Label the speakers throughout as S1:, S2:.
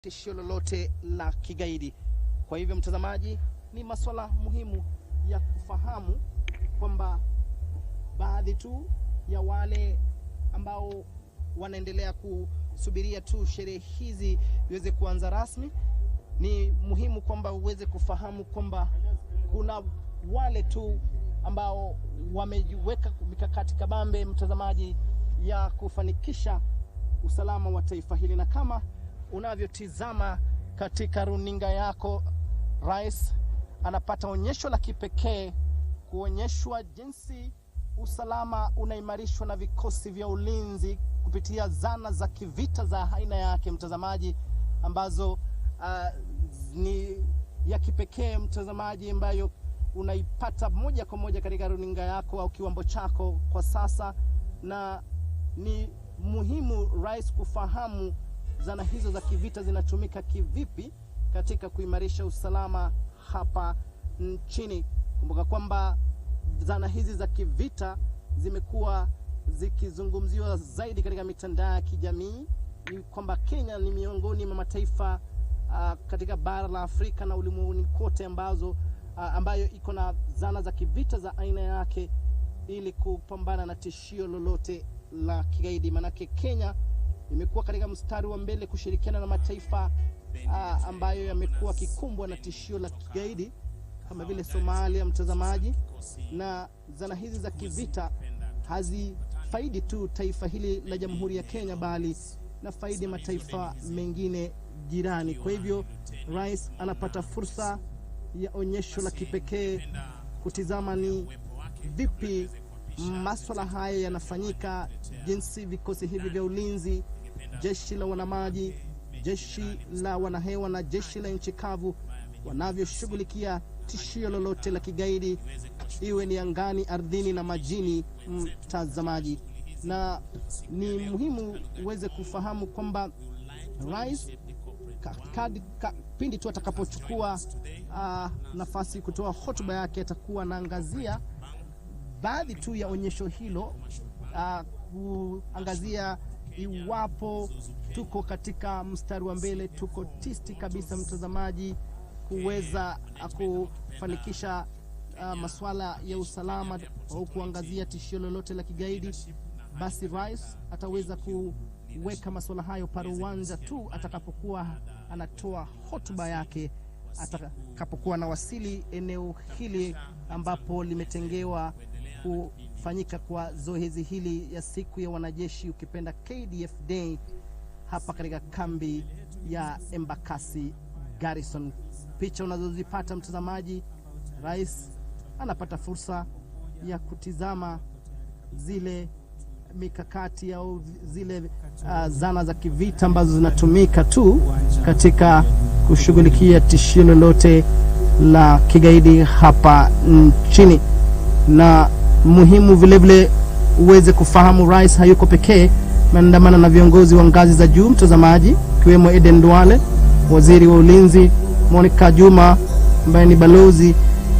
S1: tishio lolote la kigaidi. Kwa hivyo mtazamaji, ni masuala muhimu ya kufahamu kwamba baadhi tu ya wale ambao wanaendelea kusubiria tu sherehe hizi iweze kuanza rasmi, ni muhimu kwamba uweze kufahamu kwamba kuna wale tu ambao wameweka mikakati kabambe mtazamaji ya kufanikisha usalama wa taifa hili. Na kama unavyotizama katika runinga yako, Rais anapata onyesho la kipekee kuonyeshwa jinsi usalama unaimarishwa na vikosi vya ulinzi kupitia zana za kivita za aina yake mtazamaji, ambazo ni ya kipekee mtazamaji, ambayo unaipata moja kwa moja katika runinga yako au kiwambo chako kwa sasa. Na ni muhimu Rais kufahamu zana hizo za kivita zinatumika kivipi katika kuimarisha usalama hapa nchini. Kumbuka kwamba zana hizi za kivita zimekuwa zikizungumziwa zaidi katika mitandao ya kijamii. Ni kwamba Kenya ni miongoni mwa mataifa katika bara la Afrika na ulimwenguni kote ambayo iko na zana za kivita za aina yake ili kupambana na tishio lolote la kigaidi. Manake Kenya imekuwa katika mstari wa mbele kushirikiana na mataifa ambayo yamekuwa kikumbwa na tishio la kigaidi kama vile Somalia mtazamaji. Na zana hizi za kivita hazifaidi tu taifa hili la Jamhuri ya Kenya, bali na faidi mataifa mengine jirani. Kwa hivyo Rais anapata fursa ya onyesho la kipekee kutizama ni vipi masuala haya yanafanyika, jinsi vikosi hivi vya ulinzi, jeshi la wanamaji, jeshi la wanahewa na jeshi la nchi kavu wanavyoshughulikia tishio lolote la kigaidi, iwe ni angani, ardhini na majini mtazamaji. Na ni muhimu uweze kufahamu kwamba Rais pindi tu atakapochukua nafasi kutoa hotuba yake atakuwa anaangazia baadhi tu ya onyesho hilo, kuangazia iwapo tuko katika mstari wa mbele, tuko tisti kabisa mtazamaji kuweza kufanikisha masuala ya usalama au kuangazia tishio lolote la kigaidi. Basi Rais ataweza kuweka masuala hayo paruwanja tu atakapokuwa anatoa hotuba yake, atakapokuwa na wasili eneo hili ambapo limetengewa kufanyika kwa zoezi hili ya siku ya wanajeshi, ukipenda KDF Day, hapa katika kambi ya Embakasi Garrison. Picha unazozipata mtazamaji, Rais anapata fursa ya kutizama zile mikakati au zile zana za kivita ambazo zinatumika tu katika kushughulikia tishio lolote la kigaidi hapa nchini. Na muhimu vile vile uweze kufahamu Rais hayuko pekee, maandamana na viongozi wa ngazi za juu mtazamaji, kiwemo Eden Duale, waziri wa ulinzi, Monica Juma ambaye ni balozi,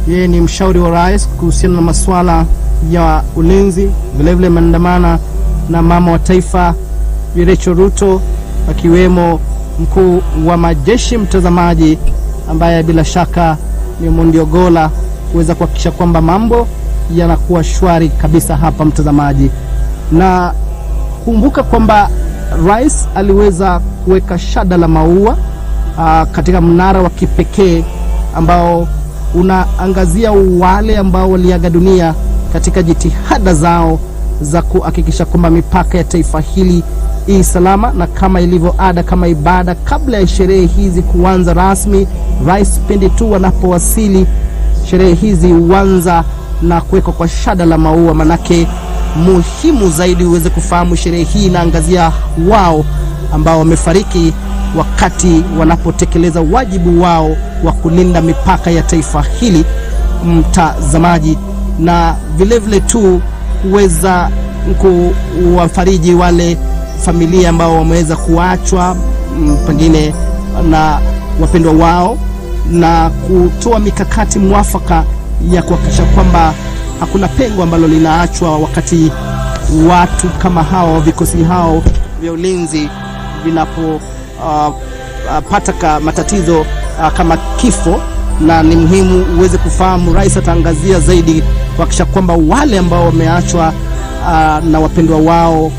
S1: yeye ni mshauri wa Rais kuhusiana na masuala ya ulinzi. Vile vile maandamana na mama wa taifa Ruto, akiwemo mkuu wa majeshi mtazamaji, ambaye bila shaka ni Mondiogola, kuweza kuhakikisha kwamba mambo yanakuwa shwari kabisa hapa mtazamaji. Na kumbuka kwamba Rais aliweza kuweka shada la maua katika mnara wa kipekee ambao unaangazia wale ambao waliaga dunia katika jitihada zao za kuhakikisha kwamba mipaka ya taifa hili i salama. Na kama ilivyo ada, kama ibada, kabla ya sherehe hizi kuanza rasmi, Rais pindi tu wanapowasili, sherehe hizi huanza na kuwekwa kwa shada la maua. Manake muhimu zaidi uweze kufahamu sherehe hii inaangazia wao ambao wamefariki wakati wanapotekeleza wajibu wao wa kulinda mipaka ya taifa hili mtazamaji. Na vile vile tu kuweza kuwafariji wale familia ambao wameweza kuachwa pengine na wapendwa wao, na kutoa mikakati mwafaka ya kuhakikisha kwamba hakuna pengo ambalo linaachwa wakati watu kama hao, vikosi hao vya ulinzi wanapata matatizo kama kifo, na ni muhimu uweze kufahamu rais ataangazia zaidi kuhakikisha kwamba wale ambao wameachwa na wapendwa wao,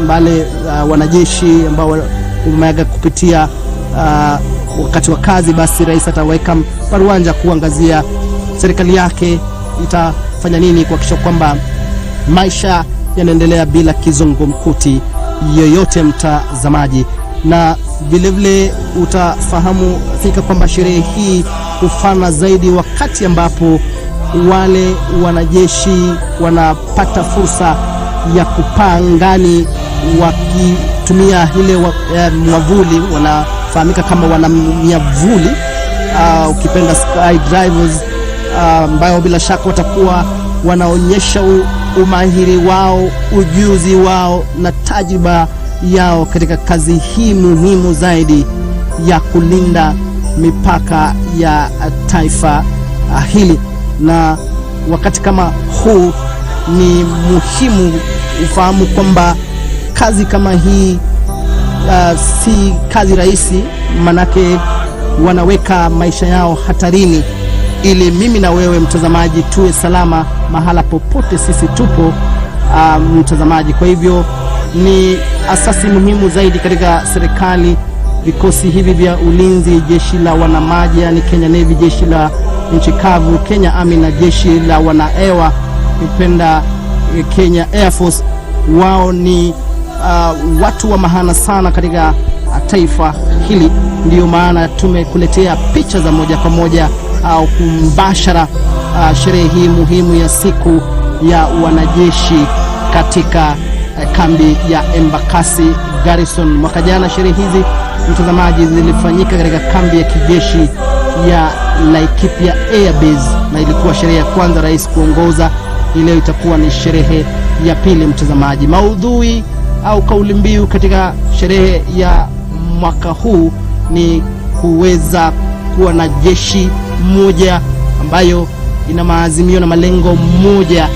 S1: wale wanajeshi ambao umeaga kupitia wakati wa kazi, basi rais ataweka paruanja kuangazia serikali yake itafanya nini kuhakikisha kwamba maisha yanaendelea bila kizungumkuti yoyote, mtazamaji. Na vile vile utafahamu fika kwamba sherehe hii hufana zaidi wakati ambapo wale wanajeshi wanapata fursa ya kupaa angani wakitumia ile mwavuli, wanafahamika kama wana miavuli, ukipenda sky drivers, ambao bila shaka watakuwa wanaonyesha umahiri wao, ujuzi wao na tajriba yao katika kazi hii muhimu zaidi ya kulinda mipaka ya taifa hili. Na wakati kama huu ni muhimu ufahamu kwamba kazi kama hii si kazi rahisi, manake wanaweka maisha yao hatarini ili mimi na wewe mtazamaji tuwe salama mahala popote sisi tupo, mtazamaji. Kwa hivyo ni asasi muhimu zaidi katika serikali, vikosi hivi vya ulinzi, jeshi la wanamaji yani Kenya Navy, jeshi la nchi kavu Kenya Army na jeshi la wanahewa upenda Kenya Air Force. Wao ni watu wa maana sana katika taifa hili, ndio maana tumekuletea picha za moja kwa moja au kumbashara sherehe hii muhimu ya siku ya wanajeshi katika kambi ya Embakasi Garrison. Mwaka jana sherehe hizi mtazamaji zilifanyika katika kambi ya kijeshi ya Laikipia Air Base, na ilikuwa sherehe ya kwanza rais kuongoza. Leo itakuwa ni sherehe ya pili mtazamaji. Maudhui au kauli mbiu katika sherehe ya mwaka huu ni kuweza kuwa na jeshi moja ambayo ina maazimio na malengo moja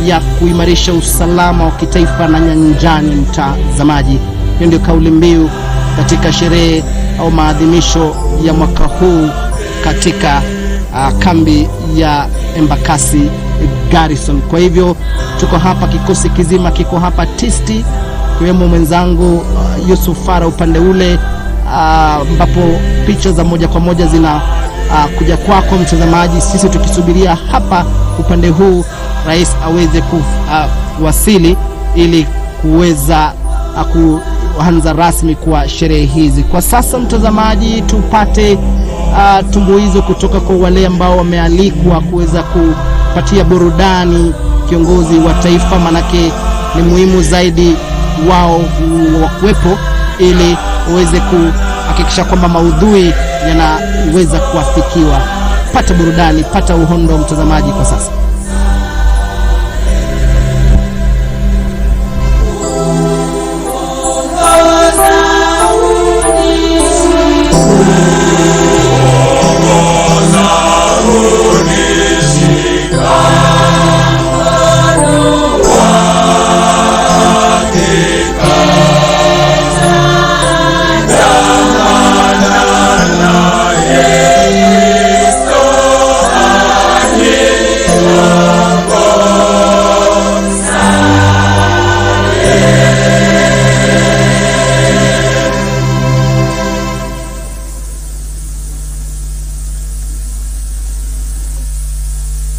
S1: ya kuimarisha usalama wa kitaifa na nyanjani mtazamaji. Hiyo ndio kauli mbiu katika sherehe au maadhimisho ya mwaka huu katika kambi ya Embakasi Garrison. Kwa hivyo tuko hapa, kikosi kizima kiko hapa tisti, kiwemo mwenzangu Yusuf Fara upande ule, ambapo picha za moja kwa moja zina kuja kwako mtazamaji, sisi tukisubiria hapa upande huu rais aweze kuwasili ili kuweza kuanza rasmi kwa sherehe hizi. Kwa sasa mtazamaji, tupate tumbuizo kutoka kwa wale ambao wamealikwa kuweza kupatia burudani kiongozi wa taifa, manake ni muhimu zaidi wao wakuwepo ili uweze kuhakikisha kwamba maudhui yanaweza kuafikiwa. Pata burudani, pata uhondo mtazamaji kwa sasa.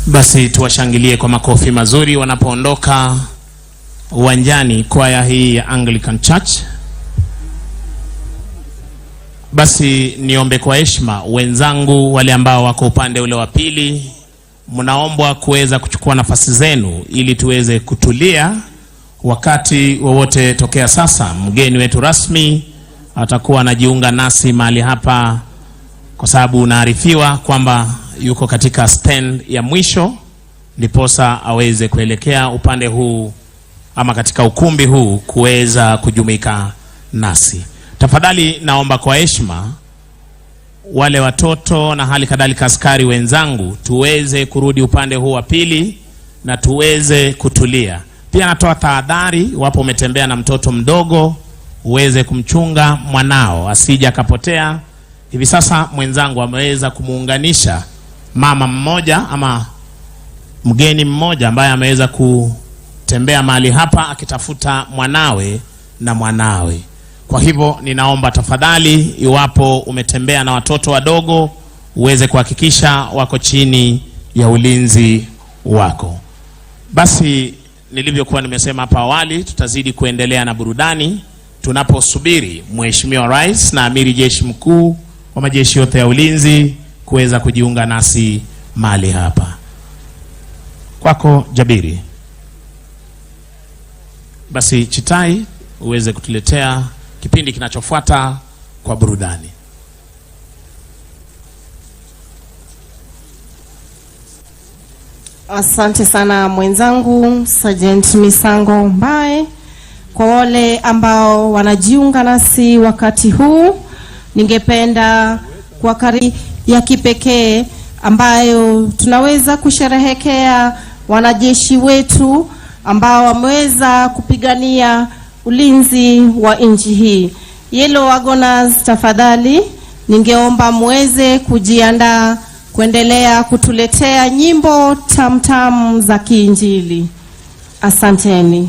S2: Basi tuwashangilie kwa makofi mazuri wanapoondoka uwanjani kwaya hii ya Anglican Church. Basi niombe kwa heshima wenzangu wale ambao wako upande ule wa pili, mnaombwa kuweza kuchukua nafasi zenu ili tuweze kutulia wakati wowote tokea sasa. Mgeni wetu rasmi atakuwa anajiunga nasi mahali hapa, kwa sababu unaarifiwa kwamba yuko katika stand ya mwisho, ndiposa aweze kuelekea upande huu ama katika ukumbi huu kuweza kujumuika nasi. Tafadhali naomba kwa heshima wale watoto na hali kadhalika askari wenzangu tuweze kurudi upande huu wa pili na tuweze kutulia. Pia natoa tahadhari, wapo umetembea na mtoto mdogo, uweze kumchunga mwanao asije akapotea Hivi sasa mwenzangu ameweza kumuunganisha mama mmoja ama mgeni mmoja ambaye ameweza kutembea mahali hapa akitafuta mwanawe na mwanawe. Kwa hivyo ninaomba tafadhali, iwapo umetembea na watoto wadogo, uweze kuhakikisha wako chini ya ulinzi wako. Basi nilivyokuwa nimesema hapa awali, tutazidi kuendelea na burudani tunaposubiri Mheshimiwa Rais na Amiri Jeshi Mkuu wa majeshi yote ya ulinzi kuweza kujiunga nasi mahali hapa. Kwako Jabiri. Basi Chitai, uweze kutuletea kipindi kinachofuata kwa burudani.
S3: Asante sana mwenzangu Sergeant Misango Mbae. Kwa wale ambao wanajiunga nasi wakati huu, ningependa kwa kari ya kipekee ambayo tunaweza kusherehekea wanajeshi wetu ambao wameweza kupigania ulinzi wa nchi hii. Yellow Wagoners, tafadhali ningeomba muweze kujiandaa kuendelea kutuletea nyimbo tamtam za kiinjili. Asanteni.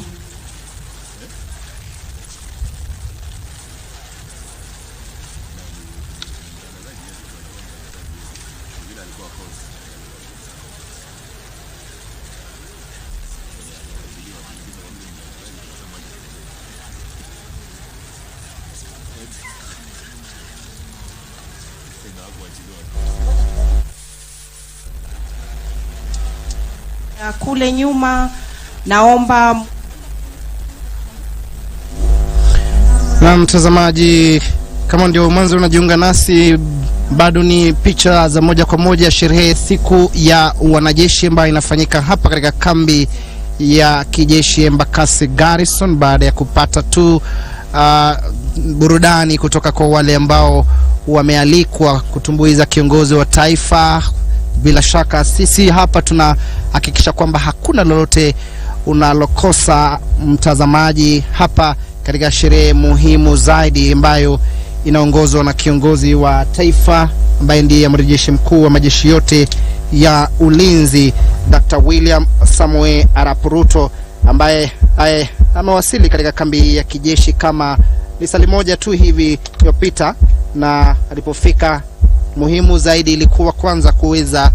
S3: Kule nyuma naomba.
S1: Na mtazamaji, kama ndio mwanzo unajiunga nasi, bado ni picha za moja kwa moja sherehe siku ya wanajeshi ambayo inafanyika hapa katika kambi ya kijeshi Embakasi Garrison, baada ya kupata tu burudani kutoka kwa wale ambao wamealikwa kutumbuiza kiongozi wa taifa. Bila shaka sisi hapa tunahakikisha kwamba hakuna lolote unalokosa mtazamaji hapa katika sherehe muhimu zaidi ambayo inaongozwa na kiongozi wa taifa ambaye ndiye Amiri Jeshi Mkuu wa majeshi yote ya ulinzi, Dr. William Samoei Arap Ruto, ambaye amewasili katika kambi ya kijeshi kama lisali moja tu hivi iliyopita. Na alipofika, muhimu zaidi ilikuwa kwanza kuweza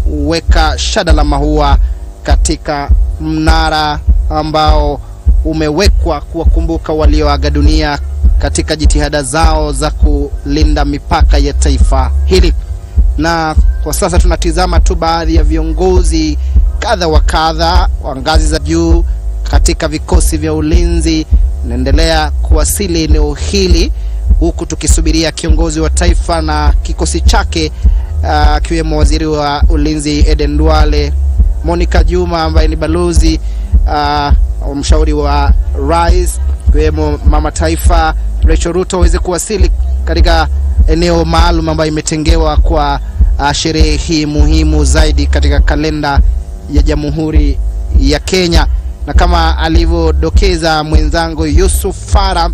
S1: kuweka shada la maua katika mnara ambao umewekwa kuwakumbuka walioaga dunia katika jitihada zao za kulinda mipaka ya taifa hili. Na kwa sasa tunatizama tu baadhi ya viongozi kadha wa kadha wa ngazi za juu katika vikosi vya ulinzi naendelea kuwasili eneo hili, huku tukisubiria kiongozi wa taifa na kikosi chake, akiwemo waziri wa ulinzi Eden Duale, Monica Juma ambaye ni balozi mshauri wa rais, akiwemo mama taifa Rachel Ruto, waweze kuwasili katika eneo maalum ambayo imetengewa kwa sherehe hii muhimu zaidi katika kalenda ya Jamhuri ya Kenya. Na kama alivyodokeza mwenzangu Yusuf Farah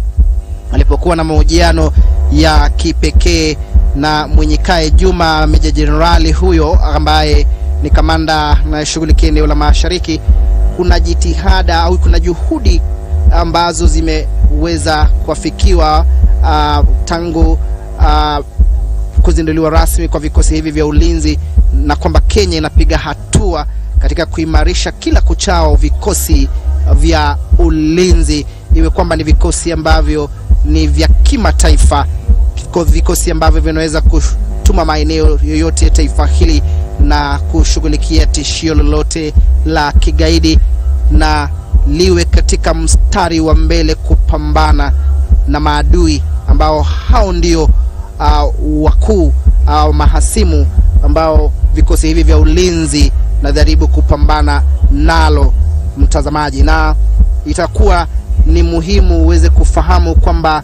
S1: alipokuwa na mahojiano ya kipekee na Mwenyikae Juma, Meja Jenerali huyo ambaye ni kamanda na shughulikia eneo la Mashariki, kuna jitihada au kuna juhudi ambazo zimeweza kuafikiwa tangu kuzinduliwa rasmi kwa vikosi hivi vya ulinzi, na kwamba Kenya inapiga hatua katika kuimarisha kila kuchao vikosi vya ulinzi, iwe kwamba ni vikosi ambavyo ni vya kimataifa, vikosi ambavyo vinaweza kutuma maeneo yoyote ya taifa hili na kushughulikia tishio lolote la kigaidi, na liwe katika mstari wa mbele kupambana na maadui ambao hao ndio wakuu au mahasimu ambao vikosi hivi vya ulinzi najaribu kupambana nalo, mtazamaji. Na itakuwa ni muhimu uweze kufahamu kwamba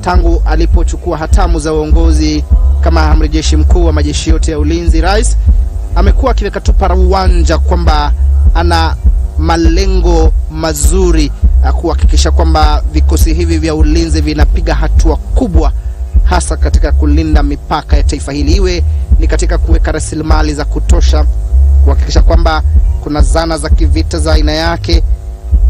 S1: tangu alipochukua hatamu za uongozi kama Amiri Jeshi Mkuu wa majeshi yote ya ulinzi, rais amekuwa akiweka tupa uwanja kwamba ana malengo mazuri kuhakikisha kwamba vikosi hivi vya ulinzi vinapiga hatua kubwa hasa katika kulinda mipaka ya taifa hili, iwe ni katika kuweka rasilimali za kutosha, kuhakikisha kwamba kuna zana za kivita za aina yake,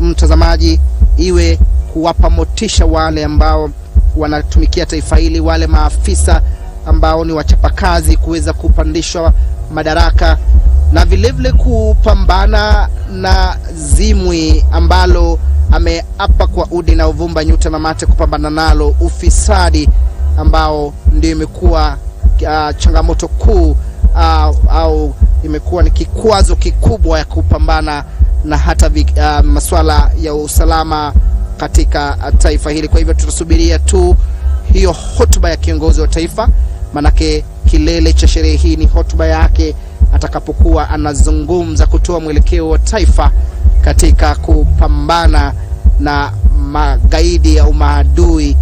S1: mtazamaji, iwe kuwapa motisha wale ambao wanatumikia taifa hili, wale maafisa ambao ni wachapakazi kuweza kupandishwa madaraka, na vile vile kupambana na zimwi ambalo ameapa kwa udi na uvumba nyuta na mate kupambana nalo, ufisadi ambao ndio imekuwa changamoto kuu au imekuwa ni kikwazo kikubwa ya kupambana na hata masuala ya usalama katika taifa hili. Kwa hivyo tutasubiria tu hiyo hotuba ya kiongozi wa taifa, manake kilele cha sherehe hii ni hotuba yake atakapokuwa anazungumza kutoa mwelekeo wa taifa katika kupambana na magaidi au maadui.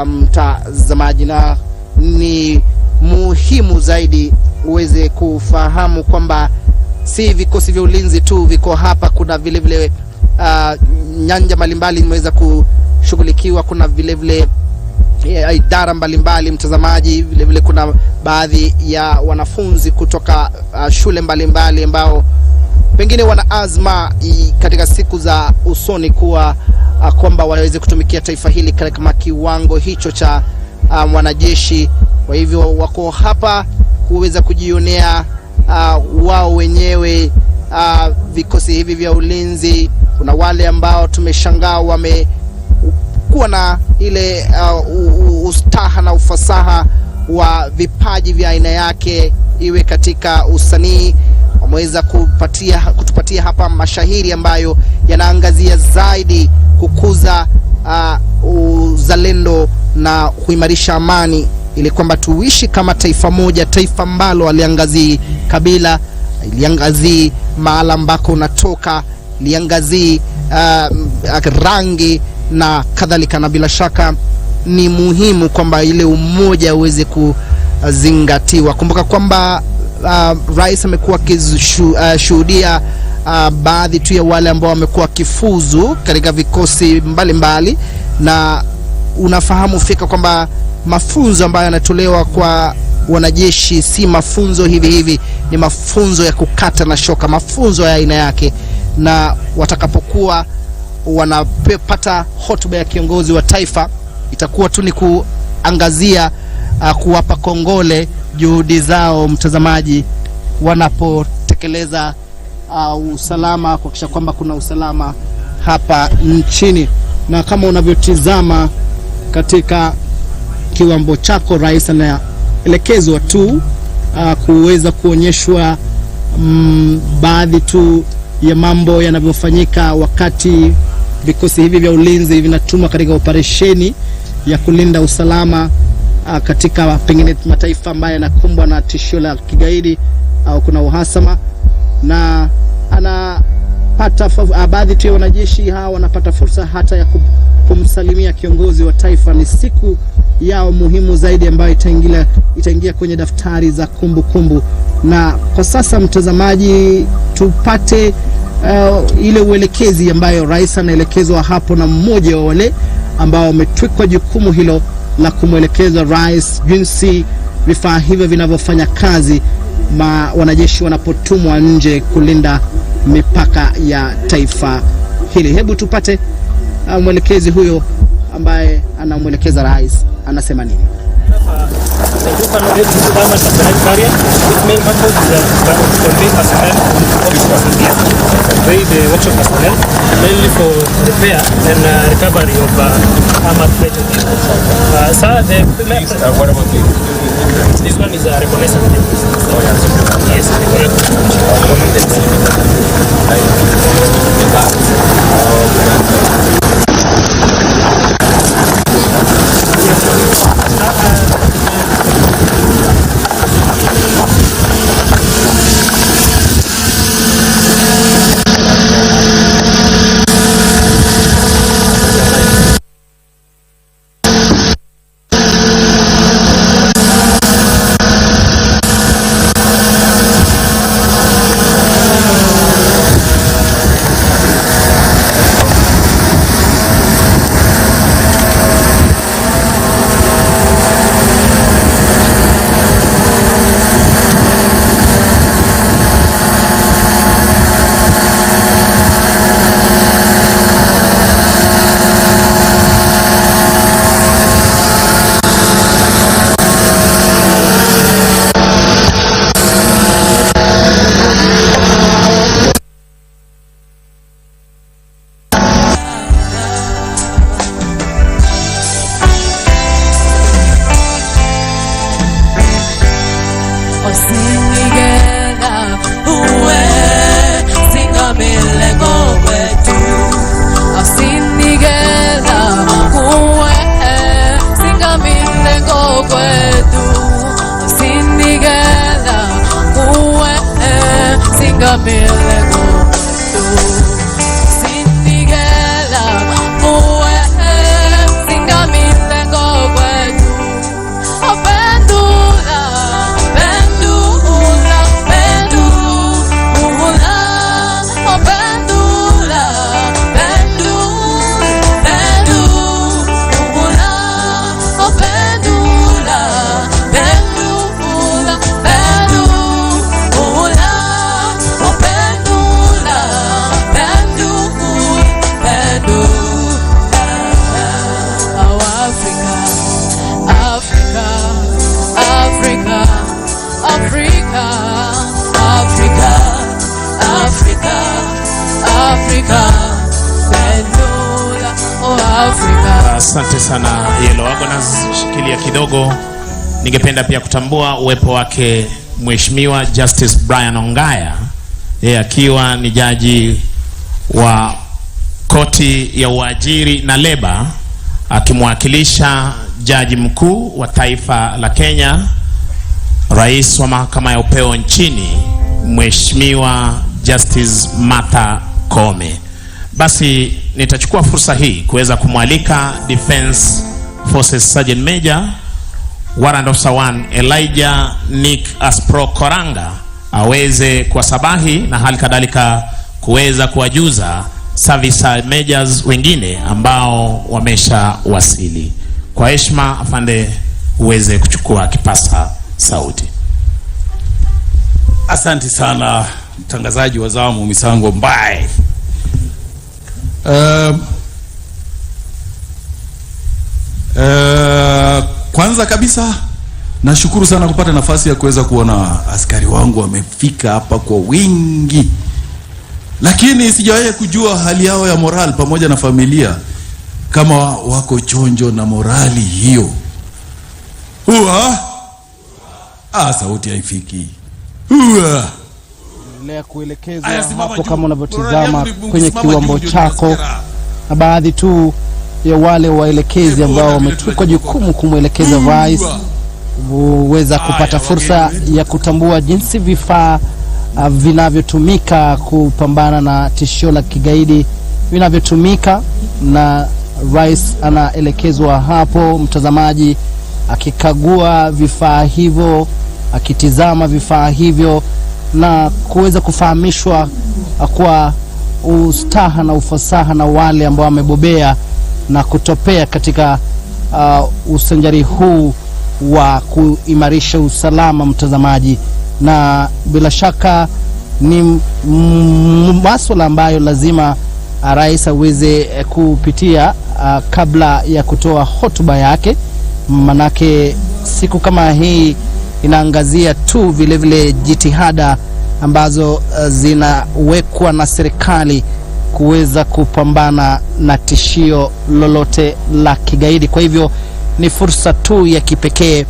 S1: Mtazamaji, na ni muhimu zaidi uweze kufahamu kwamba si vikosi vya ulinzi tu viko hapa, kuna vile vile nyanja mbalimbali imeweza kushughulikiwa, kuna vile vile idara mbalimbali, mtazamaji, vile vile kuna baadhi ya wanafunzi kutoka shule mbalimbali ambao pengine wana azma katika siku za usoni kuwa kwamba waweze kutumikia taifa hili katika kiwango hicho cha wanajeshi. Kwa hivyo wako hapa kuweza kujionea wao wenyewe vikosi hivi vya ulinzi. Kuna wale ambao tumeshangaa wamekuwa na ile ustaha na ufasaha wa vipaji vya aina yake, iwe katika usanii. Wameweza kutupatia hapa mashahiri ambayo yanaangazia zaidi kukuza uzalendo na kuimarisha amani, ili kwamba tuishi kama taifa moja, taifa ambalo aliangazii kabila, iliangazii mahala ambako unatoka, iliangazii rangi na kadhalika. Na bila shaka ni muhimu kwamba ile umoja uweze kuzingatiwa. Kumbuka kwamba rais amekuwa akishuhudia baadhi tu ya wale ambao wamekuwa kifuzu katika vikosi mbalimbali, na unafahamu fika kwamba mafunzo ambayo yanatolewa kwa wanajeshi si mafunzo hivi, ni mafunzo ya kukata na shoka, mafunzo ya aina yake. Na watakapokuwa wanapata hotuba ya kiongozi wa taifa, itakuwa tu ni kuangazia kuwapa kongole juhudi zao, mtazamaji, wanapotekeleza usalama, kuhakikisha kwamba kuna usalama hapa nchini. Na kama unavyotizama katika kiwambo chako, rais anaelekezwa tu kuweza kuonyeshwa baadhi tu ya mambo yanavyofanyika wakati vikosi hivi vya ulinzi vinatumwa katika operesheni ya kulinda usalama katika pengine mataifa ambayo yanakumbwa na tishio la kigaidi au kuna uhasama. Na anapata baadhi tu ya wanajeshi hawa wanapata fursa hata ya kumsalimia kiongozi wa taifa. Ni siku yao muhimu zaidi ambayo itaingia kwenye daftari za kumbukumbu. Na kwa sasa, mtazamaji, tupate ile uelekezi ambayo rais anaelekezwa hapo na mmoja wa wale ambao wametwikwa jukumu hilo la kumwelekeza rais jinsi vifaa hivyo vinavyofanya kazi wanajeshi wanapotumwa nje kulinda mipaka ya taifa hili. Hebu tupate mwelekezi huyo ambaye anamwelekeza rais anasema nini.
S4: Mainly for repair and recovery of armored vehicles.
S5: What about
S4: this one is a reconnaissance. Yes,
S5: Usinigela uwe singa milengo wetu. Usinigela uwe singa milengo wetu. Usinigela uwe singa milengo wetu. Usinigela uwe singa milengo wetu. Pendula, pendula, pendula, oh pendula, pendula, pendula, oh pendula, pendula, pendula, oh pendula, pendula, pendula, oh Africa. Africa, Africa, Africa, Africa, Africa, Africa, Pendula, oh Africa.
S2: Asante sana Yellow Wagoners, shikilia kidogo. Ningependa pia kutambua uwepo wake Mheshimiwa Justice Brian Ongaya, yeye akiwa ni jaji wa koti ya uajiri na leba, akimwakilisha jaji mkuu wa taifa la Kenya, rais wa mahakama ya upeo nchini, Mheshimiwa Justice Martha Koome. Basi nitachukua fursa hii kuweza kumwalika Defense Forces Sergeant Major Warrant Officer 1 Elijah Nick Aspro Koranga aweze kuwasabahi na hali kadhalika kuweza kuwajuza service majors wengine ambao wamesha wasili. Kwa heshima afande uweze kuchukua kipasa sauti.
S6: Asante sana mtangazaji wa zamu Misango Mbae. Kwanza kabisa nashukuru sana kupata nafasi ya kuweza kuona askari wangu wamefika hapa kwa wingi, lakini sijawahi kujua hali yao ya moral pamoja na familia kama wako chonjo na morali hiyo. Sauti haifiki.
S1: Endelea kuelekeza hapo kama unavyotazama kwenye kiwambo chako, na baadhi tu ya wale waelekezi ambao wametukwa jukumu kumwelekeza rais uweza kupata fursa ya kutambua jinsi vifaa vinavyotumika kupambana na tishio la kigaidi vinavyotumika, na rais anaelekezwa hapo, mtazamaji akikagua vifaa hivyo, akitizama vifaa hivyo na kuweza kufahamishwa kwa ustaha na ufasaha na wale ambao wamebobea na kutopea katika usanjari huu wa kuimarisha usalama, mtazamaji. Na bila shaka ni masuala ambayo lazima rais aweze kupitia kabla ya kutoa hotuba yake, manake siku kama hii inaangazia tu vile vile jitihada ambazo zinawekwa na serikali kuweza kupambana na tishio lolote la kigaidi. Kwa hivyo ni fursa tu ya kipekee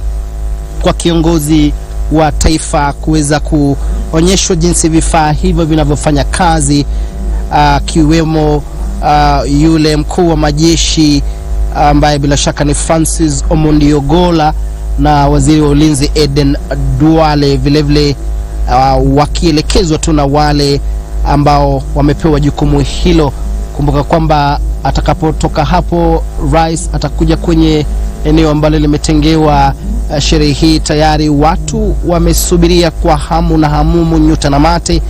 S1: kwa kiongozi wa taifa kuweza kuonyeshwa jinsi vifaa hivyo vinavyofanya kazi, kiwemo yule mkuu wa majeshi ambaye bila shaka ni Francis Omondi Ogola na waziri wa ulinzi Eden Duale, vile vile wakielekezwa tu na wale ambao wamepewa jukumu hilo. Kumbuka kwamba atakapotoka hapo rais atakuja kwenye eneo ambalo limetengewa sherehe hii. Tayari watu wamesubiria kwa hamu na hamumu, nyuta na mate,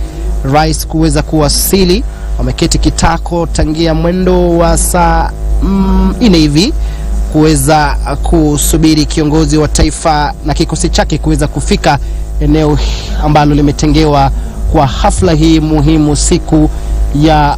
S1: rais kuweza kuwasili. Wameketi kitako tangia mwendo wa saa 4 hivi kuweza kusubiri kiongozi wa taifa na kikosi chake kuweza kufika eneo ambalo limetengewa kwa hafla hii muhimu, siku ya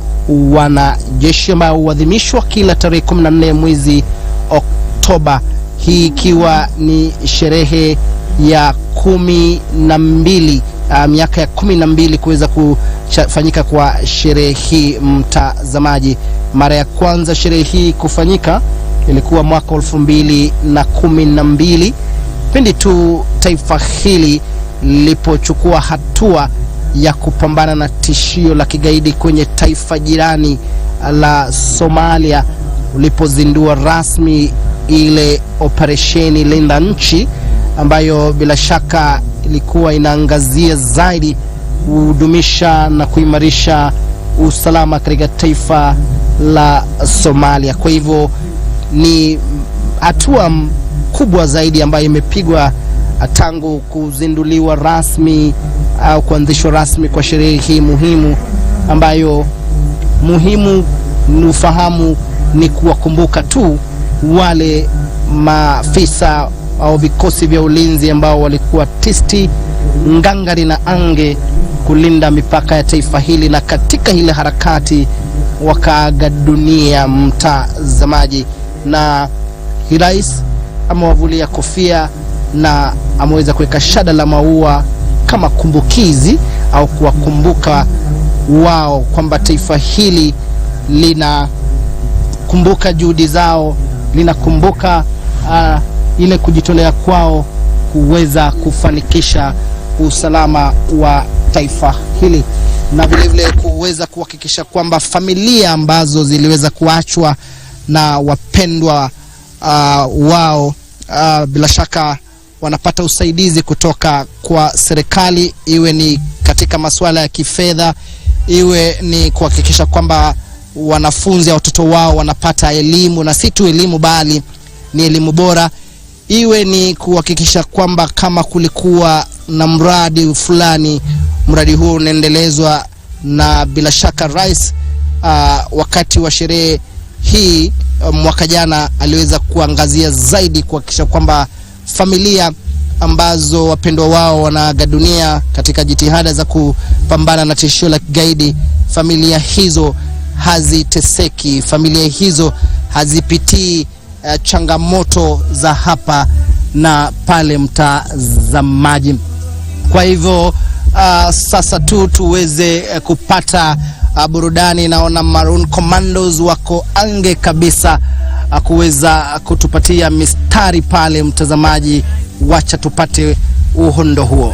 S1: wanajeshi ambayo huadhimishwa kila tarehe 14 mwezi Oktoba, hii ikiwa ni sherehe ya 12 miaka ya 12 kuweza kufanyika kwa sherehe hii, mtazamaji. Mara ya kwanza sherehe hii kufanyika ilikuwa mwaka 2012 pindi tu taifa hili lipochukua hatua ya kupambana na tishio la kigaidi kwenye taifa jirani la Somalia, ulipozindua rasmi ile operesheni Linda Nchi, ambayo bila shaka ilikuwa inaangazia zaidi kudumisha na kuimarisha usalama katika taifa la Somalia. Kwa hivyo ni hatua kubwa zaidi ambayo imepigwa tangu kuzinduliwa rasmi au kuanzishwa rasmi kwa sherehe hii muhimu, ambayo muhimu ni ufahamu ni kuwakumbuka tu wale maafisa au vikosi vya ulinzi ambao walikuwa tisti ngangari na ange kulinda mipaka ya taifa hili, na katika ile harakati wakaaga dunia, mtazamaji. Na rais amewavulia kofia na ameweza kuweka shada la maua kama kumbukizi au kuwakumbuka wao kwamba taifa hili linakumbuka juhudi zao, linakumbuka ile kujitolea kwao kuweza kufanikisha usalama wa taifa hili, na vile vile kuweza kuhakikisha kwamba familia ambazo ziliweza kuachwa na wapendwa wao bila shaka wanapata usaidizi kutoka kwa serikali, iwe ni katika masuala ya kifedha, iwe ni kuhakikisha kwamba wanafunzi au watoto wao wanapata elimu, na si tu elimu bali ni elimu bora, iwe ni kuhakikisha kwamba kama kulikuwa na mradi fulani, mradi huo unaendelezwa. Na bila shaka rais wakati wa sherehe hii mwaka jana aliweza kuangazia zaidi kuhakikisha kwamba familia ambazo wapendwa wao wanaaga dunia katika jitihada za kupambana na tishio la kigaidi, familia hizo haziteseki, familia hizo hazipitii changamoto za hapa na pale, mtazamaji. Kwa hivyo sasa tuweze kupata burudani. Naona Maroon Commandos wako ange kabisa kuweza kutupatia mistari pale, mtazamaji. Wacha tupate uhondo huo.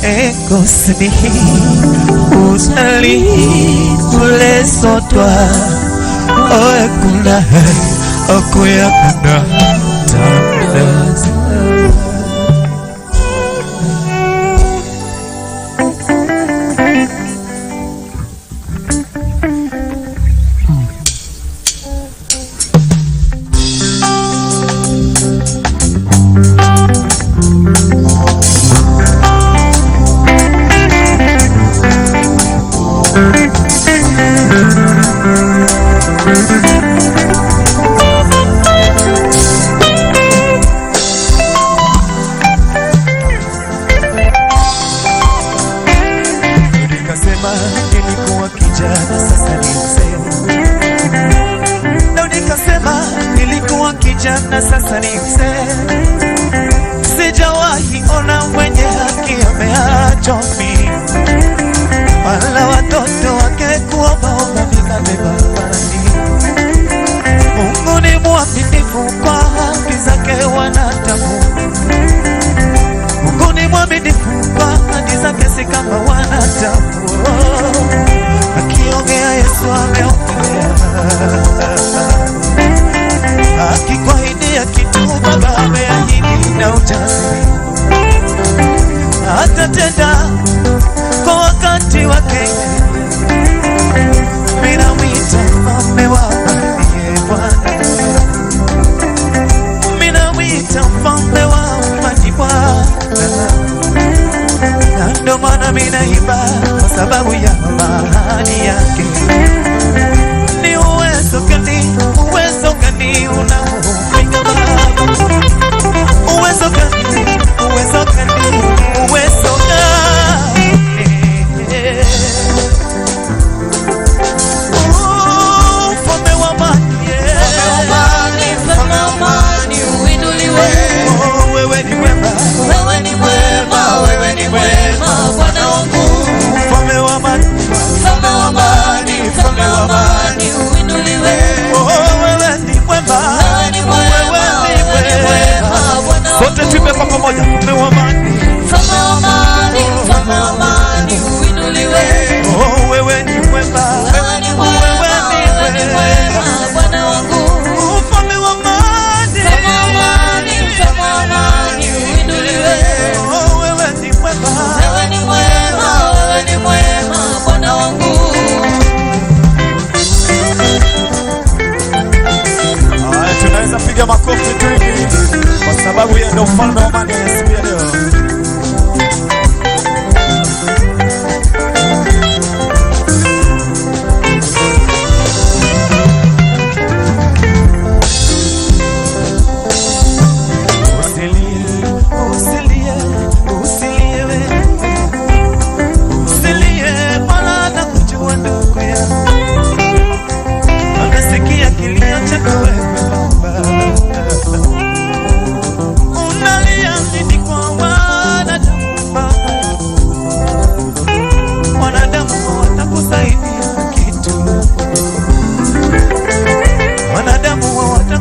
S7: ekosimihi uzali kulesotwa oekuna okuyakuna tamdaza. Nilikuwa kijana sasa ni mzee. Leo nikasema nilikuwa kijana sasa ni mzee. Sijawahi ona mwenye haki ameachwa mimi, wala watoto wake kuombaomba nikabeba barani. Mungu ni mwaminifu kwa haki zake wanadamu. Mungu ni mwaminifu kwa haki zake si kama wanadamu. Akiongea Yesu ameongea, akikuahidia kitu Baba ameahidi na ujasiri atatenda kwa wakati wake. Minamwita mfalme wa amani Bwana, minamwita mfalme wa amani Bwana. Na ndo maana minaimba kwa sababu ya amani yake. Ni uwezo gani unaofika Baba? Uwezo gani? Mfalme wa amani, mfalme wa amani uinuliwe. Wewe ni mwema, wewe ni mwema, wewe ni mwema Bwana wangu. Mfalme wa amani, mfalme wa amani, mfalme wa amani uinuliwe. Wewe ni mwema, wewe ni mwema Bwana wangu. Sote tuimbe kwa pamoja. Mfalme wa amani, mfalme wa amani, mfalme wa amani uinuliwe. Wewe ni mwema, wewe ni mwema Bwana wangu. Mfalme wa amani, mfalme wa amani, mfalme wa amani uinuliwe. Wewe ni mwema, wewe ni mwema, wewe ni mwema Bwana wangu. Haya, tunaweza piga makofi tu kwa sababu yeye ndio mfalme wa amani ya siku ya leo.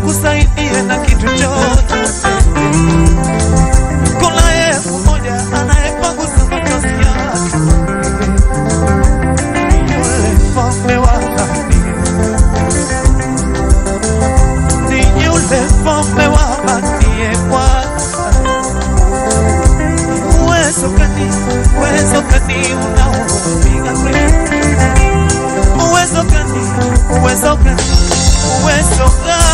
S7: Kusaidia na kitu chochote. Kuna yeye mmoja anayepangusa machozi yake. Ni yule mfalme wa amani, ni yule mfalme wa amani Bwana. Uwezo gani unaopiga kweli? Uwezo gani? Uwezo gani? Uwezo gani?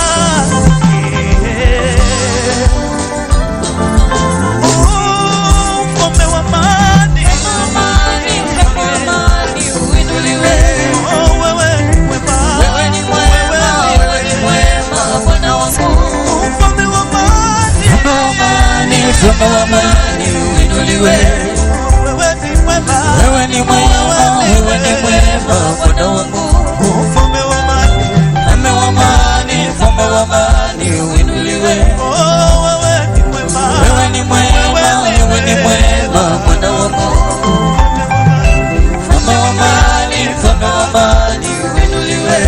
S7: Mfalme wa amani, mfalme wa amani uinuliwe. Wewe ni mwema, wewe ni mwema, wewe ni mwema Bwana wangu. Mfalme wa amani, mfalme wa amani uinuliwe. Wewe ni mwema, wewe ni mwema, wewe ni mwema Bwana wangu. Mfalme wa amani, mfalme wa amani, mfalme wa amani uinuliwe. Wewe ni mwema, wewe ni mwema, wewe ni mwema Bwana wangu. Mfalme wa amani, mfalme wa amani uinuliwe.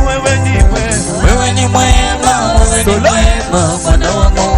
S7: Wewe ni mwema, wewe ni mwema, wewe ni mwema Bwana wangu.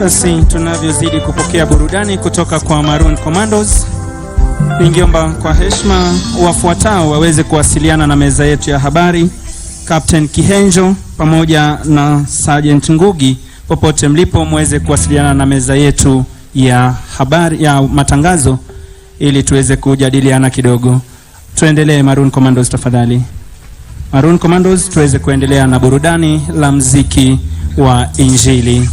S8: Basi tunavyozidi kupokea burudani kutoka kwa Maroon Commandos, ningeomba kwa heshima wafuatao waweze kuwasiliana na meza yetu ya habari, Captain Kihenjo pamoja na Sergeant Ngugi. Popote mlipo muweze kuwasiliana na meza yetu ya habari ya matangazo ili tuweze kujadiliana kidogo. Tuendelee Maroon Commandos tafadhali. Maroon Commandos, tuweze kuendelea na burudani la muziki wa Injili.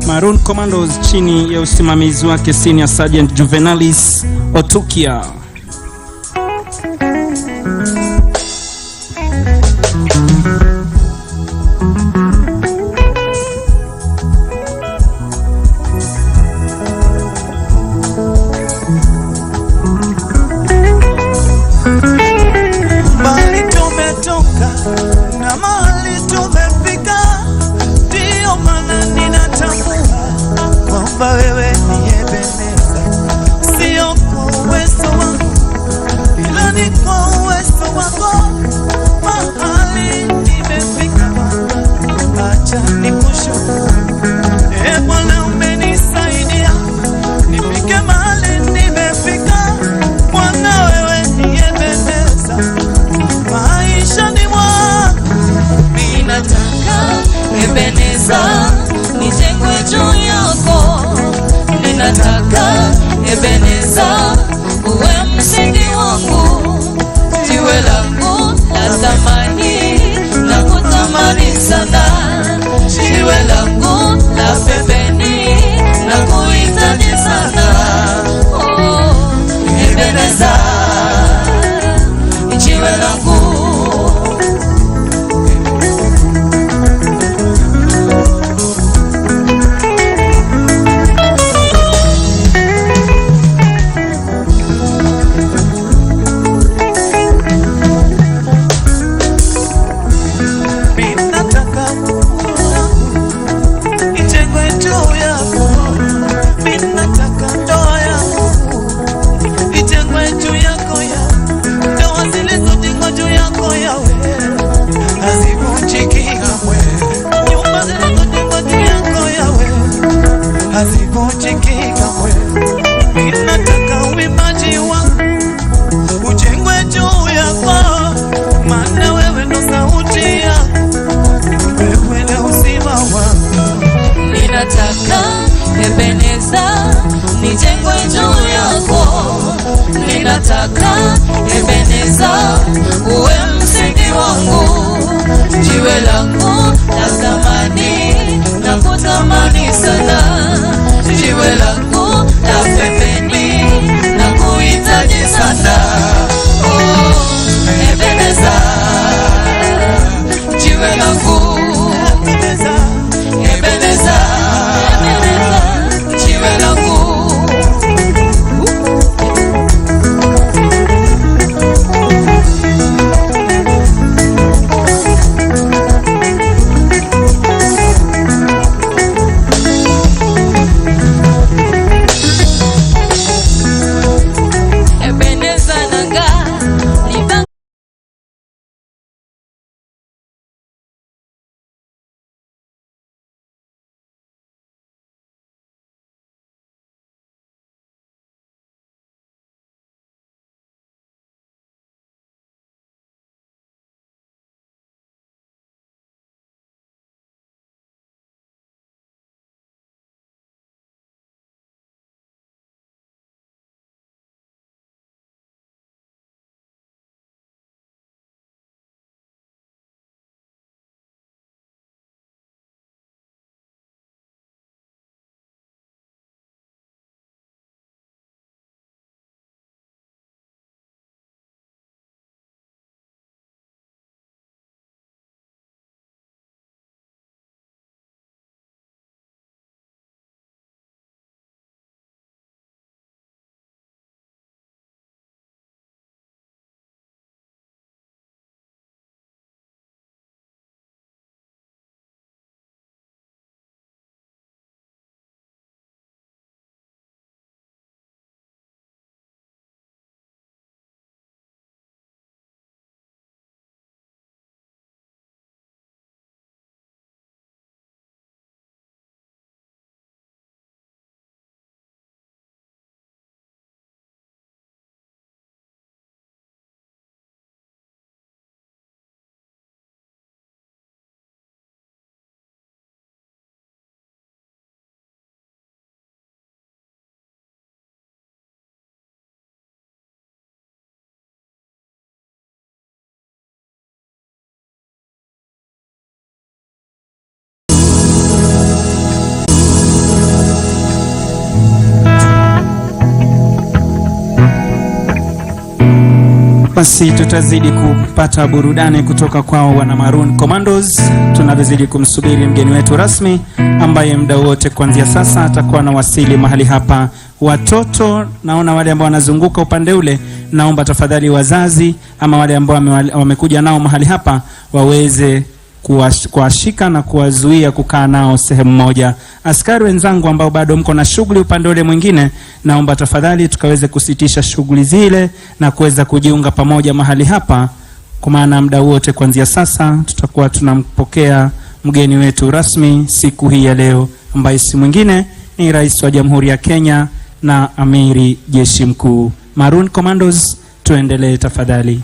S8: Maroon Commandos chini ya usimamizi wake Senior Sergeant Juvenalis Otukia.
S7: Mbali tumetoka na mahali tumefika, ndio maana ninatambua kwamba wewe ni Ebeneza. Sio kwa uwezo wangu, ila ni kwa uwezo wako. Mahali nimefika Bwana, acha nikushukuru. Bwana umenisaidia nifike mahali nimefika. Bwana wewe ni Ebeneza maisha ni mwangu.
S5: Ninataka Ebeneza nijengwe juu yako. Ninataka Ebeneza uwe msingi wangu, jiwe langu la thamani na kutamani sana, jiwe langu la pembeni na kuhitaji sana. Oh, Ebeneza jiwe langu.
S7: Ninataka ijengwe juu yako. Ninataka ndoa yangu ijengwe juu yako ya. Ndoa zilizojengwa juu yako yawe hazivunjiki kamwe. Nyumba zilizojengwa juu yako yawe hazivunjiki kamwe. Ninataka uimbaji wangu ujengwe juu yako, maana wewe ndo sauti yangu, wewe ndo uzima wangu.
S5: Ninataka Ebeneza nijengwe juu yako. Ninataka Ebeneza uwe msingi wangu, jiwe langu la thamani na kutamani sana, jiwe langu la pembeni na kuhitaji sana. Oh, Ebeneza jiwe langu.
S7: Ebeneza,
S5: Ebeneza, Ebeneza jiwe langu.
S8: Basi tutazidi kupata burudani kutoka kwao wana Maroon Commandos tunavyozidi kumsubiri mgeni wetu rasmi ambaye muda wote kuanzia sasa atakuwa na wasili mahali hapa. Watoto naona wale ambao wanazunguka upande ule, naomba tafadhali wazazi ama wale ambao wamekuja nao mahali hapa waweze kuwashika na kuwazuia kukaa nao sehemu moja. Askari wenzangu ambao bado mko na shughuli upande ule mwingine, naomba tafadhali tukaweze kusitisha shughuli zile na kuweza kujiunga pamoja mahali hapa, kwa maana muda wote kuanzia sasa tutakuwa tunampokea mgeni wetu rasmi siku hii ya leo, ambaye si mwingine ni Rais wa Jamhuri ya Kenya na Amiri Jeshi Mkuu. Maroon Commandos, tuendelee tafadhali.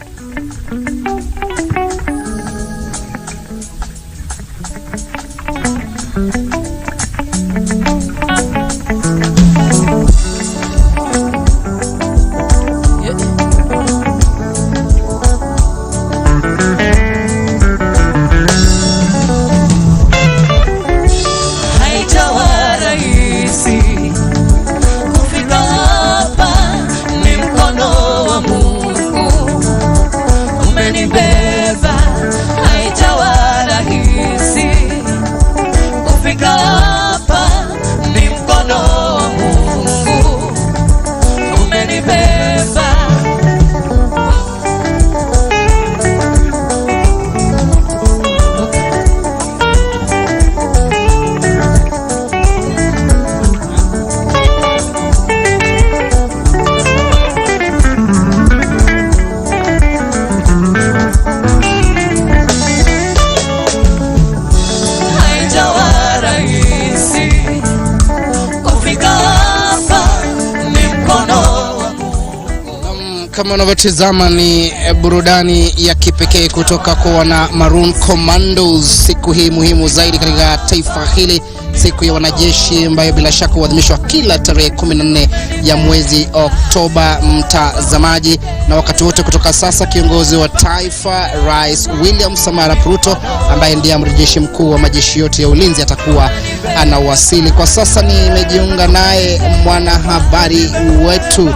S1: Kama unavyotazama ni burudani ya kipekee kutoka kwa wana Maroon Commandos siku hii muhimu zaidi katika taifa hili, siku ya wanajeshi ambayo bila shaka huadhimishwa kila tarehe 14 ya mwezi Oktoba, mtazamaji. Na wakati wote kutoka sasa, kiongozi wa taifa Rais William Samoei Ruto ambaye ndiye amiri jeshi mkuu wa majeshi yote ya ulinzi atakuwa anawasili. Kwa sasa nimejiunga naye mwanahabari wetu,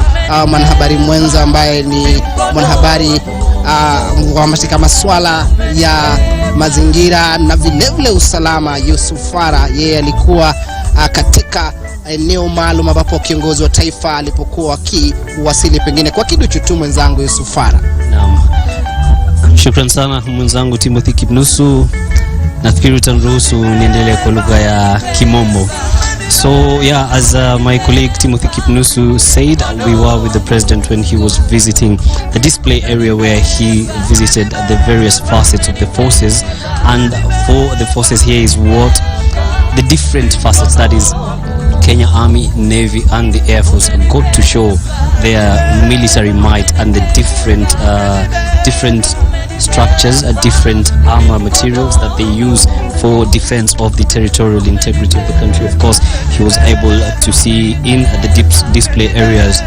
S1: mwanahabari mwenza ambaye ni mwanahabari katika masuala ya mazingira na vile usalama, Yusufara. Yeye alikuwa katika eneo maalum ambapo kiongozi wa taifa alipokuwa akiwasili, pengine kwa kiduchu tu mwenzangu Yusufara.
S9: Naam. Shukrani sana mwenzangu Timothy Kipnusu. Nafikiri utaniruhusu niendelee kwa lugha ya Kimombo. So yeah, as my colleague Timothy Kipnusu said, we were with the president when he was visiting the display area where he visited the various facets of the forces. And for the forces here is what the different facets, that is Kenya Army, Navy and the Air Force, got to show their military might and the different structures, different armor materials that they use for defense of the territorial integrity of the country. Of course, he was able to see in the display areas.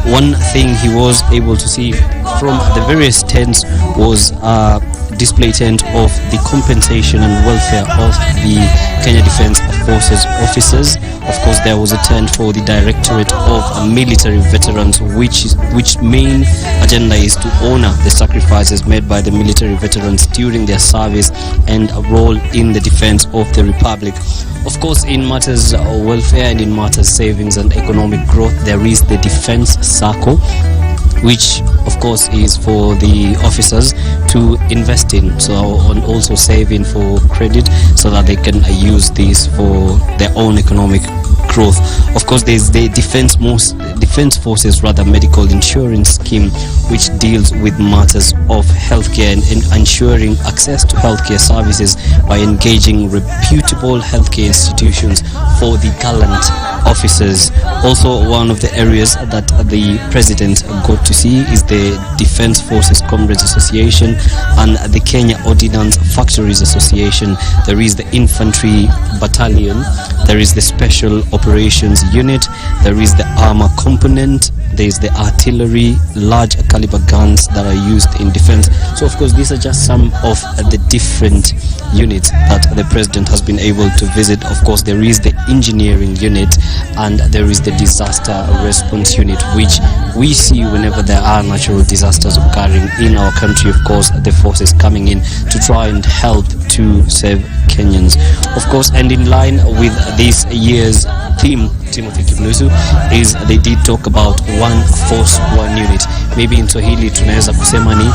S9: One thing he was able to see from the various tents was a display tent of the compensation and welfare of the Kenya Defence Forces officers. Of course, there was a tent for the Directorate of Military Veterans, which main agenda is to honor the sacrifices made by the military veterans during their service and a role in the defense of the Republic. Of course, in matters of welfare and in matters savings and economic growth, there is the Defense Circle, which of course is for the officers to invest in, and also saving for credit so that they can use this for their own economic growth. Of course, there's the defense forces medical insurance scheme, which deals with matters of healthcare and ensuring access to healthcare services by engaging reputable healthcare institutions for the gallant officers. Also, one of the areas that the president got to see is the Defense Forces Comrades Association and the Kenya Ordnance Factories Association. There is the Infantry Battalion, there is the Special Operations Unit, there is the Armor Component, there is the Artillery, large caliber guns that are used in defense. So of course, these are just some of the different units that the president has been able to visit. Of course, there is the engineering unit, and there is the disaster response unit, which we see whenever there are natural disasters occurring in our country. Of course, the forces coming in to try and help to save Kenyans. Of course, and in line with this year's theme, Timothy Kibnusu, is they did talk about one force, one unit. Maybe in Swahili tunaweza kusema ni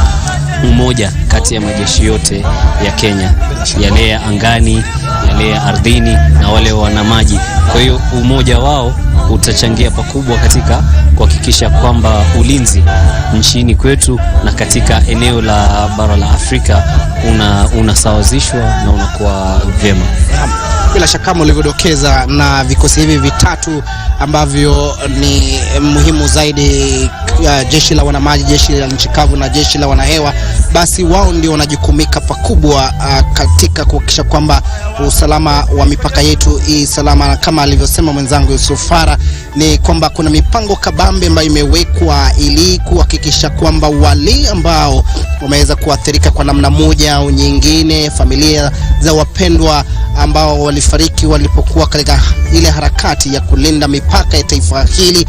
S9: umoja kati ya majeshi yote ya Kenya, yale ya angani, yale ya ardhini na wale wana maji. Kwa hiyo umoja wao utachangia pakubwa katika kuhakikisha kwamba ulinzi nchini kwetu na katika eneo la bara la Afrika unasawazishwa na unakuwa vyema.
S10: Bila shaka kama ulivyodokeza, na vikosi hivi vitatu ambavyo ni muhimu zaidi, jeshi la wanamaji, jeshi la nchi kavu na jeshi la wanahewa, basi wao ndio wanajukumika pakubwa katika kuhakikisha kwamba usalama wa mipaka yetu hii salama. Kama alivyosema mwenzangu Yusufara, ni kwamba kuna mipango kabambe ambayo imewekwa ili kuhakikisha kwamba wale ambao wameweza kuathirika kwa namna moja au nyingine, familia za wapendwa ambao walifariki walipokuwa katika ile harakati ya kulinda mipaka ya taifa hili,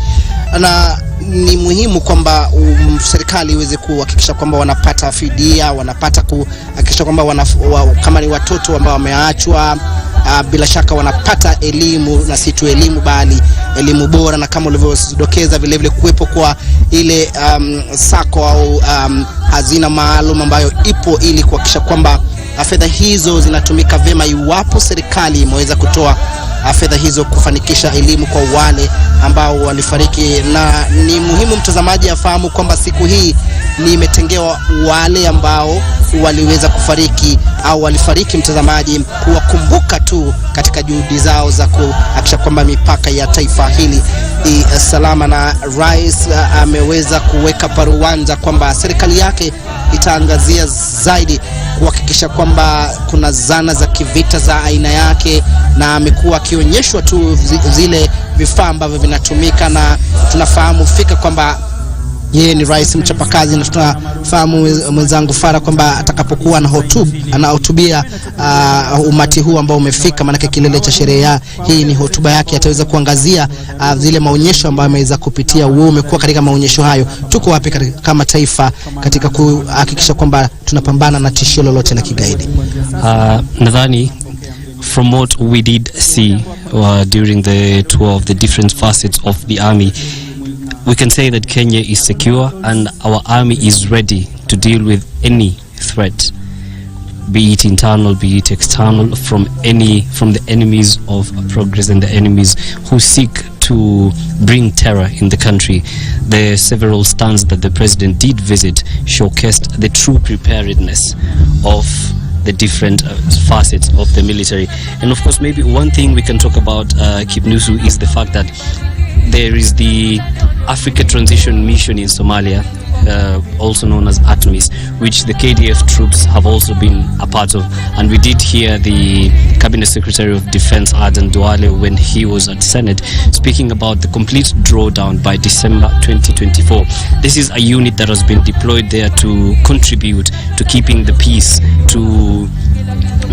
S10: na ni muhimu kwamba serikali iweze kuhakikisha kwamba wanapata fidia, wanapata kuhakikisha kwamba kama ni watoto ambao wameachwa, bila shaka wanapata elimu, na si tu elimu bali elimu bora, na kama ulivyodokeza vile vile kuwepo kwa ile sako au hazina maalum ambayo ipo ili kuhakikisha kwamba fedha hizo zinatumika vyema iwapo serikali imeweza kutoa fedha hizo kufanikisha elimu kwa wale ambao walifariki. Na ni muhimu mtazamaji afahamu kwamba siku hii ni imetengewa wale ambao waliweza kufariki au walifariki, mtazamaji, kuwakumbuka tu katika juhudi zao za kuhakikisha kwamba mipaka ya taifa hili salama. Na rais ameweza kuweka paruwanja kwamba serikali yake itaangazia zaidi kuhakikisha kwamba kuna zana za kivita za aina yake, na amekuwa akionyeshwa tu zile vifaa ambavyo vinatumika, na tunafahamu fika kwamba yeye ni rais mchapakazi, na tunafahamu mwenzangu Fara kwamba atakapokuwa anahutubia umati huu ambao umefika, maana kilele cha sherehe hii ni hotuba yake, ataweza kuangazia zile maonyesho ambayo ameweza kupitia. Wewe umekuwa katika maonyesho hayo, tuko wapi kama taifa katika kuhakikisha kwamba tunapambana na tishio lolote la kigaidi?
S9: Nadhani from what we did see during the tour of the different facets of the army, we can say that Kenya is secure and our army is ready to deal with any threat, be it internal, be it external, from the enemies of progress and the enemies who seek to bring terror in the country. The several stands that the president did visit showcased the true preparedness of the different facets of the military. And of course, maybe one thing we can talk about, Kibnusu, is the fact that there is the Africa Transition Mission in Somalia, also known as ATMIS, which the KDF troops have also been a part of. And we did hear the Cabinet Secretary of Defense, Aden Duale, when he was at Senate, speaking about the complete drawdown by December 2024. This is a unit that has been deployed there to contribute to keeping the peace, to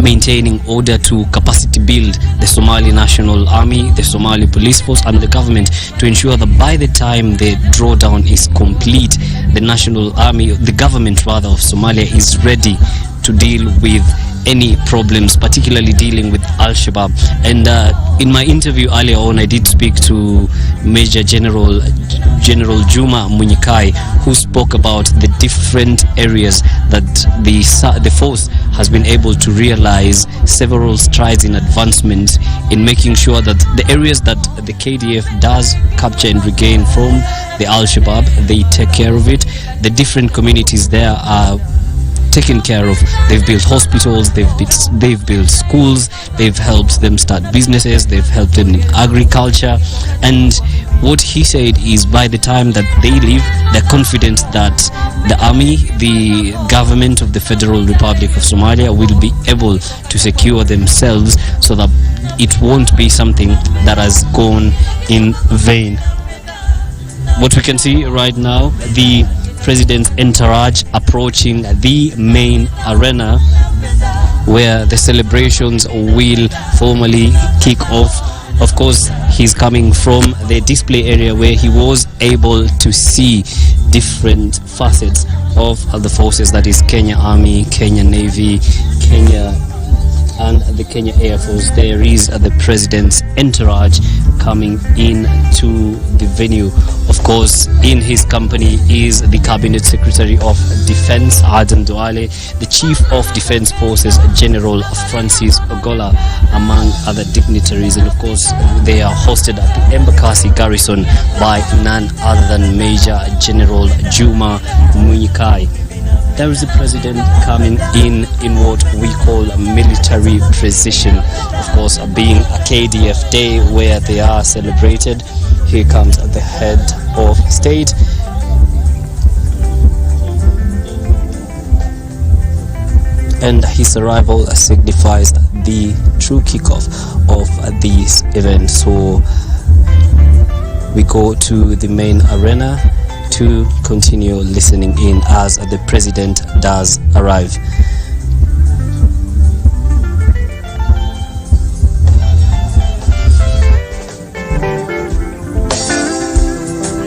S9: maintaining order, to capacity build the Somali National Army, the Somali Police Force and the government, to ensure that by the time the drawdown is complete, the National Army, the government rather of Somalia, is ready to deal with any problems, particularly dealing with Al-Shabaab. And in my interview earlier on, I did speak to Major General Juma Munyikai, who spoke about the different areas that the force has been able to realize several strides in advancement in making sure that the areas that the KDF does capture and regain from the Al-Shabaab, they take care of it. The different communities there are taken care of. They've built hospitals, they've built schools, they've helped them start businesses, they've helped them in agriculture. And what he said is by the time that they leave, they're confident that the army, the government of the Federal Republic of Somalia, will be able to secure themselves so that it won't be something that has gone in vain. What we can see right now, the President's entourage approaching the main arena where the celebrations will formally kick off Of course, he's coming from the display area where he was able to see different facets of the forces, that is Kenya Army, Kenya Navy, Kenya and the Kenya Air Force. There is the president's entourage coming in to the venue. Of course, in his company is the Cabinet Secretary of Defense, Aden Duale, the Chief of Defense Forces, General Francis Ogola, among other dignitaries. And of course, they are hosted at the Embakasi Garrison by none other than Major General Juma Munyikai. There is the president coming in what we call a military precision. Of course, being a KDF day where they are celebrated, here comes the head of state. And his arrival signifies the true kickoff of this event. So we go to the main arena to continue listening in as the president does arrive.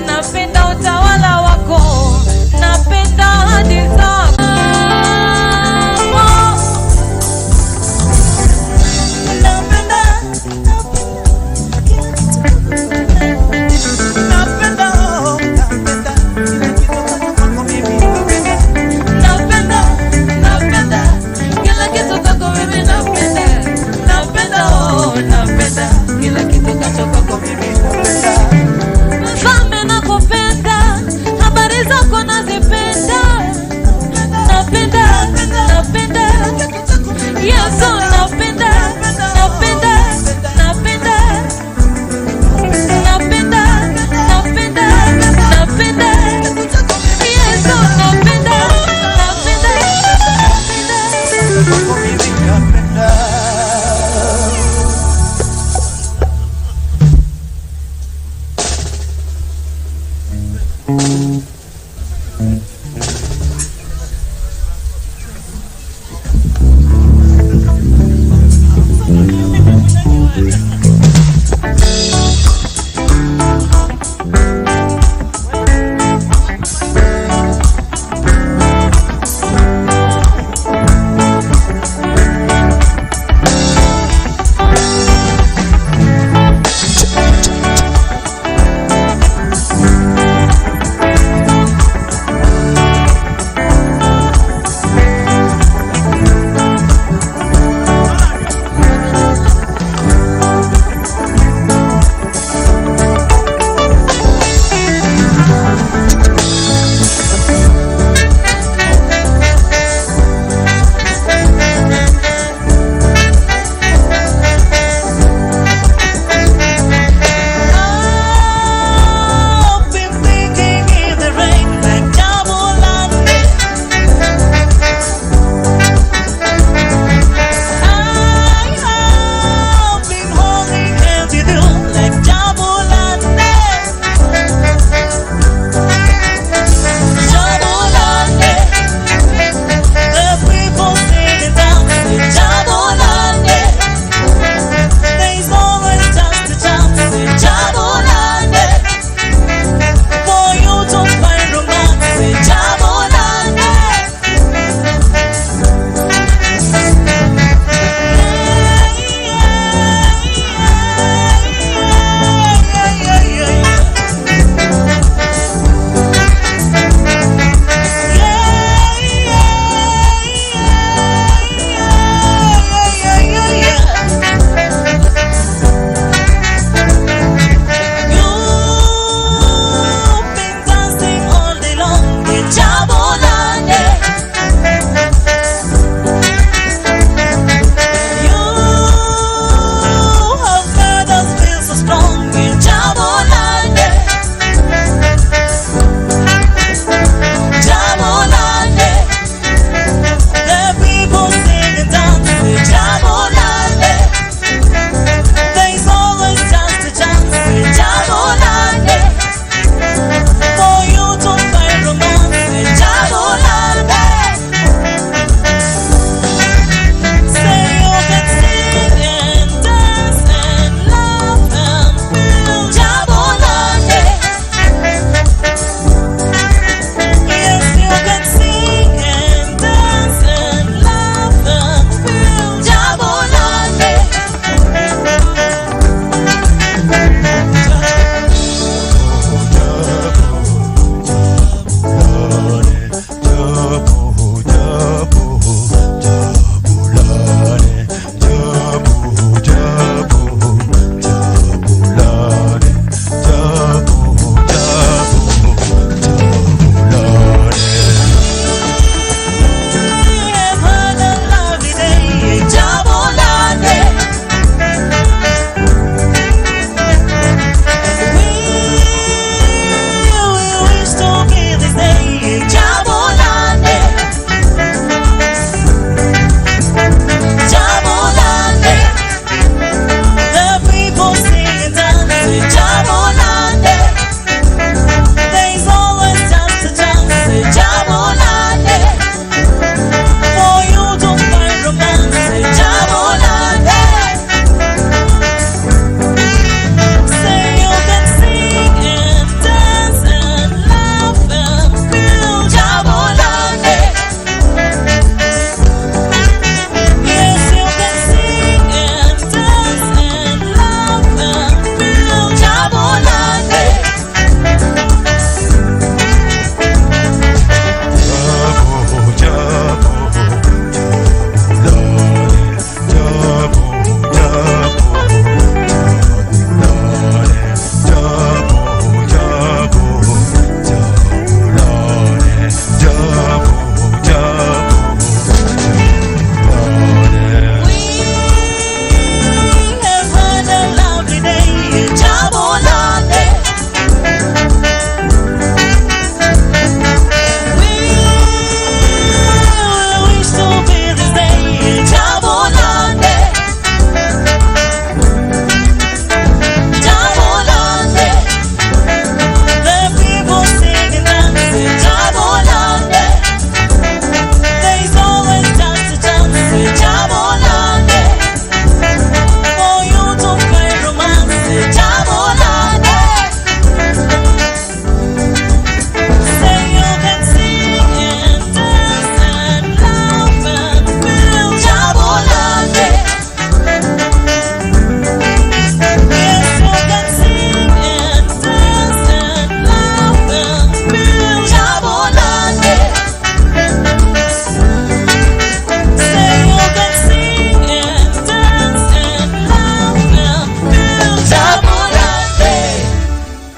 S5: Napenda utawala wako, napenda hadi zako. Mfalme nakupenda, habari zako nazipenda. Napenda, napenda, Yesu napenda, napenda, napenda, napenda, napenda, napenda, Yesu napenda,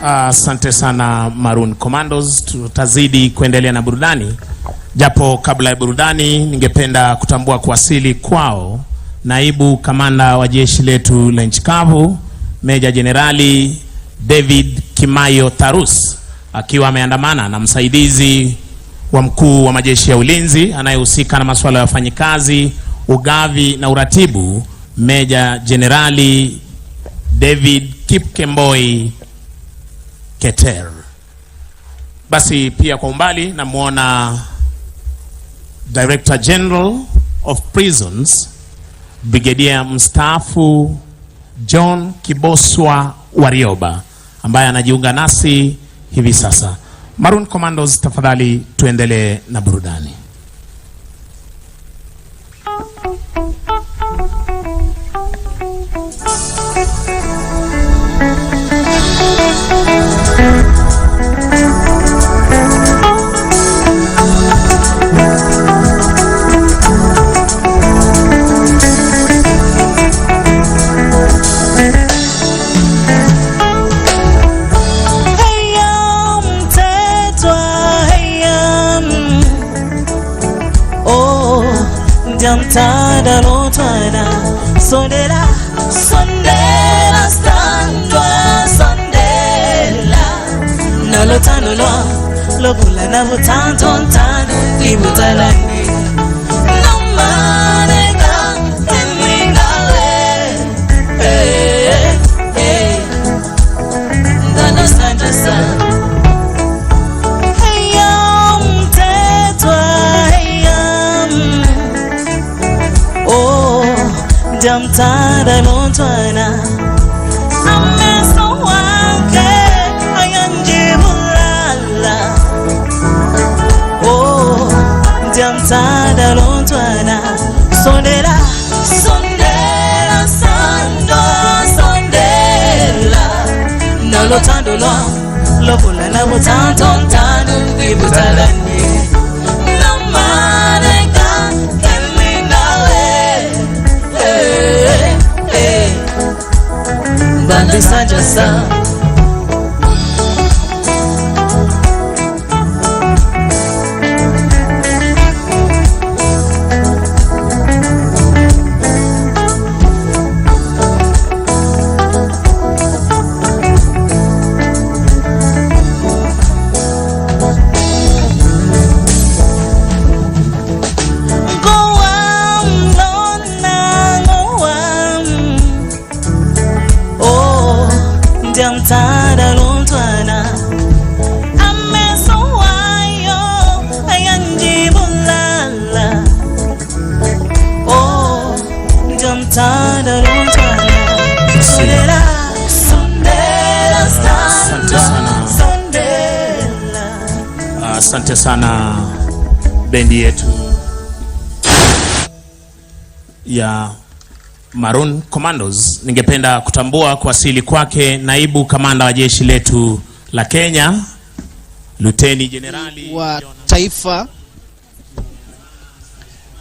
S2: Asante sana Maroon Commandos, tutazidi kuendelea na burudani. Japo kabla ya burudani ningependa kutambua kuwasili kwao naibu kamanda wa jeshi letu la nchi kavu Meja Jenerali David Kimayo Tarus, akiwa ameandamana na msaidizi wa mkuu wa majeshi ya ulinzi anayehusika na masuala ya wafanyikazi, ugavi na uratibu, Meja Jenerali David Kipkemboi Keter. Basi pia kwa umbali namuona Director General of Prisons Brigadier mstaafu John Kiboswa Warioba ambaye anajiunga nasi hivi sasa. Maroon Commandos, tafadhali tuendelee na burudani.
S7: Tada lotana sondela sondela standwa sondela nalotano lo kula na vutanto tano libutalani nomaneka teminawe ndano sanja sa Damtada lontwana ameso wake ayanjibulala oh damtada lontwana sondela sondela sando sondela nalotando lo kula na butanto ntano ibutalani namaneka Bandi Sanja Sa Tada lontwana ameso wayo ayanjibulala oh tada lontwana sondela sondela sondela.
S2: Asante sana bendi yetu ya Maroon Commandos. Ningependa kutambua kuwasili kwake naibu kamanda wa jeshi letu la Kenya, Luteni Jenerali
S10: wa taifa.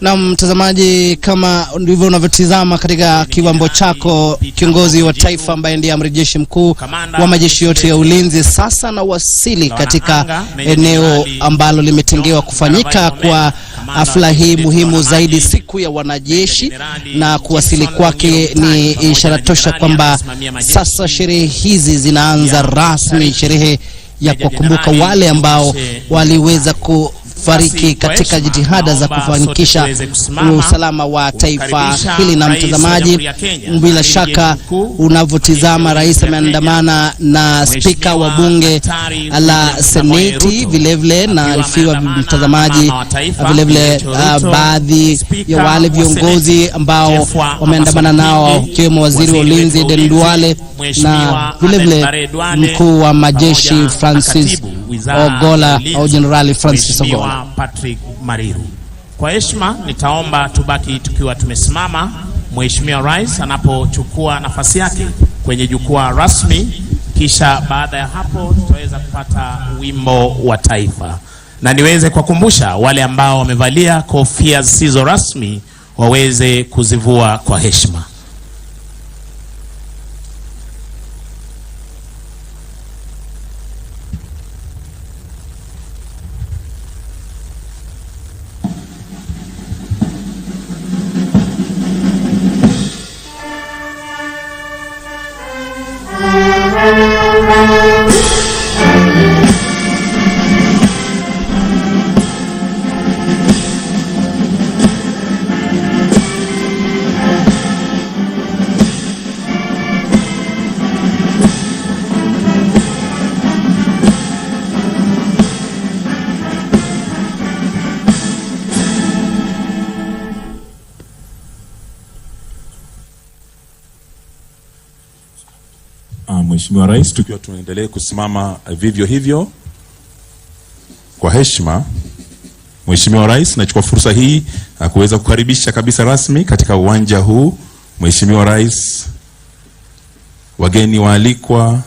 S10: Na mtazamaji, kama ndivyo unavyotizama katika kiwambo chako, kiongozi wa taifa ambaye ndiye amiri jeshi mkuu wa majeshi yote ya ulinzi sasa na wasili katika eneo ambalo limetengewa kufanyika kwa hafla hii muhimu zaidi, siku ya wanajeshi, na kuwasili kwake ni ishara tosha kwamba sasa sherehe hizi zinaanza rasmi, sherehe ya kukumbuka wale ambao waliweza kufariki katika jitihada za kufanikisha usalama wa taifa hili. Na mtazamaji, bila shaka unavyotizama, rais ameandamana na spika wa bunge la seneti, vilevile na alifiwa mtazamaji, vilevile baadhi ya wale viongozi ambao wameandamana nao, ikiwemo waziri wa ulinzi Denduale na vilevile mkuu wa majeshi Francis Ogola au Generali Francis Ogola.
S2: Patrick Mariru. Kwa heshima nitaomba tubaki tukiwa tumesimama Mheshimiwa Rais anapochukua nafasi yake kwenye jukwaa rasmi, kisha baada ya hapo tutaweza kupata wimbo wa taifa. Na niweze kuwakumbusha wale ambao wamevalia kofia zisizo rasmi waweze kuzivua kwa heshima.
S11: Mheshimiwa Rais, tukiwa tunaendelea kusimama vivyo hivyo kwa heshima, Mheshimiwa Rais, nachukua fursa hii kuweza kukaribisha kabisa rasmi katika uwanja huu, Mheshimiwa Rais, wageni waalikwa,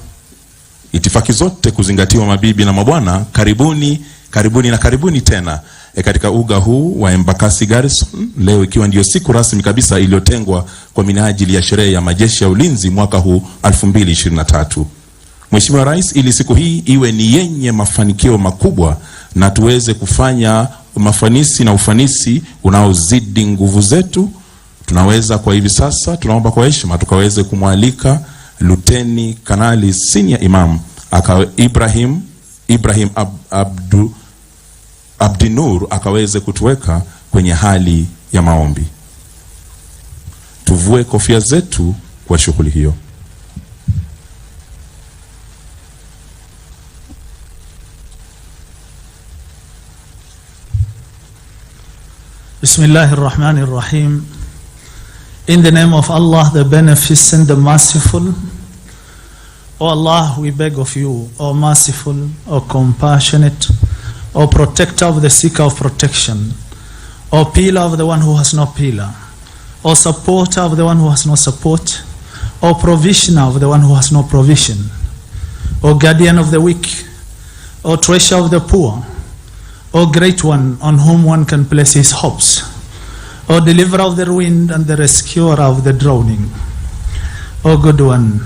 S11: itifaki zote kuzingatiwa, mabibi na mabwana, karibuni na karibuni tena katika uga huu wa Embakasi Garrison, leo ikiwa ndio siku rasmi kabisa iliyotengwa kwa minajili ya sherehe ya majeshi ya ulinzi mwaka huu 2023. Mheshimiwa Rais, ili siku hii iwe ni yenye mafanikio makubwa na tuweze kufanya mafanisi na ufanisi unaozidi nguvu zetu, tunaweza kwa hivi sasa, tunaomba kwa heshima tukaweze kumwalika Luteni Kanali Senior Imam Ibrahim Abdinur akaweze kutuweka kwenye hali ya maombi. Tuvue kofia zetu kwa shughuli hiyo.
S12: Bismillahirrahmanirrahim. In the name of Allah, the Beneficent, the Merciful. O Allah, we beg of you, O Merciful, O Compassionate, O Protector of the seeker of protection, O Pillar of the one who has no pillar, O Supporter of the one who has no support, O Provisioner of the one who has no provision, O Guardian of the weak, O Treasure of the poor, O Great One on whom one can place his hopes, O Deliverer of the ruined and the Rescuer of the drowning, O Good One,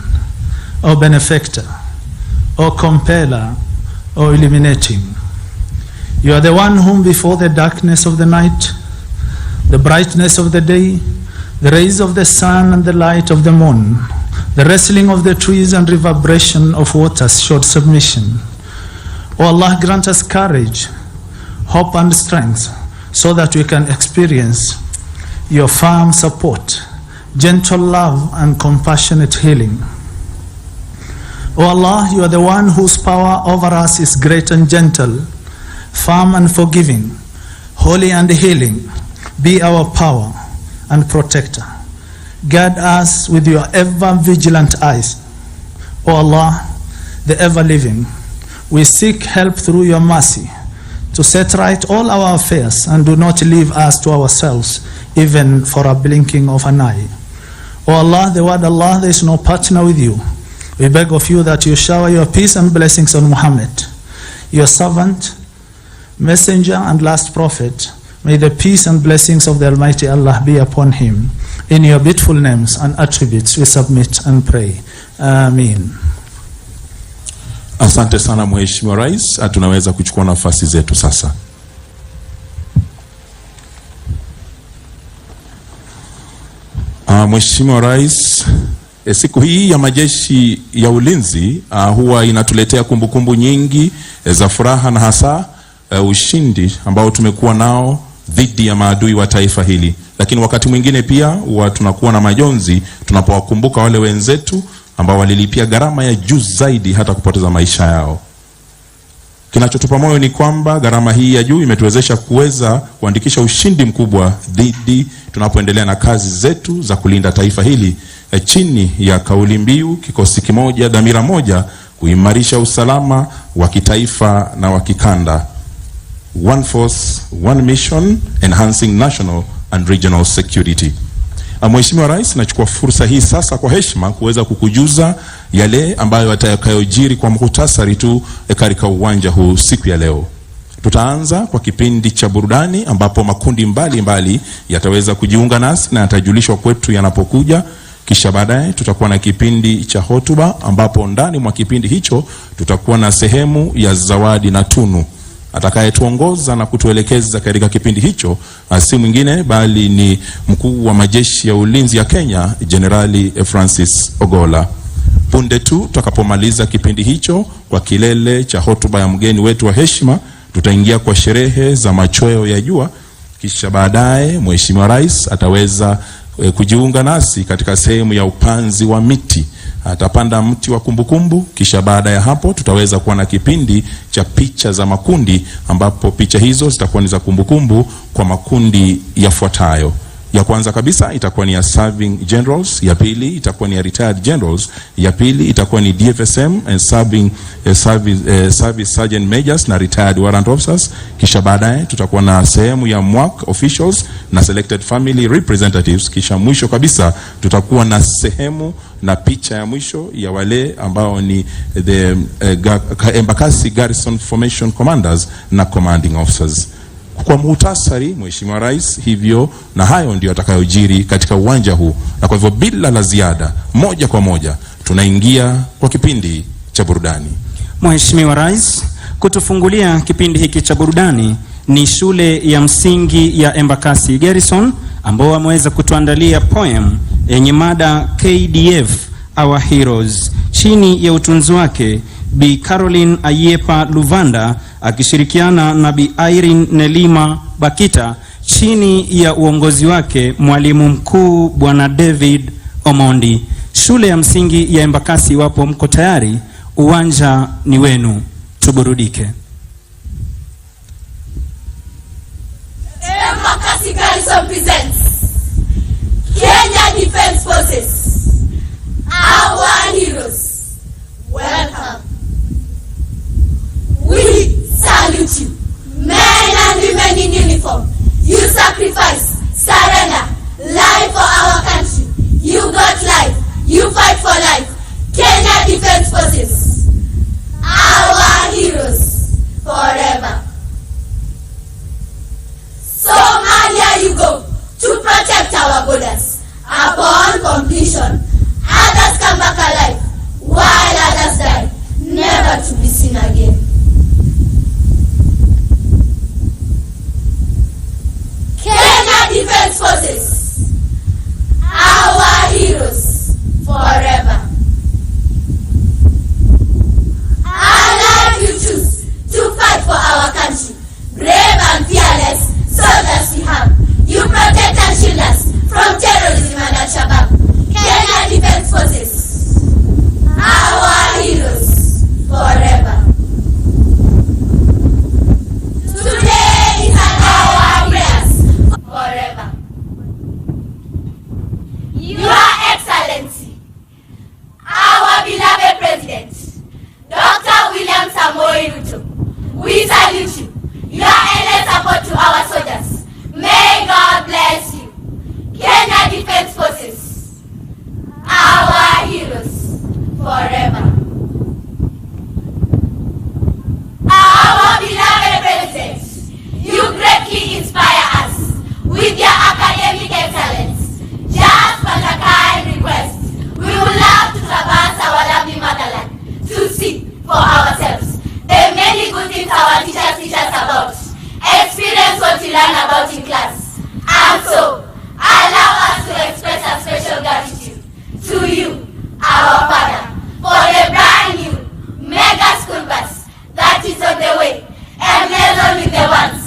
S12: O Benefactor, O Compeller, O Illuminating. You are the one whom before the darkness of the night, the brightness of the day, the rays of the sun and the light of the moon, the rustling of the trees and reverberation of waters showed submission. O Allah, grant us courage, hope and strength so that we can experience your firm support, gentle love and compassionate healing. O Allah, you are the one whose power over us is great and gentle, firm and forgiving, holy and healing. Be our power and protector. Guard us with your ever vigilant eyes. O Allah, the ever living, we seek help through your mercy to set right all our affairs, and do not leave us to ourselves even for a blinking of an eye. O Allah, the word Allah, there is no partner with you. We beg of you that you shower your peace and blessings on Muhammad, your servant, messenger and last prophet. May the peace and blessings of the Almighty Allah be upon him. In your beautiful names and attributes we submit and pray. Amen.
S11: Asante sana Mheshimiwa Rais, tunaweza kuchukua nafasi zetu sasa. Mheshimiwa Rais, siku hii ya majeshi ya ulinzi huwa inatuletea kumbukumbu nyingi za furaha na hasa ushindi ambao tumekuwa nao dhidi ya maadui wa taifa hili. Lakini wakati mwingine pia huwa tunakuwa na majonzi tunapowakumbuka wale wenzetu ambao walilipia gharama ya juu zaidi hata kupoteza maisha yao. Kinachotupa moyo ni kwamba gharama hii ya juu imetuwezesha kuweza kuandikisha ushindi mkubwa dhidi tunapoendelea na kazi zetu za kulinda taifa hili chini ya kauli mbiu kikosi kimoja dhamira moja, kuimarisha usalama wa kitaifa na wa kikanda. One force, one mission, enhancing national and regional security. Mheshimiwa Rais, nachukua fursa hii sasa kwa heshima kuweza kukujuza yale ambayo yatakayojiri kwa muhtasari tu katika uwanja huu siku ya leo. Tutaanza kwa kipindi cha burudani ambapo makundi mbalimbali yataweza kujiunga nasi na yatajulishwa kwetu yanapokuja. Kisha baadaye tutakuwa na kipindi cha hotuba ambapo ndani mwa kipindi hicho tutakuwa na sehemu ya zawadi na tunu. Atakayetuongoza na kutuelekeza katika kipindi hicho si mwingine bali ni mkuu wa majeshi ya ulinzi ya Kenya, Generali Francis Ogola. Punde tu tutakapomaliza kipindi hicho kwa kilele cha hotuba ya mgeni wetu wa heshima, tutaingia kwa sherehe za machweo ya jua, kisha baadaye Mheshimiwa Rais ataweza kujiunga nasi katika sehemu ya upanzi wa miti. Atapanda mti wa kumbukumbu, kisha baada ya hapo tutaweza kuwa na kipindi cha picha za makundi, ambapo picha hizo zitakuwa ni za kumbukumbu kwa makundi yafuatayo. Ya kwanza kabisa itakuwa ni ya serving generals, ya pili itakuwa ni ya retired generals, ya pili itakuwa ni DFSM and service sergeant majors na retired warrant officers. Kisha baadaye tutakuwa na sehemu ya MWAC officials na selected family representatives. Kisha mwisho kabisa tutakuwa na sehemu na picha ya mwisho ya wale ambao ni the Embakasi Garrison formation commanders na commanding officers. Kwa muhtasari, Mheshimiwa Rais, hivyo na hayo ndio atakayojiri katika uwanja huu, na kwa hivyo bila la ziada, moja kwa moja tunaingia kwa kipindi cha burudani.
S8: Mheshimiwa Rais, kutufungulia kipindi hiki cha burudani ni shule ya msingi ya Embakasi Garrison, ambao wameweza kutuandalia poem yenye mada KDF Our Heroes, chini ya utunzi wake Bi Caroline Ayepa Luvanda akishirikiana na Bi Irene Nelima Bakita, chini ya uongozi wake mwalimu mkuu Bwana David Omondi. Shule ya msingi ya Embakasi, wapo mko tayari, uwanja ni wenu, tuburudike.
S13: Embakasi Garrison presents Kenya Defense Forces, our heroes. Welcome. We salute you, men and women in uniform. You sacrifice, surrender, life for our country. You got life, you fight for life. Kenya Defense Forces, our heroes forever. Somalia you go to protect our borders. Upon completion, others come back alive, while others die, never to be seen again. Kenya Defense Forces, our heroes forever. Our life you choose to fight for our country. Brave and fearless soldiers we have. You protect and shield us from terrorism and Al-Shabaab. Kenya Defense Forces, our heroes forever. Today is an hour of prayers forever. Your Excellency, our beloved President, Dr. William Samoei Ruto, we salute you. Your endless support to our soldiers. May God bless you. Kenya Defense Forces, our heroes forever. Our beloved President, you greatly inspire us with your academic excellence. Just but a kind request, we would love to traverse our lovely motherland to see for ourselves the many good things our teachers teach us about, experience what we learn about in class, and so allow us to express our special gratitude to you, our Father, for the brand new mega school bus that is on the way, emblazoned with the ones,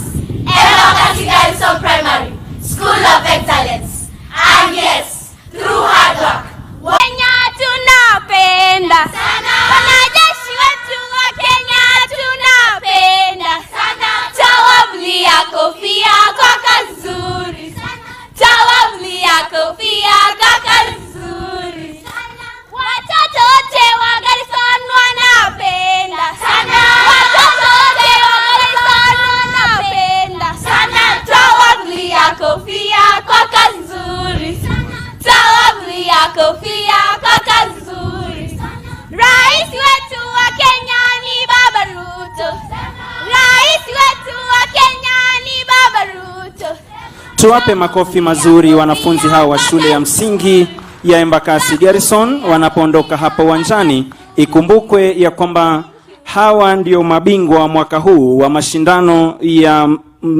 S13: Embakasi Garrison Primary School of Excellence, and yes, through hard work. Kenya tunapenda sana, wanajeshi wetu wa Kenya tunapenda sana. Tawavulia kofia kwa kazi nzuri sana, tawavulia kofia kwa kazi nzuri sana. Watoto wote wa Garrison wanapenda sana, watoto wote wa Garrison wanapenda sana. Tawavulia kofia kwa kazi nzuri sana, tawavulia kofia kwa kazi nzuri sana. Rais wetu wa Kenya ni Baba Ruto, rais wetu wa Kenya ni Baba Ruto.
S8: Tuwape makofi mazuri wanafunzi hao wa shule ya msingi ya Embakasi Garrison wanapoondoka hapa uwanjani. Ikumbukwe ya kwamba hawa ndio mabingwa mwaka huu wa mashindano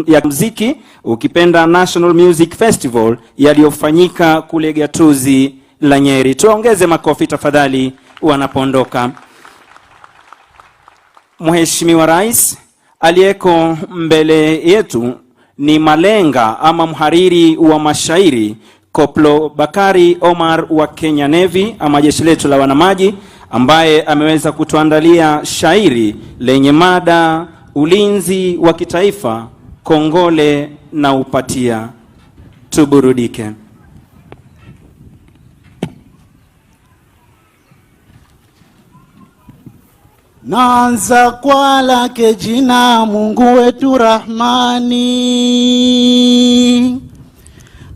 S8: ya muziki, ukipenda National Music Festival, yaliyofanyika kule gatuzi la Nyeri. Tuongeze makofi tafadhali wanapoondoka. Mheshimiwa Rais, aliyeko mbele yetu ni malenga ama mhariri wa mashairi Koplo Bakari Omar wa Kenya Navy ama jeshi letu la wanamaji, ambaye ameweza kutuandalia shairi lenye mada ulinzi wa kitaifa, kongole na upatia. Tuburudike.
S14: Naanza kwa lake jina Mungu wetu Rahmani,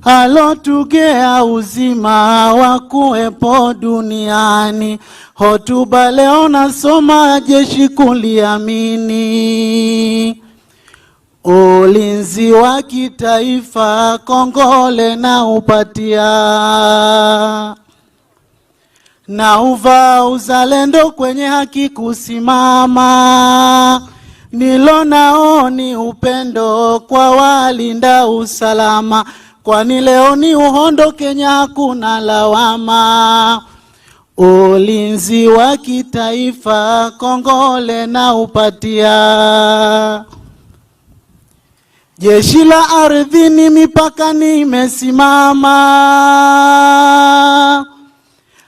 S14: alotugea uzima wa kuwepo duniani. Hotuba leo nasoma jeshi kuliamini, ulinzi wa kitaifa, kongole na upatia, na uvaa uzalendo kwenye haki kusimama. Nilo nao ni upendo kwa walinda usalama, kwani leo ni uhondo Kenya hakuna lawama. Ulinzi wa kitaifa, kongole na upatia. Jeshi la ardhini mipakani imesimama,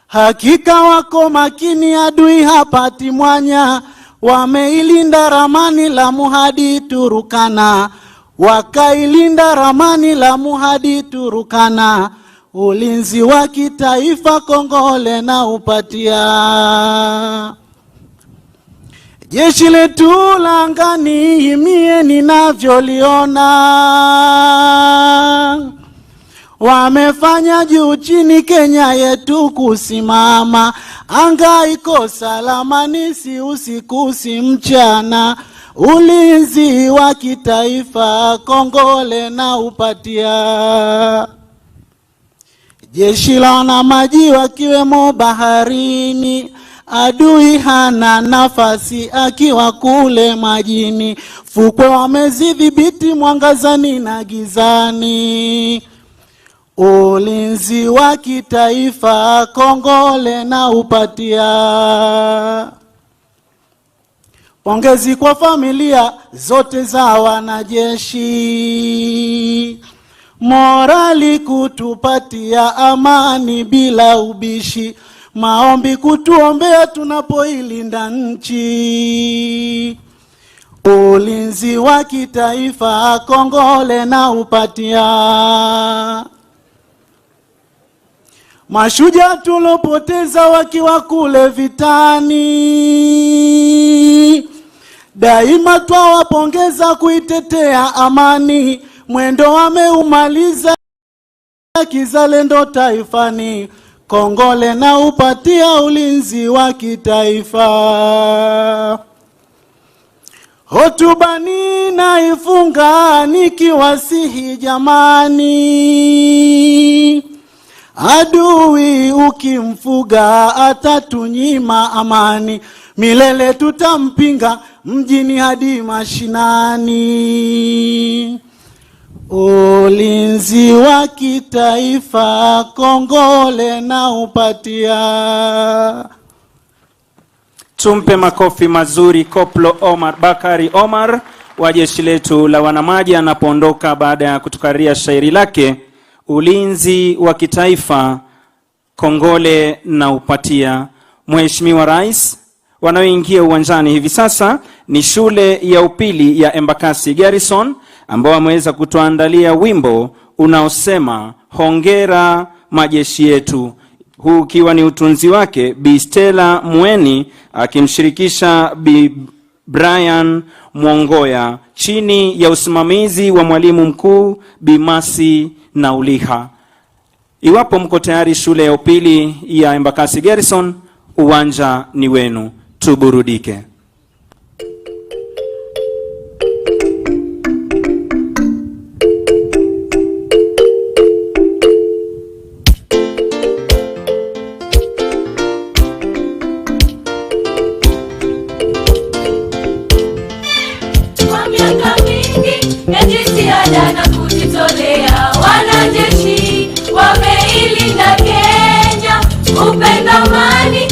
S14: hakika wako makini, adui hapati mwanya. Wameilinda ramani Lamu hadi Turukana, wakailinda ramani Lamu hadi Turukana. Ulinzi wa kitaifa, kongole na upatia. Jeshi letu la angani mie ninavyoliona, wamefanya juu chini Kenya yetu kusimama. Anga iko salama, nisi usiku si mchana. Ulinzi wa kitaifa, kongole na upatia. Jeshi la wanamaji wakiwemo baharini, adui hana nafasi akiwa kule majini. Fukwe wamezidhibiti mwangazani na gizani. Ulinzi wa kitaifa, kongole na upatia. Pongezi kwa familia zote za wanajeshi, morali kutupatia amani bila ubishi. Maombi kutuombea tunapoilinda nchi. Ulinzi wa kitaifa, kongole na upatia. Mashujaa tulopoteza wakiwa kule vitani, daima twawapongeza kuitetea amani. Mwendo wameumaliza kizalendo taifani, kongole na upatia. Ulinzi wa kitaifa. Hotuba ninaifunga nikiwasihi jamani, adui ukimfuga atatunyima amani. Milele tutampinga mjini hadi mashinani. Ulinzi wa kitaifa, kongole na upatia.
S8: Tumpe makofi mazuri Koplo Omar Bakari Omar wa jeshi letu la wanamaji anapoondoka baada ya kutukaria shairi lake ulinzi wa kitaifa, kongole na upatia. Mheshimiwa Rais, wanaoingia uwanjani hivi sasa ni shule ya upili ya Embakasi Garrison, ambao wameweza kutuandalia wimbo unaosema hongera majeshi yetu, huu ukiwa ni utunzi wake Bi Stella Mweni akimshirikisha Bi Brian Mwongoya, chini ya usimamizi wa mwalimu mkuu Bi Masi na Uliha. Iwapo mko tayari shule ya upili ya Embakasi Garrison, uwanja ni wenu. Tuburudike.
S13: Kwa miaka mingi ya jitihada na kujitolea, wanajeshi wameilinda Kenya. Upendo, amani,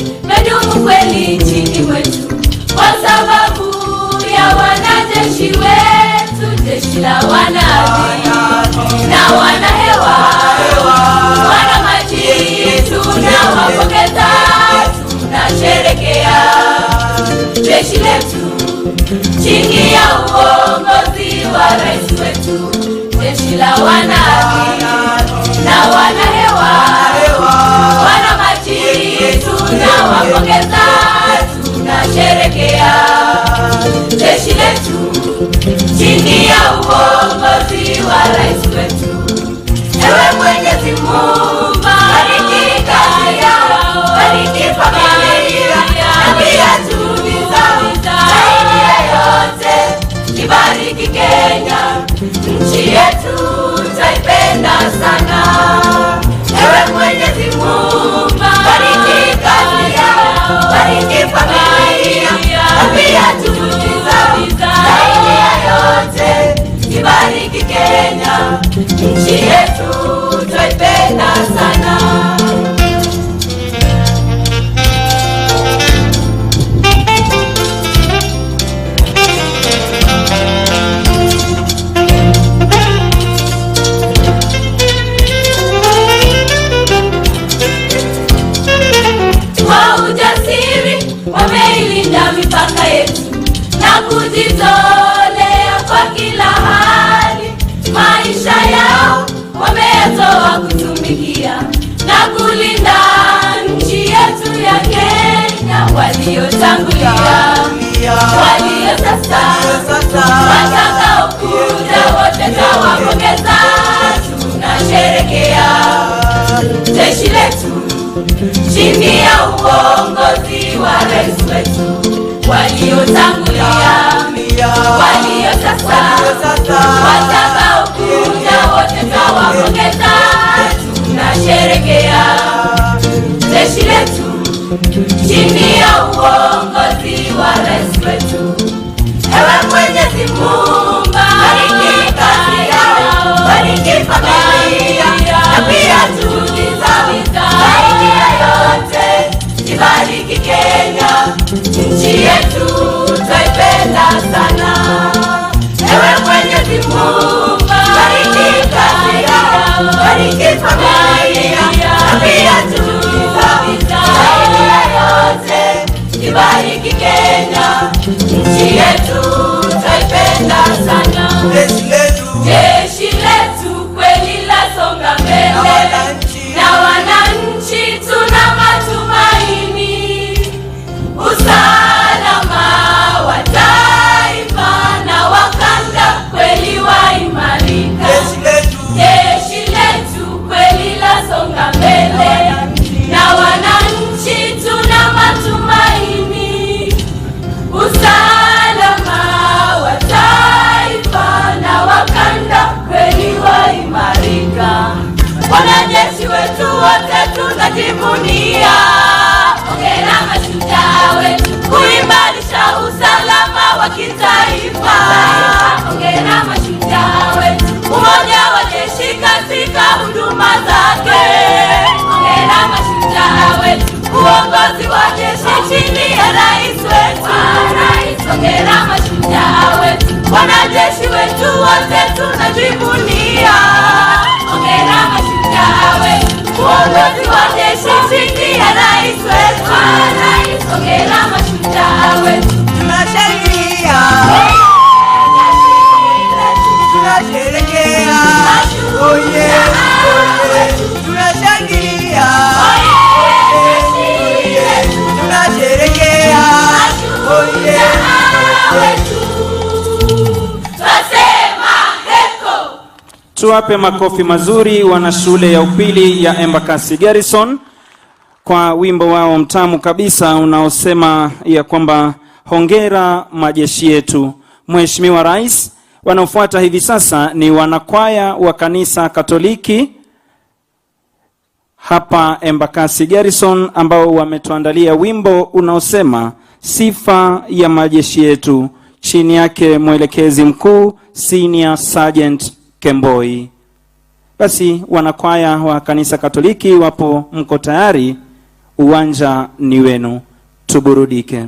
S13: jeshi la wanazi na wanahewa, wana maji tunawapongeza, tunasherekea jeshi letu chini ya uongozi wa rais wetu, jeshi la wanazi na wanahewa, wana maji tunawapongeza, tunasherekea jeshi letu chini ya uongozi wa rais wetu. Ewe Mwenyezi Mungu, bariki kazi yao, bariki familia na pia juhudi zao, zaidi ya yote ibariki Kenya, nchi yetu tutaipenda sana. Ewe Mwenyezi Mungu, bariki kazi yao, bariki familia na pia juhudi zao, zaidi ya yote ibariki Kenya, nchi yetu tutaipenda sana. Kwa ujasiri wameilinda mipaka yetu na kujitolea kwa kila hali, maisha yao wameyatoa kutumikia na kulinda nchi yetu ya Kenya. Waliotangulia, walio sasa, watakaokuja, wote tawapongeza, tunasherekea jeshi letu chini ya uongozi wa rais wetu. Waliotangulia, walio sasa, watakaokuja, wote tawapongeza, tunasherekea jeshi letu chini ya uongozi wa rais wetu. Ewe Mwenyezi Mungu, bariki kazi yao, bariki familia na pia juhudi zao, zaidi ya yote ibariki Kenya, nchi yetu tutaipenda sana. Ewe Mwenyezi Mungu, bariki kazi yao, bariki familia na pia juhudi zao, zaidi ya yote ibariki Kenya, nchi yetu tutaipenda sana. Jeshi letu kweli lasonga mbele, na wananchi tuna matumaini, usalama wa taifa na wakanda kweli waimarika. Jeshi letu kweli lasonga mbele, na wananchi tuna matumaini, usalama wa taifa na wakanda kweli waimarika. Wanajeshi wetu wote tunajivunia, hongera mashujaa wetu kuimarisha usalama wa kitaifa. Hongera mashujaa wetu, umoja wa jeshi katika huduma zake. Hongera mashujaa wetu, uongozi wa jeshi chini ya rais wetu. Hongera mashujaa wetu, wanajeshi wetu wote tunajivunia. Hongera mashujaa wetu, uongozi wa jeshi chini ya rais wetu. Hongera mashujaa wetu, tunashangilia, tunasherekea, oye, tunashangilia, tunasherekea, oye, twasema heko.
S8: Tuwape makofi mazuri wana shule ya upili ya Embakasi Garrison kwa wimbo wao mtamu kabisa unaosema ya kwamba hongera majeshi yetu. Mheshimiwa Rais, wanaofuata hivi sasa ni wanakwaya wa kanisa Katoliki hapa Embakasi Garrison ambao wametuandalia wimbo unaosema sifa ya majeshi yetu, chini yake mwelekezi mkuu Senior Sergeant Kemboi. Basi wanakwaya wa kanisa Katoliki wapo, mko tayari? Uwanja ni wenu, tuburudike.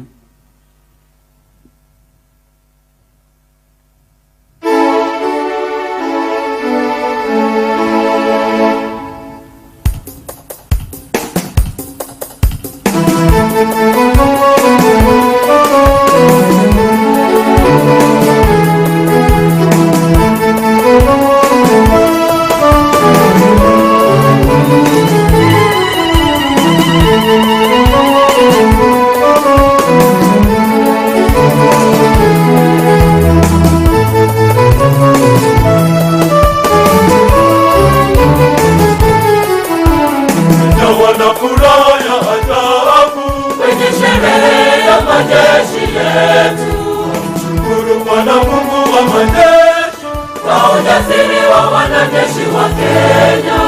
S7: majeshi yetu. Tumshukuru Bwana Mungu wa majeshi kwa ujasiri wa wanajeshi wa Kenya.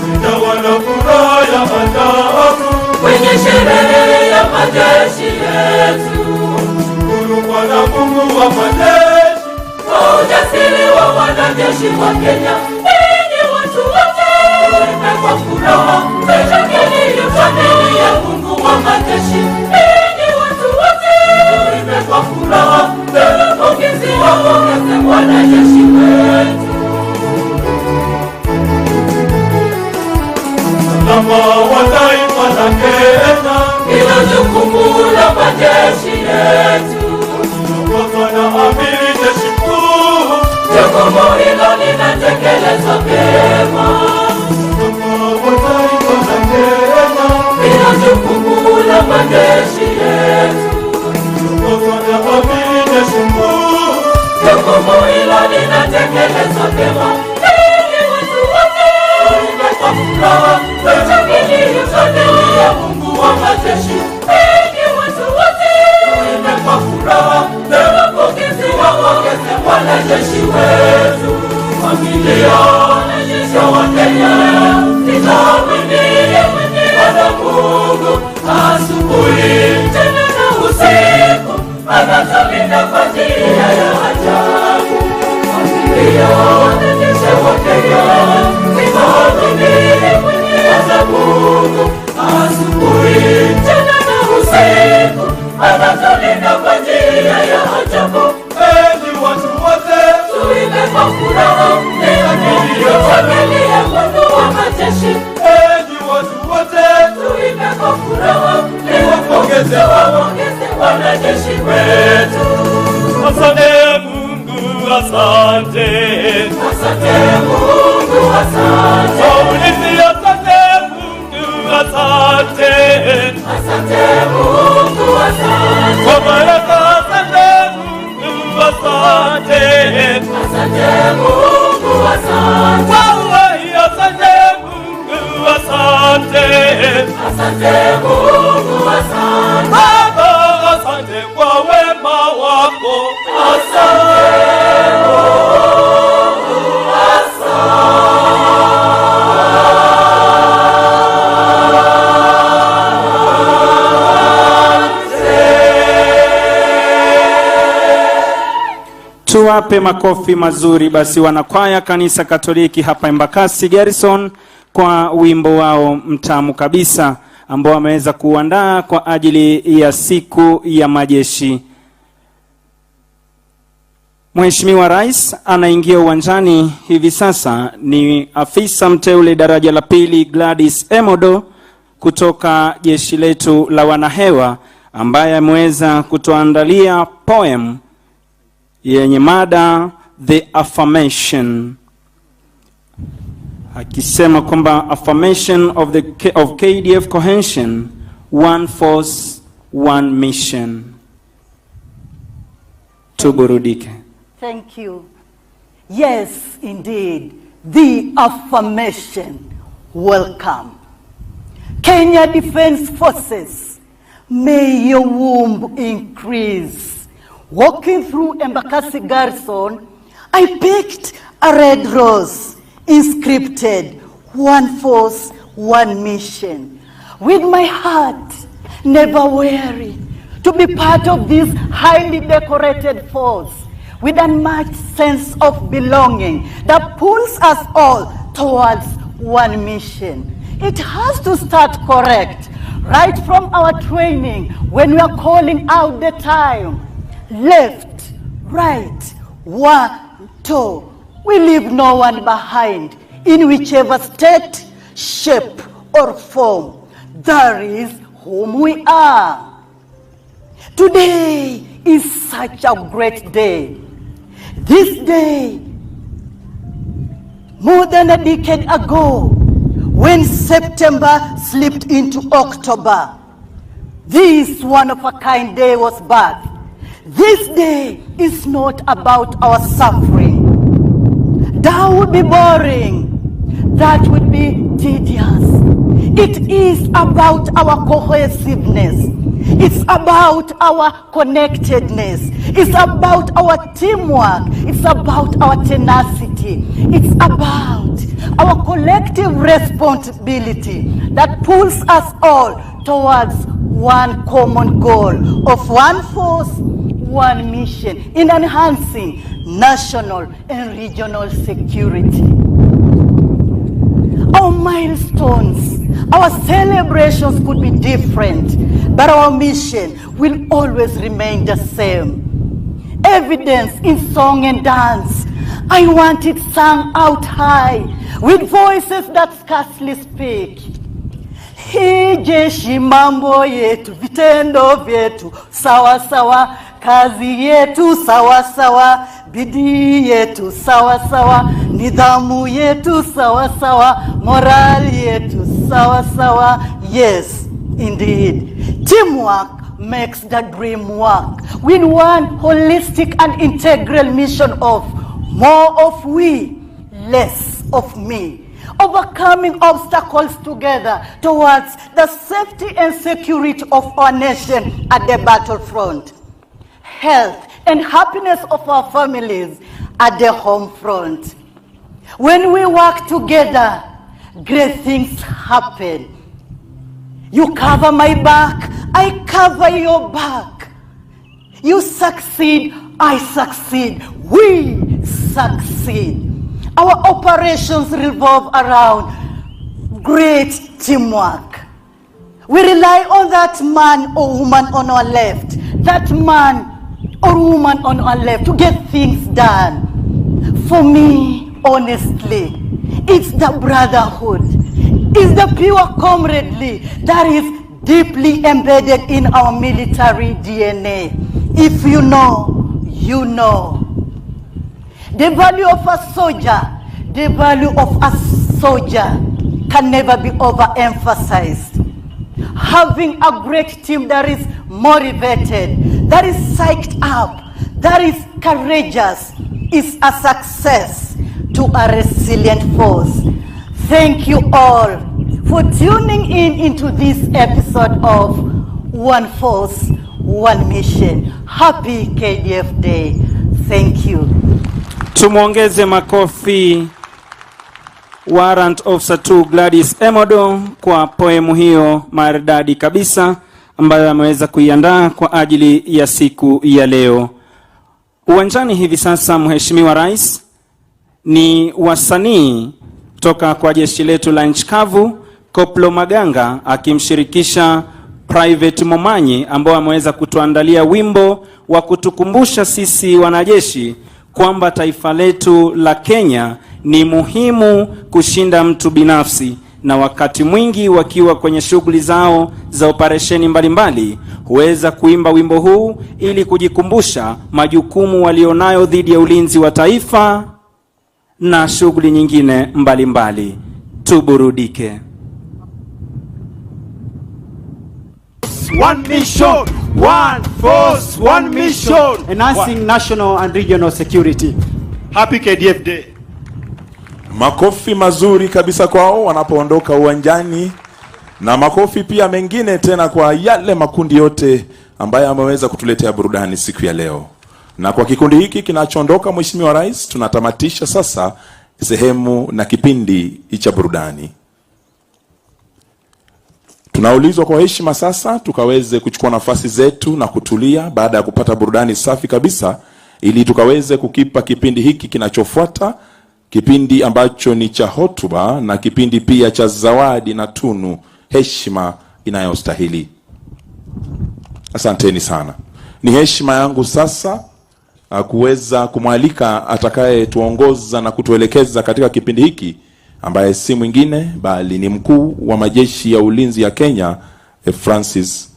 S7: Tumejawa na furaha ya ajabu kwenye sherehe ya majeshi yetu. Tumshukuru Bwana Mungu wa majeshi kwa ujasiri wa wanajeshi wa Kenya. Enyi watu wote, tuimbe kwa furaha, tushangilie familia ya Mungu wa majeshi. Enyi watu wote, tuimbe kwa furaha, pongezi wapongeze wanajeshi wetu. Usalama wa taifa la Kenya ila jukumu la majeshi yetu. Tunaongozwa na amiri jeshi mkuu, jukumu hilo linatekelezwa vyema. Usalama wa taifa la Kenya ila jukumu la majeshi yetu. Tunaongozwa na amiri jeshi mkuu, jukumu hilo linatekelezwa vyema. Tushangilie familia ya Mungu wa majeshi. Enyi watu wote, tuimbe kwa furaha, pongezi wapongeze wanajeshi wetu. Familia na jeshi wa Kenya, nitaaminie Bwana Mungu asubuhi tena na usiku, anatulinda kwa njia ya ajabu. Familia na jeshi wa Kenya, Mungu asubuhi tena na usiku, anatulinda kwa njia ya ajabu. Enyi watu wote, tuimbe kwa furaha, tushangilie Mungu wa majeshi. Enyi watu wote, tuimbe kwa furaha, wapongeze wanajeshi wetu. Asante Mungu, asante. Asante Mungu, asante. Asante, asante Mungu, asante. Kwa baraka asante Mungu, asante. Asante Mungu, asante. Kwa uhai asante Mungu, asante. Asante Mungu, asante. Baba asante kwa wema wako, asante Mungu, asante.
S8: Tuwape makofi mazuri basi wanakwaya kanisa Katoliki hapa Embakasi Garrison kwa wimbo wao mtamu kabisa ambao wameweza kuandaa kwa ajili ya siku ya majeshi. Mheshimiwa Rais anaingia uwanjani hivi sasa. Ni afisa mteule daraja la pili Gladys Emodo kutoka jeshi letu la wanahewa ambaye ameweza kutuandalia poem yenye mada The Affirmation, akisema kwamba affirmation of KDF cohesion, one force, one mission. Tuburudike.
S15: Thank you. Yes, indeed, the affirmation. Welcome. Kenya Defense Forces, may your womb increase. Walking through Embakasi Garrison, I picked a red rose inscripted, one force, one mission. With my heart never weary to be part of this highly decorated force, with a unmatched sense of belonging that pulls us all towards one mission. It has to start correct, right from our training when we are calling out the time. Left, right, 1, 2. We leave no one behind in whichever state, shape, or form. That is whom we are. Today is such a great day. This day, more than a decade ago, when September slipped into October, this one-of-a-kind day was birthed. This day is not about our suffering. That would be boring. That would be tedious. It is about our cohesiveness. It's about our connectedness. It's about our teamwork. It's about our tenacity. It's about our collective responsibility that pulls us all towards one common goal of one force, one mission in enhancing national and regional security. Our milestones, our celebrations could be different, but our mission will always remain the same. Evidence in song and dance. I want it sung out high with voices that scarcely speak. Hii jeshi mambo yetu, vitendo vyetu, sawa sawa, kazi yetu, sawa sawa, bidii yetu, sawa sawa, nidhamu yetu, sawa sawa, morali yetu, sawa sawa. Yes, indeed. Teamwork makes the dream work with one holistic and integral mission of more of we, less of me. Overcoming obstacles together towards the safety and security of our nation at the battlefront. Health and happiness of our families at the home front. When we work together, great things happen. You cover my back, I cover your back. You succeed, I succeed. We succeed. Our operations revolve around great teamwork. We rely on that man or woman on our left, that man or woman on our left to get things done. For me, honestly, it's the brotherhood, it's the pure camaraderie that is deeply embedded in our military DNA. If you know, you know. The value of a soldier, the value of a soldier can never be overemphasized. Having a great team that is motivated, that is psyched up, that is courageous, is a success to a resilient force. Thank you all for tuning in into this episode of One Force, One Mission. Happy KDF Day. Thank you.
S8: Tumuongeze makofi Warrant Officer 2 Gladys Emodo kwa poemu hiyo maridadi kabisa ambayo ameweza kuiandaa kwa ajili ya siku ya leo. Uwanjani hivi sasa Mheshimiwa Rais ni wasanii kutoka kwa jeshi letu la nchi kavu, Koplo Maganga akimshirikisha Private Momanyi ambao ameweza kutuandalia wimbo wa kutukumbusha sisi wanajeshi kwamba taifa letu la Kenya ni muhimu kushinda mtu binafsi, na wakati mwingi wakiwa kwenye shughuli zao za operesheni mbalimbali huweza kuimba wimbo huu ili kujikumbusha majukumu walionayo dhidi ya ulinzi wa taifa na shughuli nyingine mbalimbali. Tuburudike.
S16: One mission, one force, one mission. Enhancing national and regional security. Happy KDF Day.
S11: Makofi mazuri kabisa kwao wanapoondoka uwanjani, na makofi pia mengine tena kwa yale makundi yote ambayo ameweza kutuletea burudani siku ya leo. Na kwa kikundi hiki kinachoondoka, Mheshimiwa Rais, tunatamatisha sasa sehemu na kipindi cha burudani. Tunaulizwa kwa heshima sasa tukaweze kuchukua nafasi zetu na kutulia baada ya kupata burudani safi kabisa, ili tukaweze kukipa kipindi hiki kinachofuata, kipindi ambacho ni cha hotuba na kipindi pia cha zawadi na tunu heshima inayostahili. Asanteni sana. Ni heshima yangu sasa kuweza kumwalika atakaye tuongoza na kutuelekeza katika kipindi hiki, ambaye si mwingine bali ni mkuu wa majeshi ya ulinzi ya Kenya, Francis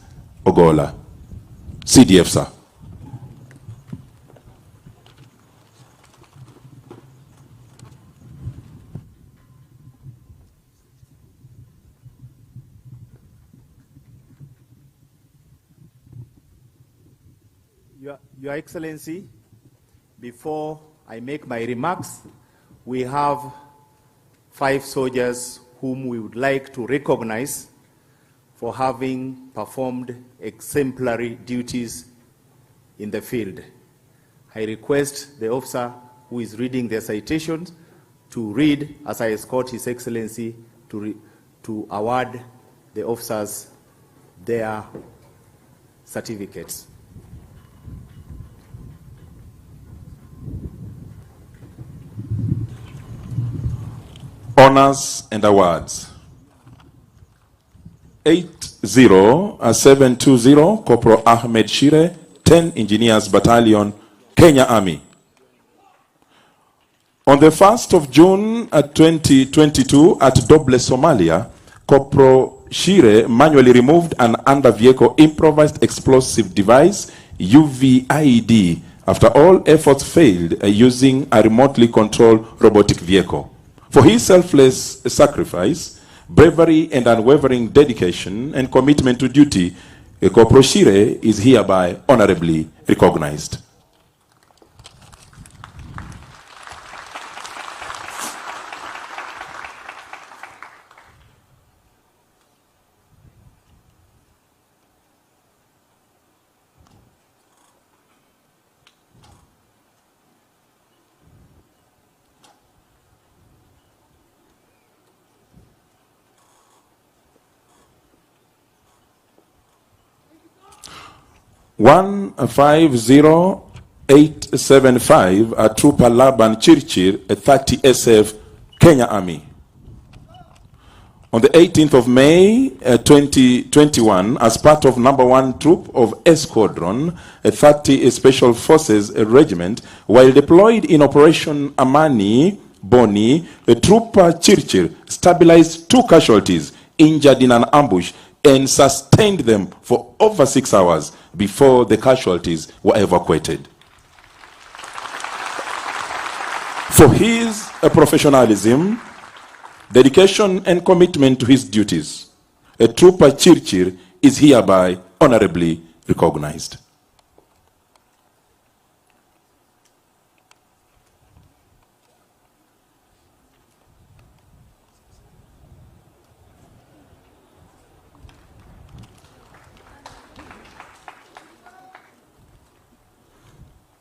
S11: Ogola, CDF sir.
S17: Your Excellency, before I make my remarks, we have 5 soldiers whom we would like to recognize for having performed exemplary duties in the field. I request the officer who is reading their citations to read as I escort His Excellency to award the officers their certificates.
S11: Honors and awards. 80720 Corporal Ahmed Shire, 10 Engineers Battalion, Kenya Army. On the 1st of June 2022 at Doble, Somalia, Corporal Shire manually removed an under-vehicle improvised explosive device, UVID, after all efforts failed using a remotely controlled robotic vehicle. For his selfless sacrifice, bravery and unwavering dedication and commitment to duty, Corporal Shire is hereby honorably recognized. One 50875, a Trooper Laban Chirchir, a 30 SF, Kenya Army. On the 18th of May 2021, as part of number 1 troop of Esquadron, a 30 Special Forces Regiment, while deployed in Operation Amani Boni, a Trooper Chirchir stabilized 2 casualties injured in an ambush and sustained them for over 6 hours before the casualties were evacuated. For his professionalism, dedication and commitment to his duties, a Trooper Chirchir is hereby honorably recognized.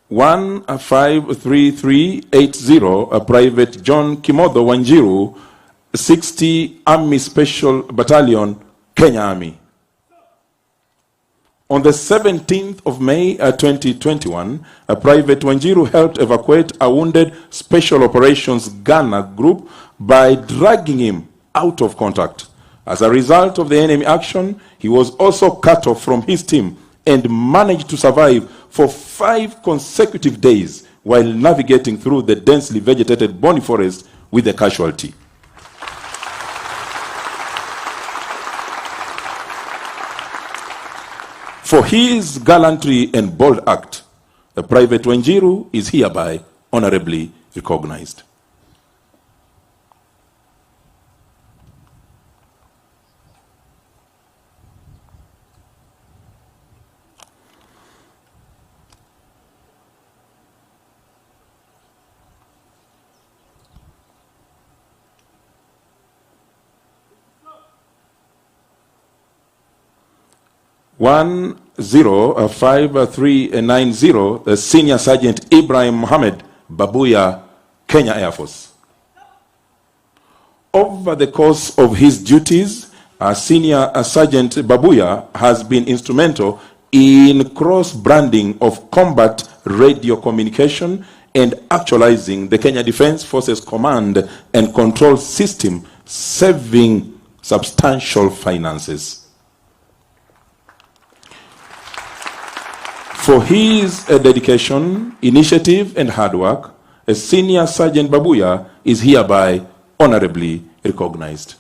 S11: One 53380, a Private John Kimodo Wanjiru, 60 Army Special Battalion, Kenya Army. On the 17th of May 2021, a Private Wanjiru helped evacuate a wounded Special Operations Ghana group by dragging him out of contact. As a result of the enemy action, he was also cut off from his team and managed to survive for 5 consecutive days while navigating through the densely vegetated Boni forest with a casualty. For his gallantry and bold act, a Private Wanjiru is hereby honorably recognized. One 05390, Senior Sergeant Ibrahim Mohammed, Babuya, Kenya Air Force. Over the course of his duties, Senior Sergeant Babuya has been instrumental in cross-branding of combat radio communication and actualizing the Kenya Defense Forces Command and Control System, saving substantial finances. For his dedication, initiative, and hard work, a Senior Sergeant Babuya is hereby honorably recognized.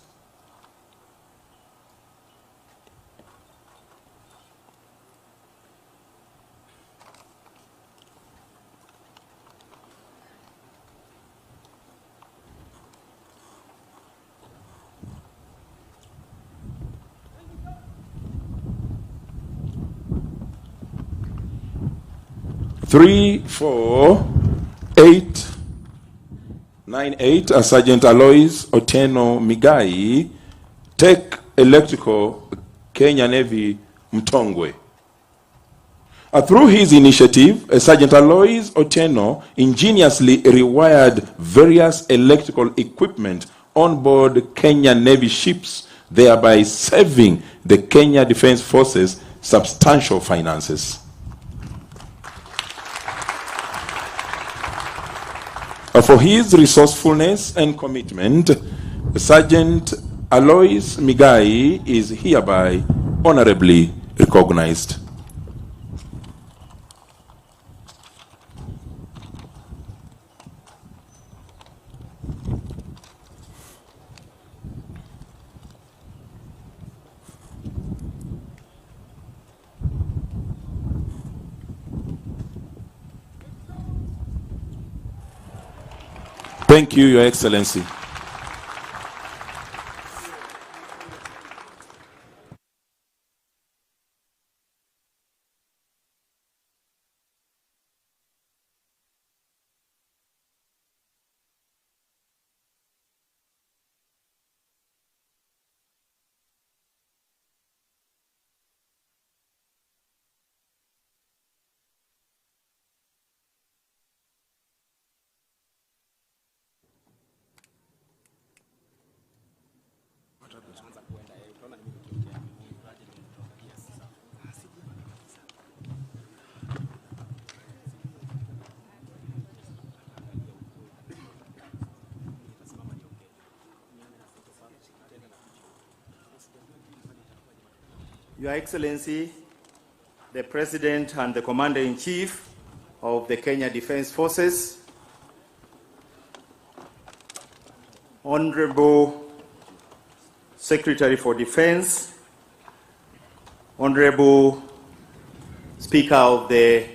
S11: Three, 4, 8, 98, Sergeant Alois Otieno Migai, Tech Electrical, Kenya Navy, Mtongwe. Through his initiative, Sergeant Alois Otieno ingeniously rewired various electrical equipment on board Kenya Navy ships, thereby saving the Kenya Defense Forces substantial finances. For his resourcefulness and commitment, Sergeant Alois Migai is hereby honorably recognized. Thank you, Your Excellency.
S17: Your Excellency, the President and the Commander-in-Chief of the Kenya Defense Forces, Honorable Secretary for Defense, Honorable Speaker of the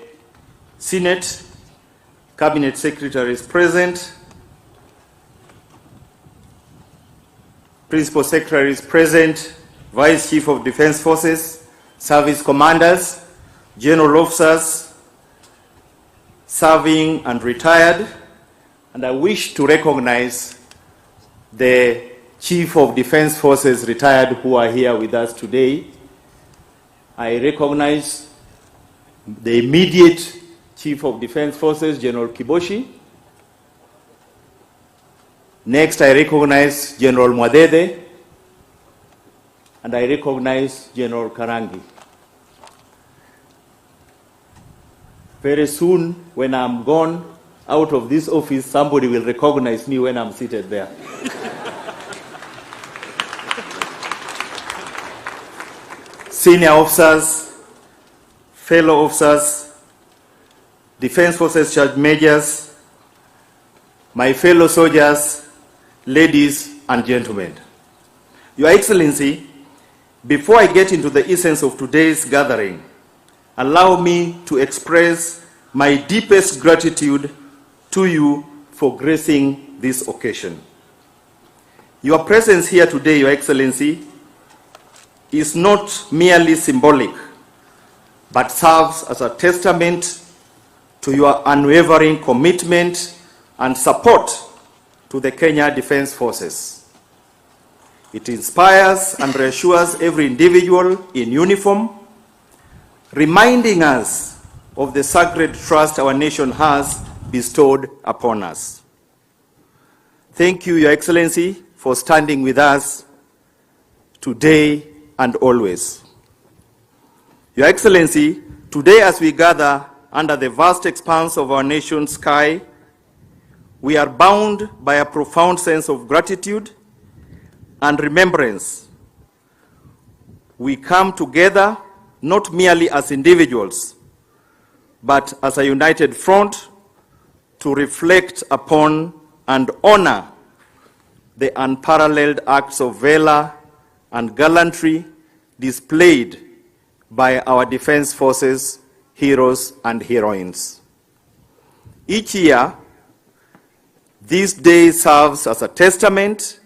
S17: Senate, Cabinet Secretaries present, Principal Secretaries present, Vice Chief of Defense Forces, Service Commanders, General Officers, serving and retired, and I wish to recognize the Chief of Defense Forces retired who are here with us today. I recognize the immediate Chief of Defense Forces, General Kiboshi. Next, I recognize General Mwadede, and I recognize General Karangi. Very soon, when I'm gone out of this office, somebody will recognize me when I'm seated there. Senior officers, fellow officers, Defense Forces Charge Majors, my fellow soldiers, ladies and gentlemen. Your Excellency, before I get into the essence of today's gathering, allow me to express my deepest gratitude to you for gracing this occasion. Your presence here today, Your Excellency, is not merely symbolic, but serves as a testament to your unwavering commitment and support to the Kenya Defense Forces. It inspires and reassures every individual in uniform, reminding us of the sacred trust our nation has bestowed upon us. Thank you, Your Excellency, for standing with us today and always. Your Excellency, today as we gather under the vast expanse of our nation's sky, we are bound by a profound sense of gratitude and remembrance. We come together not merely as individuals, but as a united front to reflect upon and honor the unparalleled acts of valor and gallantry displayed by our defense forces, heroes and heroines. Each year, this day serves as a testament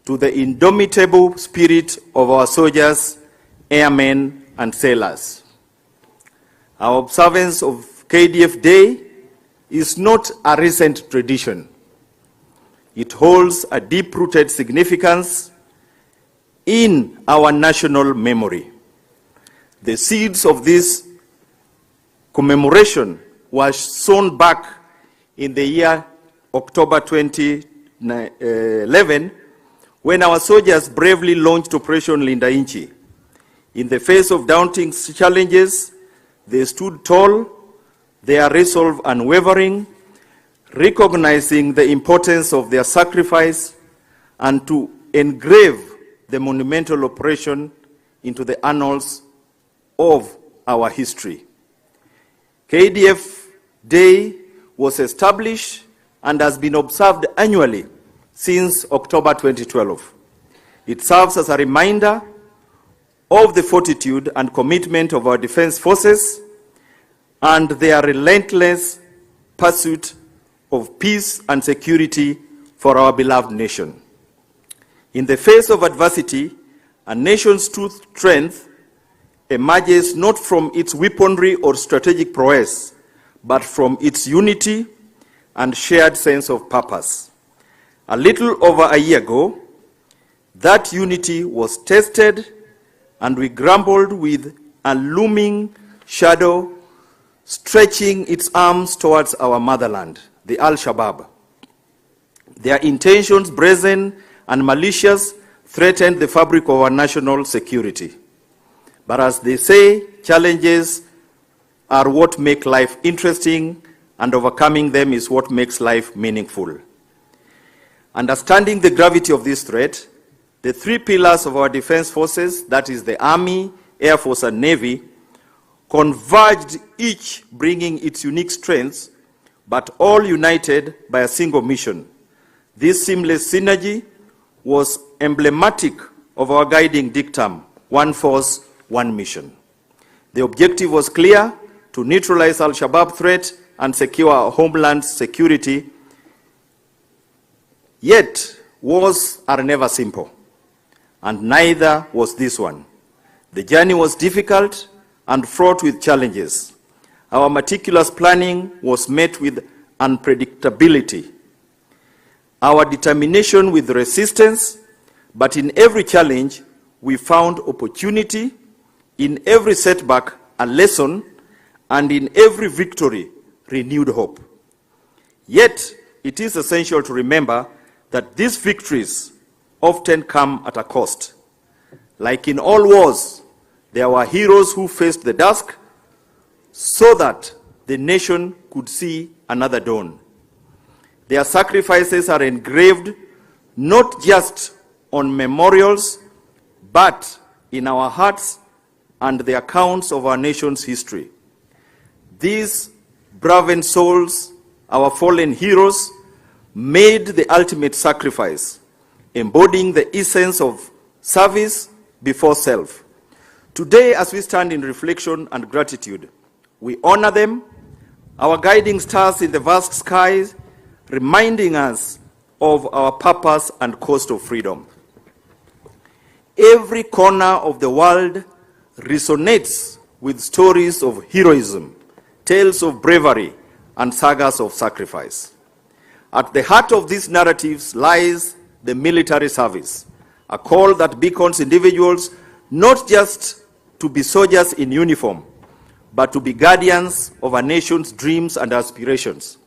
S17: to the indomitable spirit of our soldiers, airmen, and sailors. Our observance of KDF Day is not a recent tradition. It holds a deep-rooted significance in our national memory. The seeds of this commemoration was sown back in the year October 2011, when our soldiers bravely launched Operation Linda Inchi. In the face of daunting challenges, they stood tall, their resolve unwavering, recognizing the importance of their sacrifice and to engrave the monumental operation into the annals of our history. KDF Day was established and has been observed annually since October 2012. It serves as a reminder of the fortitude and commitment of our defense forces and their relentless pursuit of peace and security for our beloved nation. In the face of adversity, a nation's true strength emerges not from its weaponry or strategic prowess, but from its unity and shared sense of purpose. A little over a year ago, that unity was tested, and we grappled with a looming shadow stretching its arms towards our motherland, the Al-Shabaab. Their intentions, brazen and malicious, threatened the fabric of our national security. But as they say, challenges are what make life interesting, and overcoming them is what makes life meaningful. Understanding the gravity of this threat, the three pillars of our defense forces, that is the Army, Air Force, and Navy, converged, each bringing its unique strengths, but all united by a single mission. This seamless synergy was emblematic of our guiding dictum, one force, one mission. The objective was clear: to neutralize Al-Shabaab threat and secure our homeland security. Yet, wars are never simple, and neither was this one. The journey was difficult and fraught with challenges. Our meticulous planning was met with unpredictability. Our determination with resistance, but in every challenge, we found opportunity, in every setback, a lesson, and in every victory, renewed hope. Yet, it is essential to remember that these victories often come at a cost. Like in all wars, there were heroes who faced the dusk so that the nation could see another dawn. Their sacrifices are engraved not just on memorials, but in our hearts and the accounts of our nation's history. These brave souls, our fallen heroes, made the ultimate sacrifice, embodying the essence of service before self. Today, as we stand in reflection and gratitude, we honor them, our guiding stars in the vast skies, reminding us of our purpose and cost of freedom. Every corner of the world resonates with stories of heroism, tales of bravery, and sagas of sacrifice. At the heart of these narratives lies the military service, a call that beckons individuals not just to be soldiers in uniform, but to be guardians of a nation's dreams and aspirations.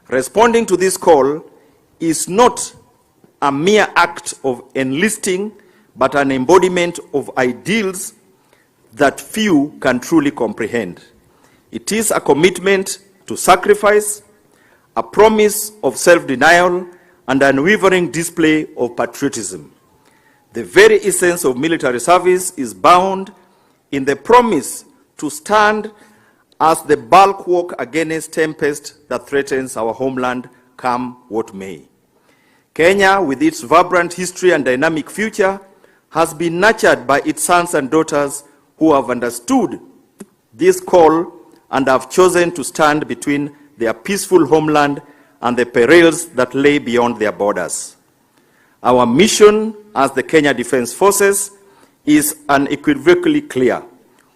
S17: Responding to this call is not a mere act of enlisting, but an embodiment of ideals that few can truly comprehend. It is a commitment to sacrifice, a promise of self-denial, and an unwavering display of patriotism. The very essence of military service is bound in the promise to stand as the bulwark against tempest that threatens our homeland, come what may. Kenya, with its vibrant history and dynamic future, has been nurtured by its sons and daughters who have understood this call and have chosen to stand between their peaceful homeland and the perils that lay beyond their borders. Our mission as the Kenya Defense Forces is unequivocally clear.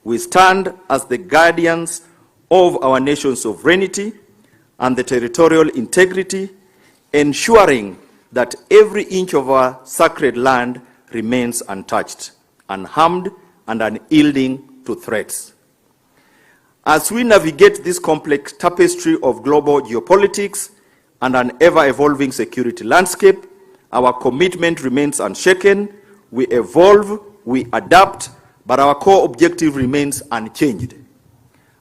S17: We stand as the guardians of our nation's sovereignty and the territorial integrity, ensuring that every inch of our sacred land remains untouched, unharmed, and unyielding to threats. As we navigate this complex tapestry of global geopolitics and an ever-evolving security landscape, our commitment remains unshaken. We evolve, we adapt, but our core objective remains unchanged.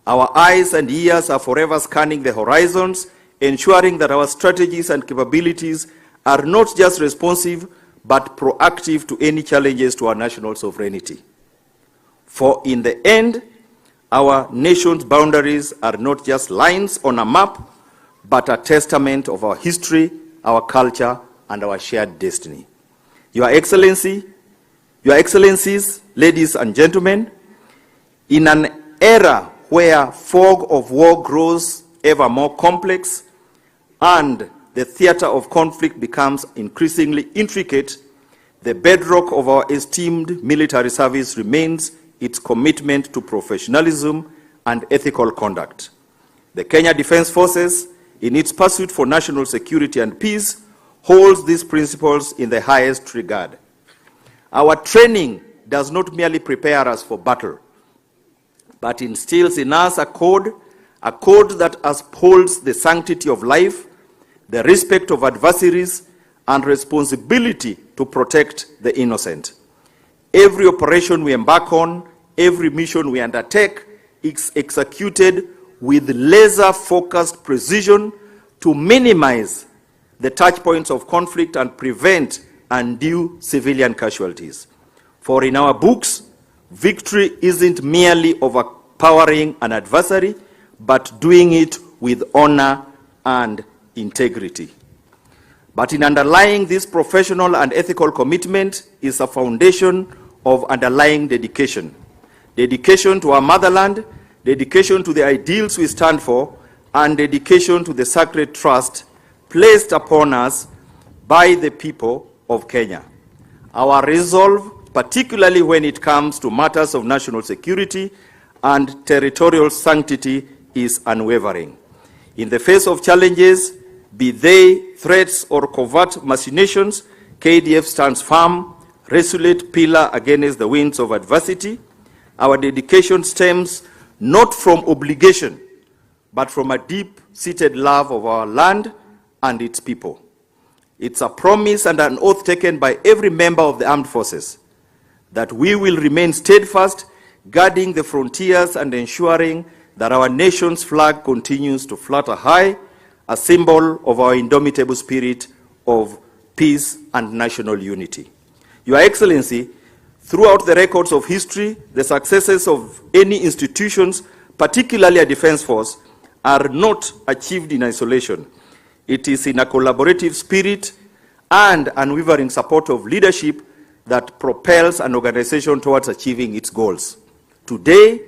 S17: Our eyes and ears are forever scanning the horizons, ensuring that our strategies and capabilities are not just responsive, but proactive to any challenges to our national sovereignty. For in the end, our nation's boundaries are not just lines on a map, but a testament of our history, our culture, and our shared destiny. Your Excellencies, ladies and gentlemen, in an era where fog of war grows ever more complex and the theater of conflict becomes increasingly intricate, the bedrock of our esteemed military service remains its commitment to professionalism and ethical conduct. The Kenya Defence Forces, in its pursuit for national security and peace, holds these principles in the highest regard. Our training does not merely prepare us for battle, but instills in us a code that upholds the sanctity of life, the respect of adversaries, and responsibility to protect the innocent. Every operation we embark on, every mission we undertake is executed with laser-focused precision to minimize the touch points of conflict and prevent undue civilian casualties. For in our books, victory isn't merely overpowering an adversary, but doing it with honor and integrity. But in underlying this professional and ethical commitment is a foundation of underlying dedication. Dedication to our motherland, dedication to the ideals we stand for, and dedication to the sacred trust placed upon us by the people of Kenya. Our resolve, particularly when it comes to matters of national security and territorial sanctity, is unwavering. In the face of challenges, be they threats or covert machinations, KDF stands firm, resolute pillar against the winds of adversity. Our dedication stems not from obligation, but from a deep-seated love of our land and its people. It's a promise and an oath taken by every member of the armed forces that we will remain steadfast, guarding the frontiers and ensuring that our nation's flag continues to flutter high, a symbol of our indomitable spirit of peace and national unity. Your Excellency, throughout the records of history, the successes of any institutions, particularly a defense force, are not achieved in isolation. It is in a collaborative spirit and unwavering support of leadership that propels an organization towards achieving its goals. Today,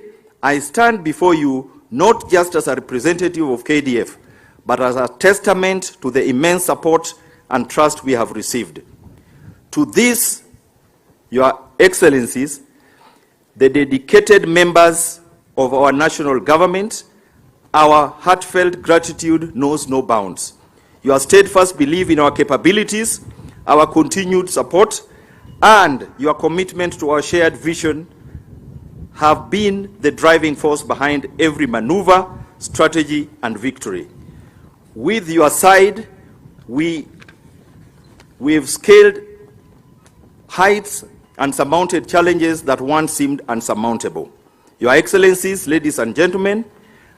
S17: I stand before you not just as a representative of KDF, but as a testament to the immense support and trust we have received. To this, Your Excellencies, the dedicated members of our national government, our heartfelt gratitude knows no bounds. Your steadfast belief in our capabilities, our continued support, and your commitment to our shared vision have been the driving force behind every maneuver, strategy, and victory. With your side, we've scaled heights and surmounted challenges that once seemed unsurmountable. Your Excellencies, ladies and gentlemen,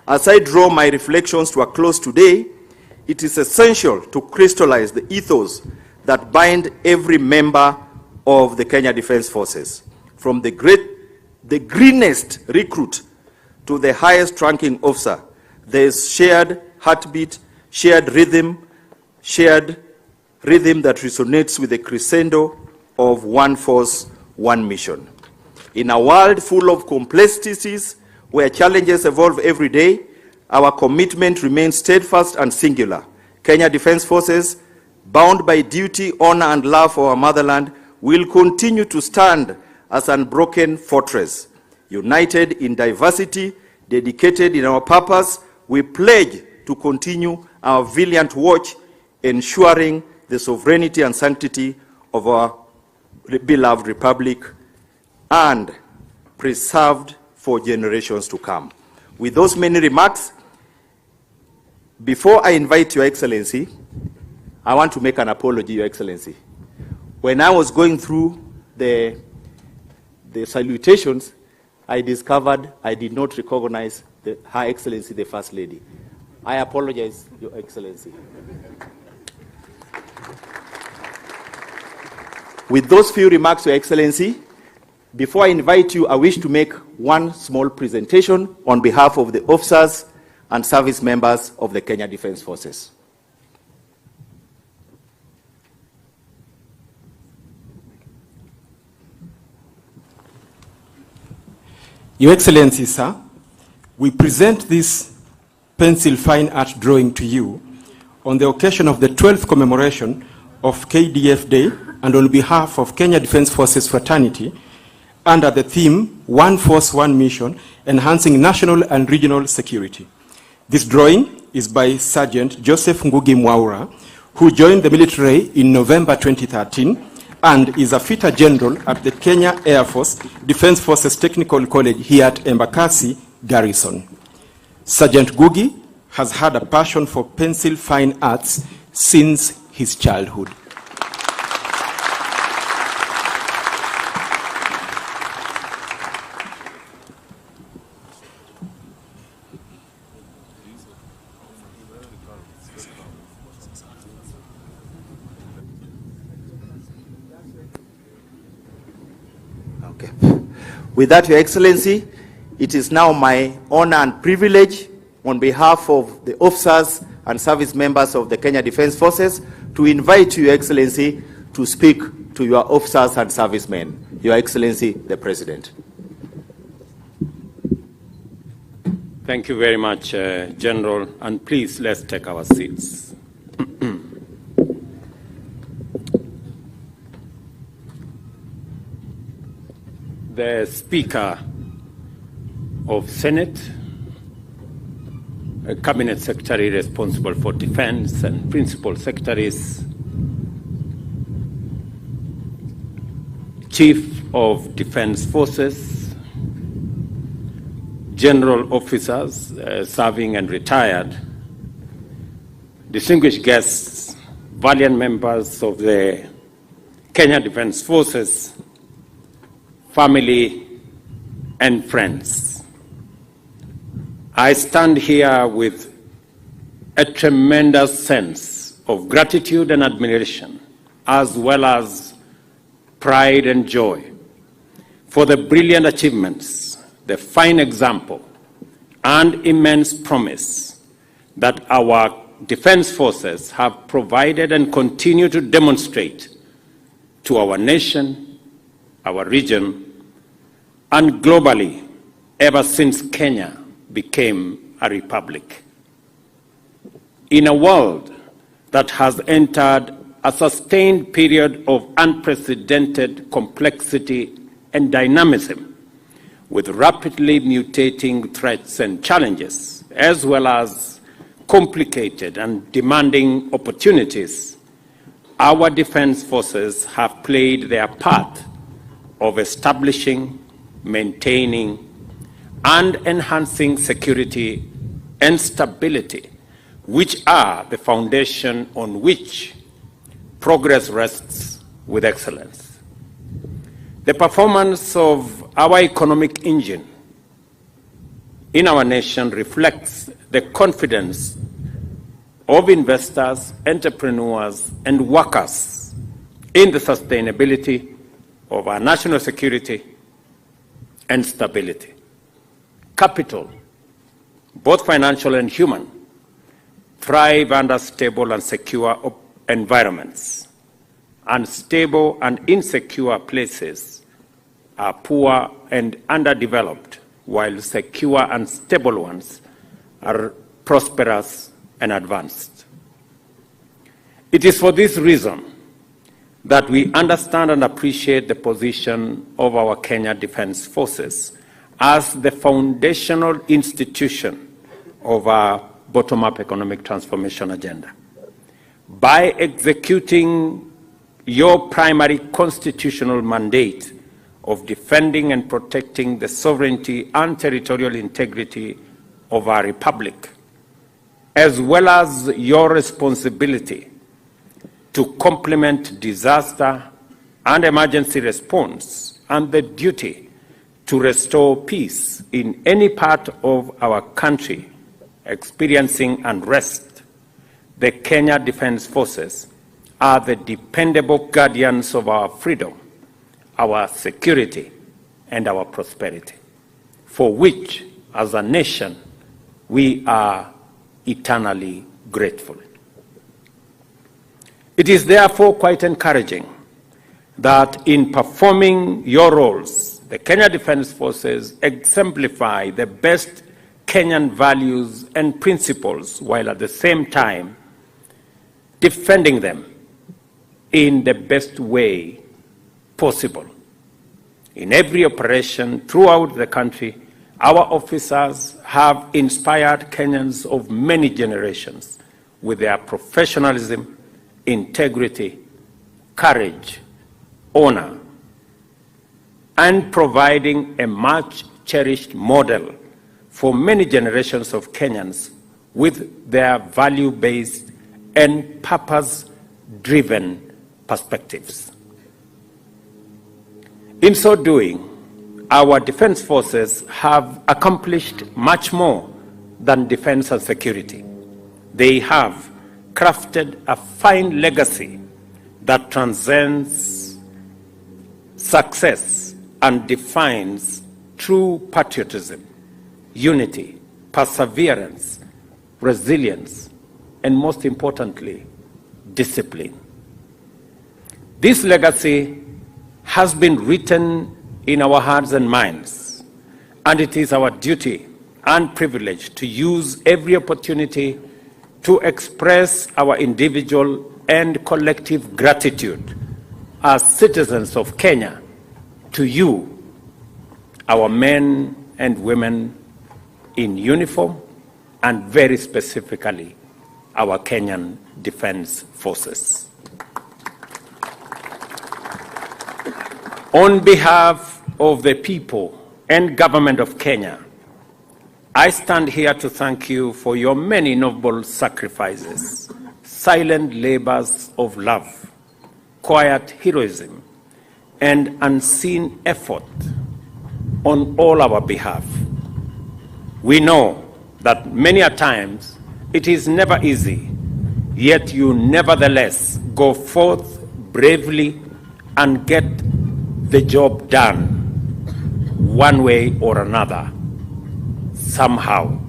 S17: as I draw my reflections to a close today, it is essential to crystallize the ethos that bind every member of the Kenya Defence Forces, from the greenest recruit to the highest ranking officer. There is shared heartbeat, shared rhythm that resonates with the crescendo of one force, one mission. In a world full of complexities, where challenges evolve every day, our commitment remains steadfast and singular. Kenya Defence Forces, bound by duty, honor, and love for our motherland, will continue to stand as an unbroken fortress. United in diversity, dedicated in our purpose, we pledge to continue our valiant watch, ensuring
S18: the sovereignty and sanctity of our beloved republic and preserved for generations to come. With those many remarks, before I invite Your Excellency, I want to make an apology, Your Excellency. When I was going through the salutations, I discovered I did not recognize Her Excellency, the First Lady. I apologize, Your Excellency. With those few remarks, Your Excellency, before I invite you, I wish to make one small presentation on behalf of the officers and service members of the Kenya Defence Forces.
S19: Your Excellency, sir, we present this pencil fine art drawing to you on the occasion of the 12th commemoration of KDF Day and on behalf of Kenya Defence Forces fraternity under the theme One Force, One Mission, Enhancing National and Regional Security. This drawing is by Sergeant Joseph Ngugi Mwaura, who joined the military in November 2013 and is a fitter general at the Kenya Air Force Defence Forces Technical College here at Embakasi, Garrison. Sergeant Ngugi has had a passion for pencil fine arts since his childhood.
S18: With that, Your Excellency, it is now my honor and privilege on behalf of the officers and service members of the Kenya Defence Forces to invite you, Your Excellency, to speak to your officers and servicemen. Your Excellency, the President.
S20: Thank you very much, General, and please let's take our seats. The Speaker of Senate, a Cabinet Secretary responsible for Defense, and Principal Secretaries, Chief of Defense Forces, General Officers serving and retired, distinguished guests, valiant members of the Kenya Defense Forces, family and friends. I stand here with a tremendous sense of gratitude and admiration, as well as pride and joy for the brilliant achievements, the fine example, and immense promise that our defense forces have provided and continue to demonstrate to our nation, our region, and globally ever since Kenya became a republic. In a world that has entered a sustained period of unprecedented complexity and dynamism, with rapidly mutating threats and challenges, as well as complicated and demanding opportunities, our defense forces have played their part of establishing, maintaining, and enhancing security and stability, which are the foundation on which progress rests with excellence. The performance of our economic engine in our nation reflects the confidence of investors, entrepreneurs, and workers in the sustainability of our national security and stability. Capital, both financial and human, thrive under stable and secure environments. Unstable and insecure places are poor and underdeveloped, while secure and stable ones are prosperous and advanced. It is for this reason that we understand and appreciate the position of our Kenya Defence Forces as the foundational institution of our bottom-up economic transformation agenda. by executing your primary constitutional mandate of defending and protecting the sovereignty and territorial integrity of our republic, as well as your responsibility to complement disaster and emergency response and the duty to restore peace in any part of our country experiencing unrest. The Kenya Defence Forces are the dependable guardians of our freedom, our security, and our prosperity, for which, as a nation, we are eternally grateful. It is therefore quite encouraging that in performing your roles, the Kenya Defence Forces exemplify the best Kenyan values and principles while at the same time defending them in the best way possible. In every operation throughout the country, our officers have inspired Kenyans of many generations with their professionalism, integrity, courage, honor, and providing a much cherished model for many generations of Kenyans with their value-based and purpose-driven perspectives. In so doing, our defense forces have accomplished much more than defense and security. They have crafted a fine legacy that transcends success and defines true patriotism, unity, perseverance, resilience, and most importantly, discipline. This legacy has been written in our hearts and minds, and it is our duty and privilege to use every opportunity to express our individual and collective gratitude as citizens of Kenya to you, our men and women in uniform, and very specifically, our Kenyan Defence Forces. On behalf of the people and government of Kenya, I stand here to thank you for your many noble sacrifices, silent labors of love, quiet heroism, and unseen effort on all our behalf. We know that many a times it is never easy, yet you nevertheless go forth bravely and get the job done one way or another. Somehow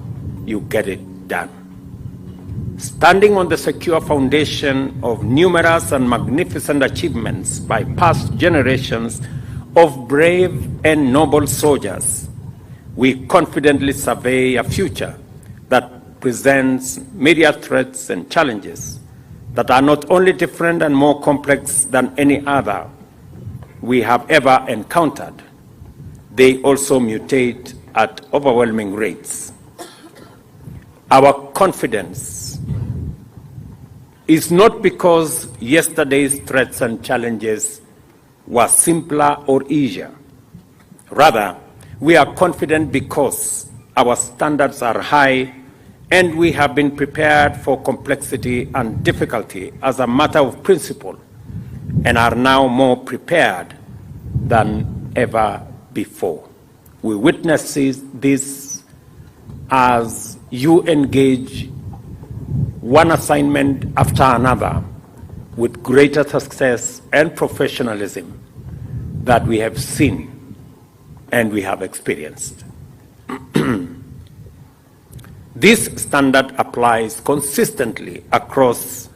S20: you get it done. Standing on the secure foundation of numerous and magnificent achievements by past generations of brave and noble soldiers, we confidently survey a future that presents myriad threats and challenges that are not only different and more complex than any other we have ever encountered, they also mutate at overwhelming rates. Our confidence is not because yesterday's threats and challenges were simpler or easier. Rather, we are confident because our standards are high and we have been prepared for complexity and difficulty as a matter of principle and are now more prepared than ever before. We witness this as you engage one assignment after another with greater success and professionalism that we have seen and we have experienced. This standard applies consistently across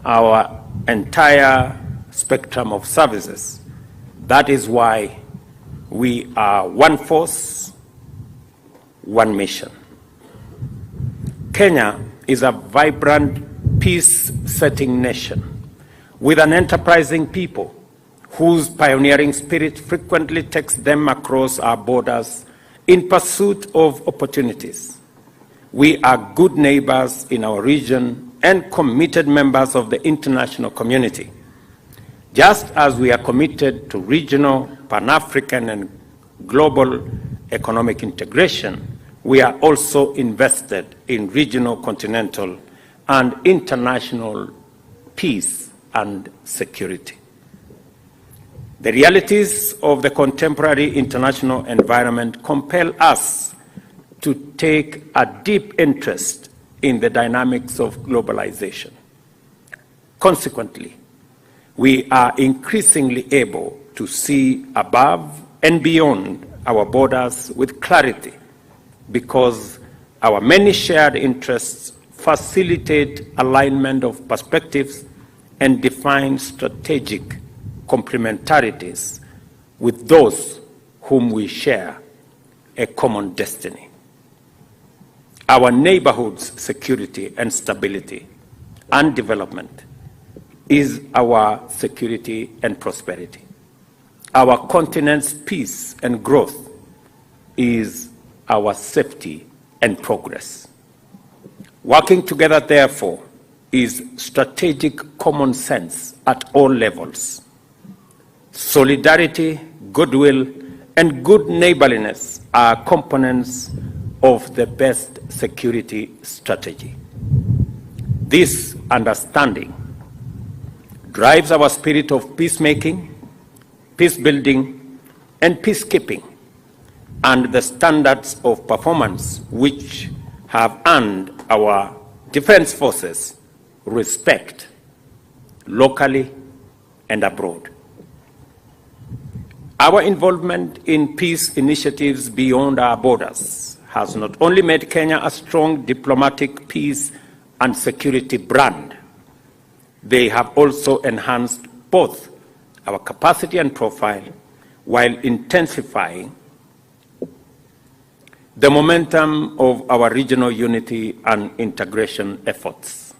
S20: our entire spectrum of services. That is why we are one force, one mission. Kenya is a vibrant, peace-setting nation with an enterprising people whose pioneering spirit frequently takes them across our borders in pursuit of opportunities. We are good neighbors in our region and committed members of the international community. Just as we are committed to regional, Pan-African, and global economic integration, we are also invested in regional, continental, and international peace and security. The realities of the contemporary international environment compel us to take a deep interest in the dynamics of globalization. Consequently, we are increasingly able to see above and beyond our borders with clarity, because our many shared interests facilitate alignment of perspectives and define strategic complementarities with those whom we share a common destiny. Our neighborhood's security and stability and development is our security and prosperity. Our continent's peace and growth is our safety and progress. Working together, therefore, is strategic common sense at all levels. Solidarity, goodwill, and good neighborliness are components of the best security strategy. This understanding drives our spirit of peacemaking, peace building, and peacekeeping, and the standards of performance which have earned our defense forces respect locally and abroad. Our involvement in peace initiatives beyond our borders has not only made Kenya a strong diplomatic peace and security brand, they have also enhanced both our capacity and profile while intensifying the momentum of our regional unity and integration efforts.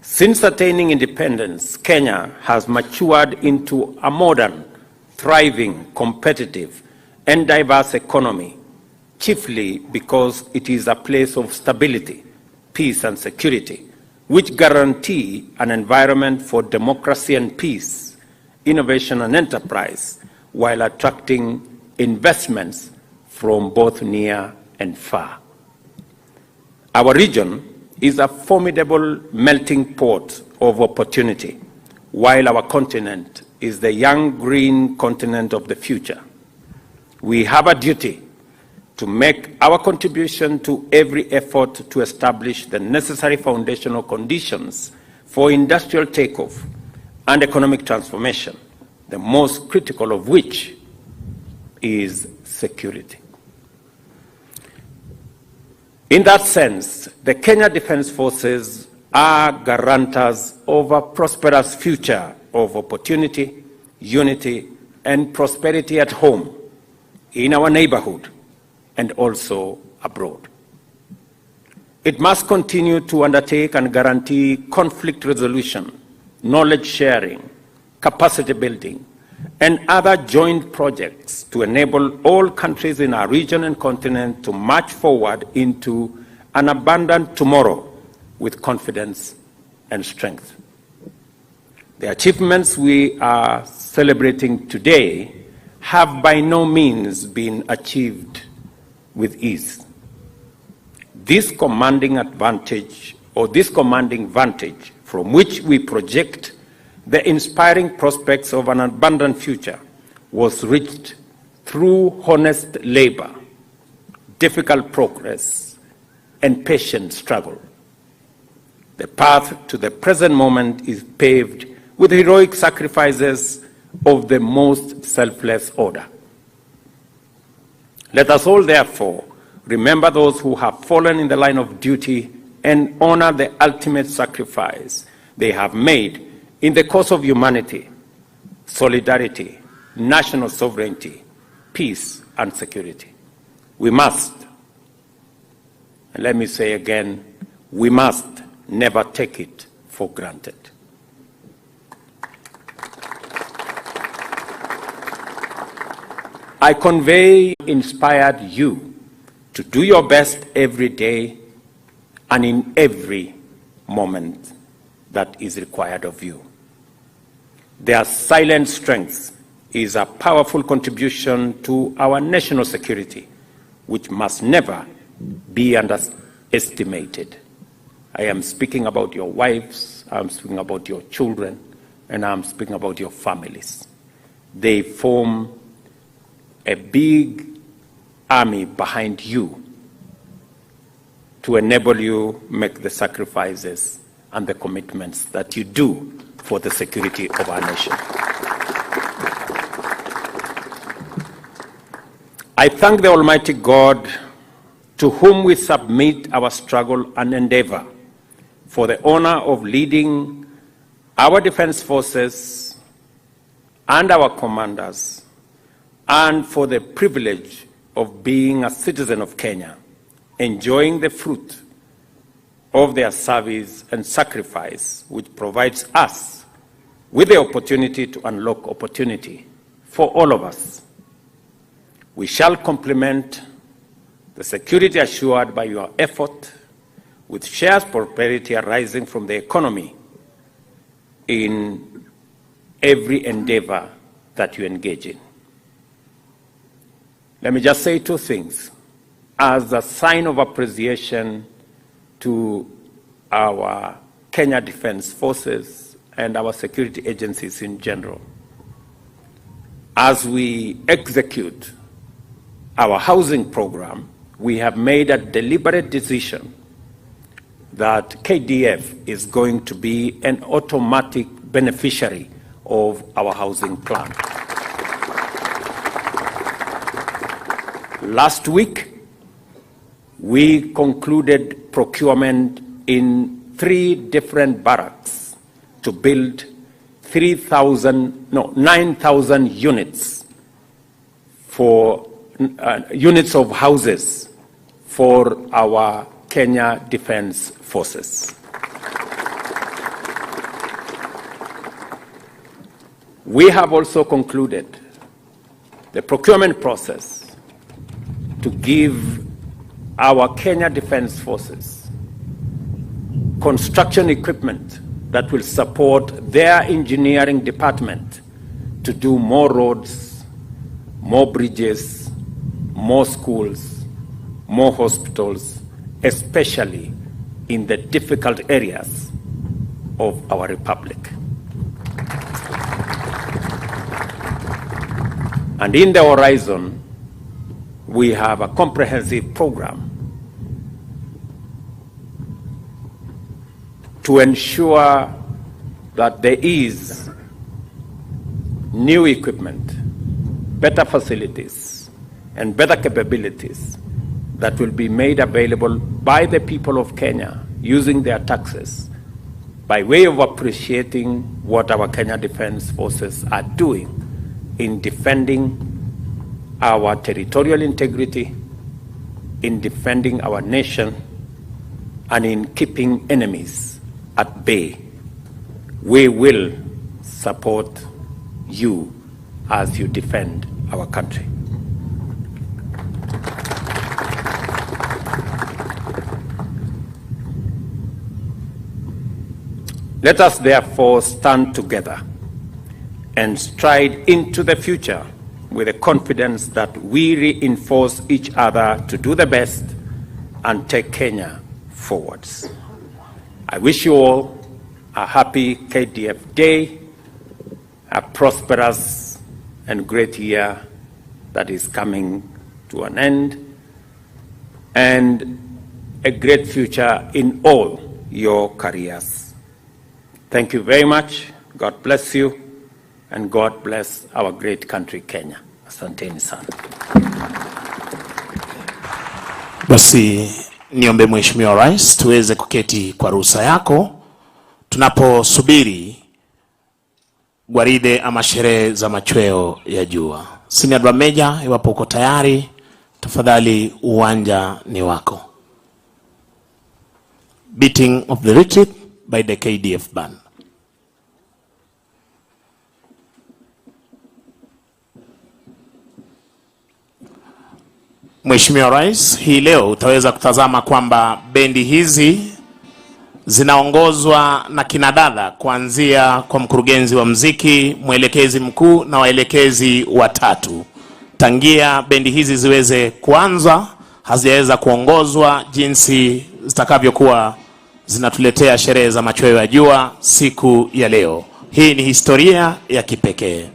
S20: Since attaining independence, Kenya has matured into a modern, thriving, competitive, and diverse economy, chiefly because it is a place of stability, peace, and security, which guarantee an environment for democracy and peace, innovation and enterprise, while attracting investments from both near and far. Our region is a formidable melting pot of opportunity, while our continent is the young green continent of the future. We have a duty to make our contribution to every effort to establish the necessary foundational conditions for industrial takeoff and economic transformation, the most critical of which is security. In that sense, the Kenya Defence Forces are guarantors of a prosperous future of opportunity, unity, and prosperity at home, in our neighborhood, and also abroad. It must continue to undertake and guarantee conflict resolution, knowledge sharing, capacity building, and other joint projects to enable all countries in our region and continent to march forward into an abundant tomorrow with confidence and strength. The achievements we are celebrating today have by no means been achieved with ease. This commanding advantage, or this commanding vantage from which we project the inspiring prospects of an abundant future, was reached through honest labor, difficult progress, and patient struggle. The path to the present moment is paved with heroic sacrifices of the most selfless order. Let us all, therefore, remember those who have fallen in the line of duty and honor the ultimate sacrifice they have made in the cause of humanity, solidarity, national sovereignty, peace, and security. We must, and let me say again, we must never take it for granted. I convey inspired you to do your best every day and in every moment that is required of you. Their silent strength is a powerful contribution to our national security, which must never be underestimated. I am speaking about your wives, I'm speaking about your children, and I'm speaking about your families. They form a big army behind you to enable you make the sacrifices and the commitments that you do for the security of our nation. I thank the Almighty God, to whom we submit our struggle and endeavor, for the honor of leading our defense forces and our commanders, and for the privilege of being a citizen of Kenya, enjoying the fruit of their service and sacrifice, which provides us with the opportunity to unlock opportunity for all of us. We shall complement the security assured by your effort with shared prosperity arising from the economy in every endeavor that you engage in. Let me just say two things as a sign of appreciation to our Kenya Defense Forces and our security agencies in general. As we execute our housing program, we have made a deliberate decision that KDF is going to be an automatic beneficiary of our housing plan. Last week, we concluded procurement in 3 different barracks to build 9,000 units for units of houses for our Kenya Defense Forces. We have also concluded the procurement process to give our Kenya Defense Forces construction equipment that will support their engineering department to do more roads, more bridges, more schools, more hospitals, especially in the difficult areas of our republic. And in the horizon, we have a comprehensive program to ensure that there is new equipment, better facilities, and better capabilities that will be made available by the people of Kenya using their taxes by way of appreciating what our Kenya Defense Forces are doing in defending our territorial integrity, in defending our nation, and in keeping enemies at bay. We will support you as you defend our country. Let us therefore stand together and stride into the future with the confidence that we reinforce each other to do the best and take Kenya forwards. I wish you all a happy KDF Day, a prosperous and great year that is coming to an end, and a great future in all your careers. Thank you very much. God bless you. And God bless our great country, Kenya. Asanteni sana.
S2: Basi niombe Mheshimiwa Rais tuweze kuketi kwa ruhusa yako tunaposubiri gwaride ama sherehe za machweo ya jua. Senior Drum Major, iwapo uko tayari, tafadhali uwanja ni wako. Beating of the retreat by the KDF band. Mheshimiwa Rais, hii leo utaweza kutazama kwamba bendi hizi zinaongozwa na kinadada kuanzia kwa mkurugenzi wa mziki, mwelekezi mkuu na waelekezi watatu. Tangia bendi hizi ziweze kuanza, hazijaweza kuongozwa jinsi zitakavyokuwa zinatuletea sherehe za machweo ya jua siku ya leo. Hii ni historia ya kipekee.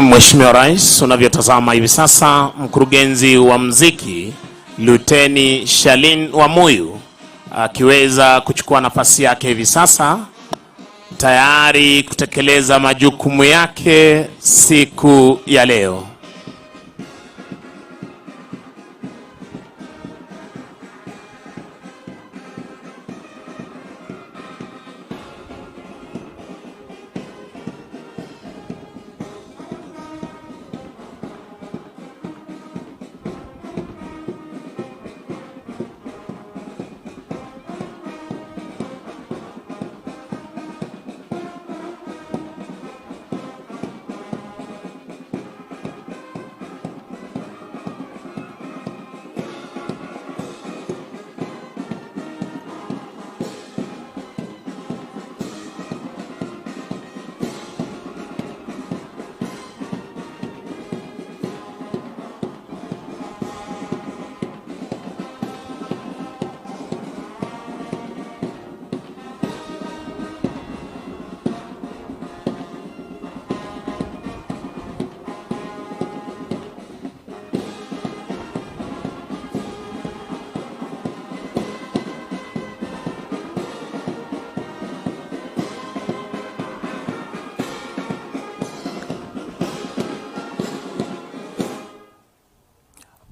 S2: Mheshimiwa Rais, unavyotazama hivi sasa, mkurugenzi wa mziki Luteni Shalin Wamuyu akiweza kuchukua nafasi yake hivi sasa, tayari kutekeleza majukumu yake siku ya leo.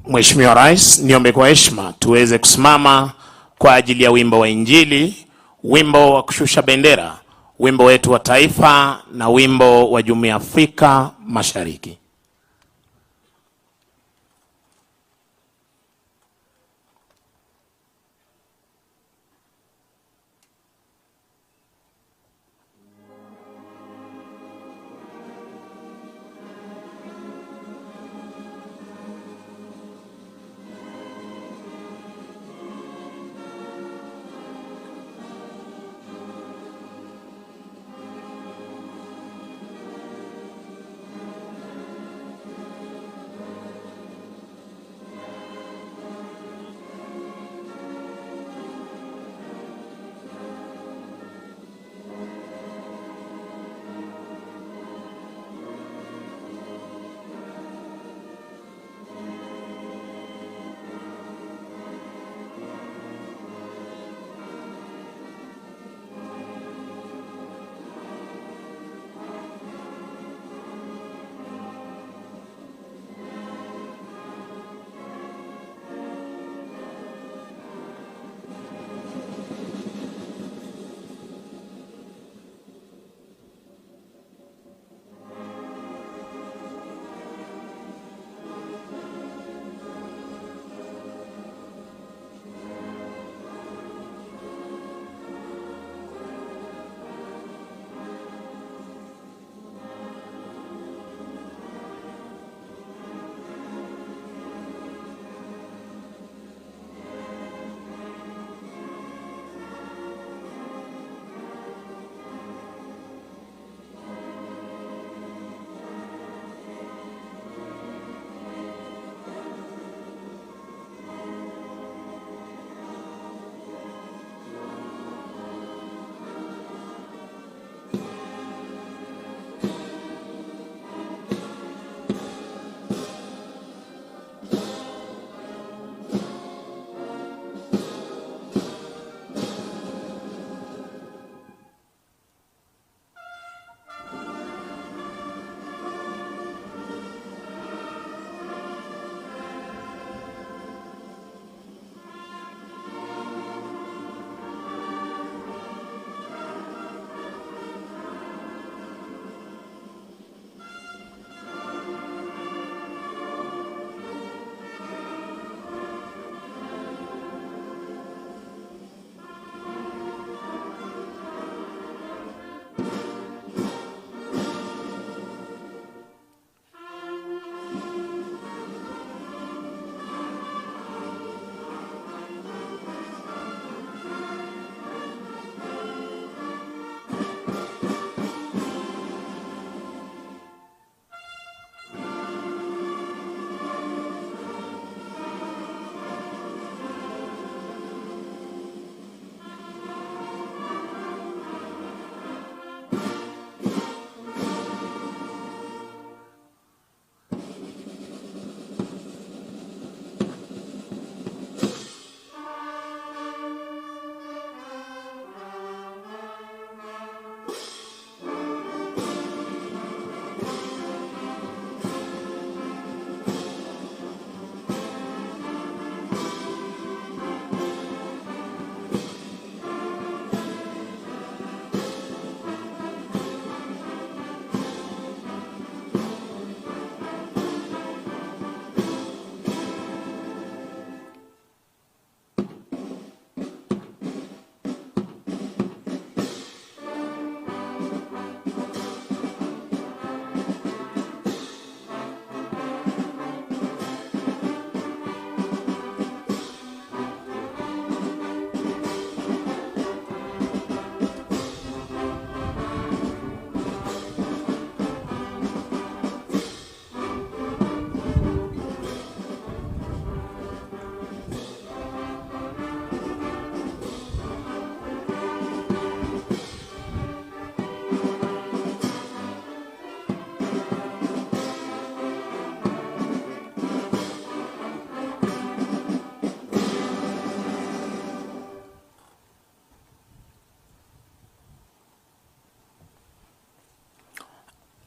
S2: Mheshimiwa Rais, niombe kwa heshima tuweze kusimama kwa ajili ya wimbo wa Injili, wimbo wa kushusha bendera, wimbo wetu wa taifa na wimbo wa Jumuiya ya Afrika Mashariki.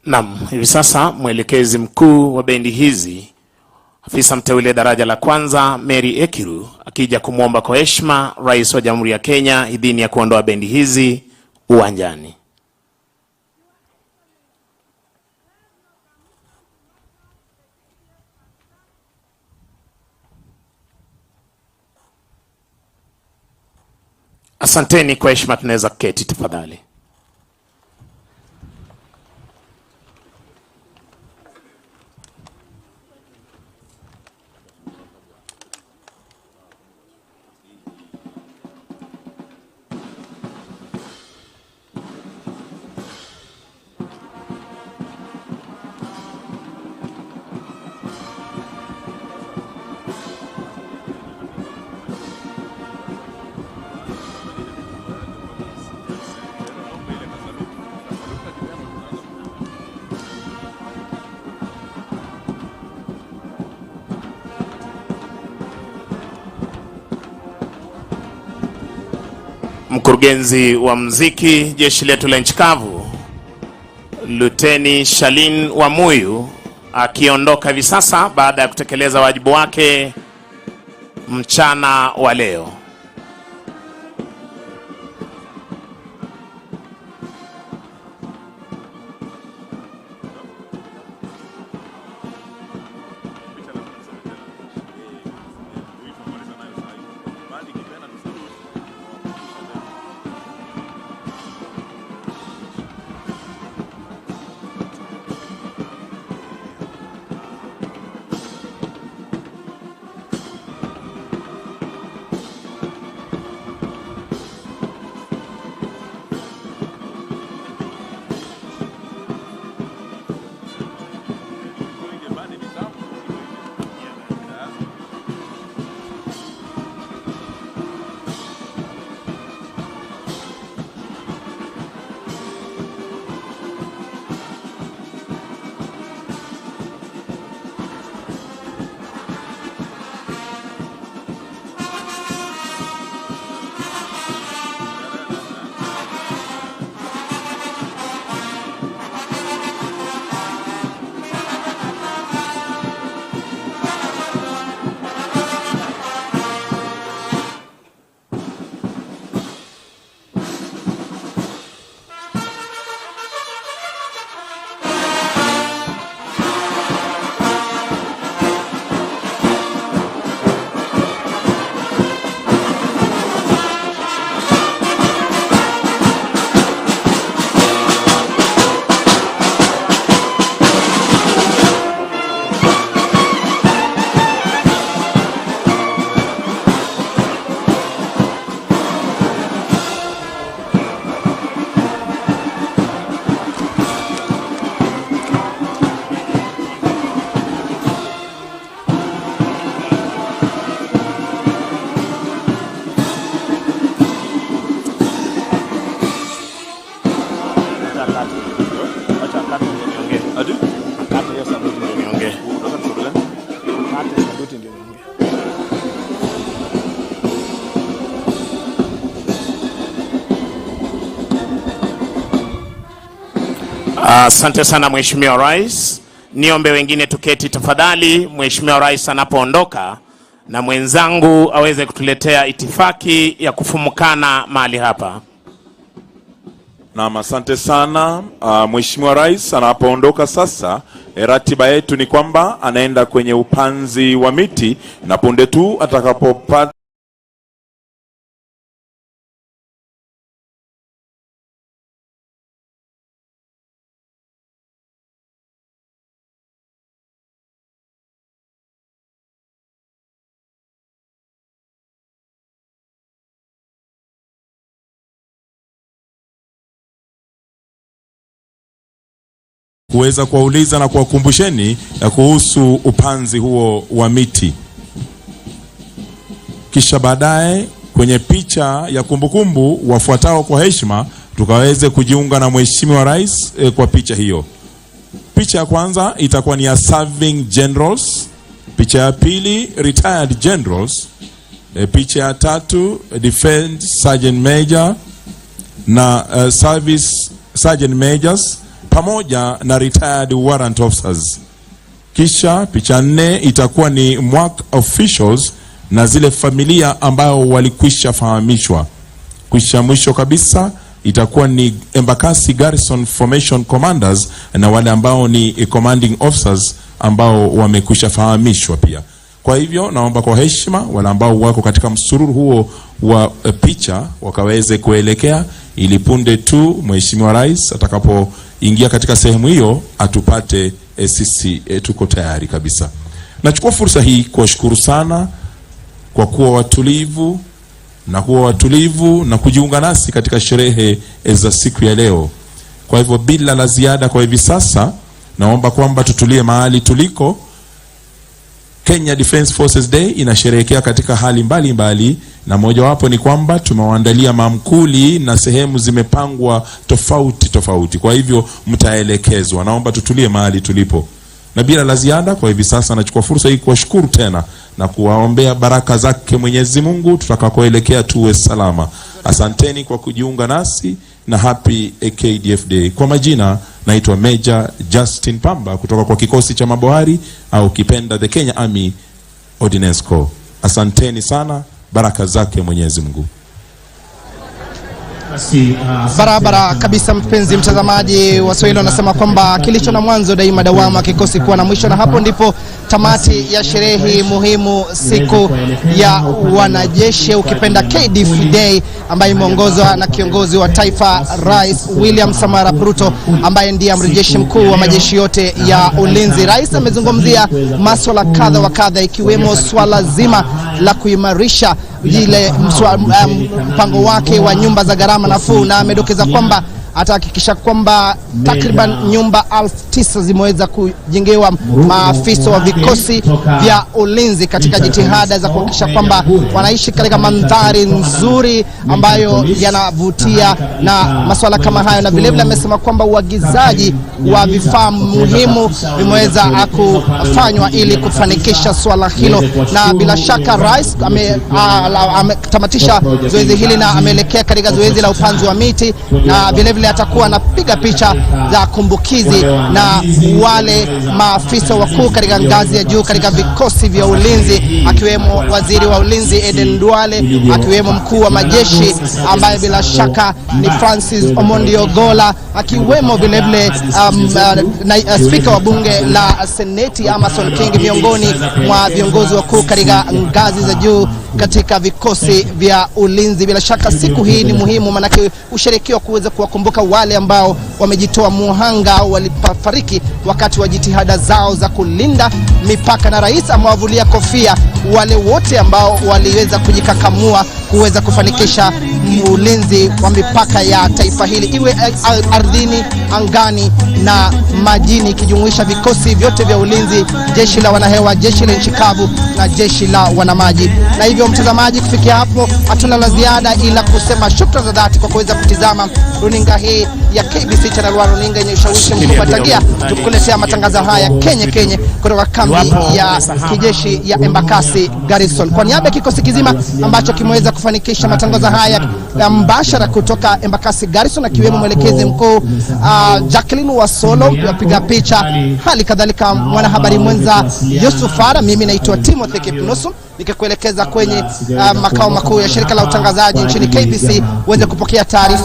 S2: Naam, hivi sasa mwelekezi mkuu wa bendi hizi, afisa mteule daraja la kwanza Mary Ekiru, akija kumwomba kwa heshima Rais wa Jamhuri ya Kenya idhini ya kuondoa bendi hizi uwanjani. Asanteni, kwa heshima tunaweza kuketi tafadhali. Mkurugenzi wa muziki jeshi letu la nchi kavu Luteni Shalin Wamuyu akiondoka hivi sasa baada ya kutekeleza wajibu wake mchana wa leo. Asante sana Mheshimiwa Rais. Niombe wengine tuketi tafadhali, Mheshimiwa Rais anapoondoka na mwenzangu aweze kutuletea itifaki ya kufumukana mahali hapa.
S11: Naam, asante sana. Mheshimiwa Rais anapoondoka sasa, ratiba yetu ni kwamba anaenda kwenye upanzi wa miti na punde tu atakapopata kuweza kuwauliza na kuwakumbusheni kuhusu upanzi huo wa miti. Kisha baadaye kwenye picha ya kumbukumbu wafuatao kwa heshima tukaweze kujiunga na Mheshimiwa Rais kwa picha hiyo. Picha ya kwanza itakuwa ni ya serving generals, picha ya pili retired generals, picha ya tatu defense sergeant major na service sergeant majors, pamoja na retired warrant officers. Kisha picha 4 itakuwa ni MWAC officials na zile familia ambao walikwisha fahamishwa. Kisha mwisho kabisa itakuwa ni Embakasi Garrison Formation Commanders na wale ambao ni commanding officers ambao wamekwisha fahamishwa pia. Kwa hivyo naomba kwa heshima wale ambao wako katika msururu huo wa picha wakaweze kuelekea, ili punde tu Mheshimiwa Rais atakapoingia katika sehemu hiyo atupate sisi tuko tayari kabisa. Nachukua fursa hii kuwashukuru sana kwa kuwa watulivu na kujiunga nasi katika sherehe za siku ya leo. Kwa hivyo bila la ziada kwa hivi sasa, naomba kwamba tutulie mahali tuliko. Kenya Defence Forces Day inasherehekea katika hali mbalimbali, na mojawapo ni kwamba tumewaandalia mamkuli na sehemu zimepangwa tofauti. Kwa hivyo mtaelekezwa. Naomba tutulie mahali tulipo. Na bila la ziada kwa hivi sasa, nachukua fursa hii kuwashukuru tena na kuwaombea baraka zake Mwenyezi Mungu tutakakoelekea tuwe salama. Asanteni kwa kujiunga nasi na happy KDF Day. Kwa majina naitwa Major Justin Pamba kutoka kwa kikosi cha mabohari au kipenda the Kenya Army Ordnance Corps. Asanteni sana, baraka zake Mwenyezi Mungu.
S1: Barabara kabisa, mpenzi mtazamaji. Waswahili wanasema kwamba kilicho na mwanzo daima dawama, kikosi kuwa na mwisho, na hapo ndipo tamati ya sherehe muhimu siku ya wanajeshi ukipenda KDF Day, ambaye imeongozwa na kiongozi wa taifa Rais William Samoei Ruto, ambaye ndiye amiri jeshi mkuu wa majeshi yote ya ulinzi. Rais amezungumzia masuala kadha wa kadha, ikiwemo swala zima la kuimarisha ile mpango wake wa nyumba za gharama nafuu, na amedokeza kwamba atahakikisha kwamba takriban nyumba 9,000 zimeweza kujengewa maafisa wa vikosi vya ulinzi katika jitihada za kuhakikisha kwamba wanaishi katika mandhari nzuri ambayo yanavutia na masuala kama hayo. Na vile vile amesema kwamba uagizaji wa vifaa muhimu vimeweza kufanywa ili kufanikisha swala hilo, na bila shaka rais ametamatisha zoezi hili na ameelekea katika zoezi la upanzi wa miti, na vile vile atakuwa anapiga picha za kumbukizi na wale maafisa wakuu katika ngazi ya juu katika vikosi vya ulinzi, akiwemo waziri wa ulinzi Eden Duale, akiwemo mkuu wa majeshi ambaye bila shaka ni Francis Omondi Ogola, akiwemo vile vile spika wa bunge la seneti Amason King, miongoni mwa viongozi wakuu katika ngazi za juu katika vikosi vya ulinzi. Bila shaka siku hii ni muhimu, manake usherekewa kuweza kuwakumbuka wale ambao wamejitoa muhanga au walifariki wakati wa jitihada zao za kulinda mipaka, na rais amewavulia kofia wale wote ambao waliweza kujikakamua kuweza kufanikisha ulinzi wa mipaka ya taifa hili, iwe ardhini, angani na majini, ikijumuisha vikosi vyote vya ulinzi, jeshi la wanahewa, jeshi la nchi kavu na jeshi la wanamaji. Na hivyo mtazamaji, kufikia hapo hatuna la ziada ila kusema shukrani za dhati kwa kuweza kutizama runinga hii ya KBC Channel 1, runinga yenye ushawishi mkubwa tangia tukuletea matangazo haya Kenya kutoka kambi ya kijeshi ya Embakasi Garrison. Kwa niaba ya kikosi kizima ambacho kimeweza kufanikisha matangazo haya mbashara kutoka Embakasi Garrison, akiwemo mwelekezi mkuu Jacqueline Wasolo, wapiga picha, hali kadhalika mwanahabari mwenza Yusufara, mimi naitwa Timothy Kipnusu nikikuelekeza kwenye makao makuu ya shirika la utangazaji nchini KBC uweze kupokea taarifa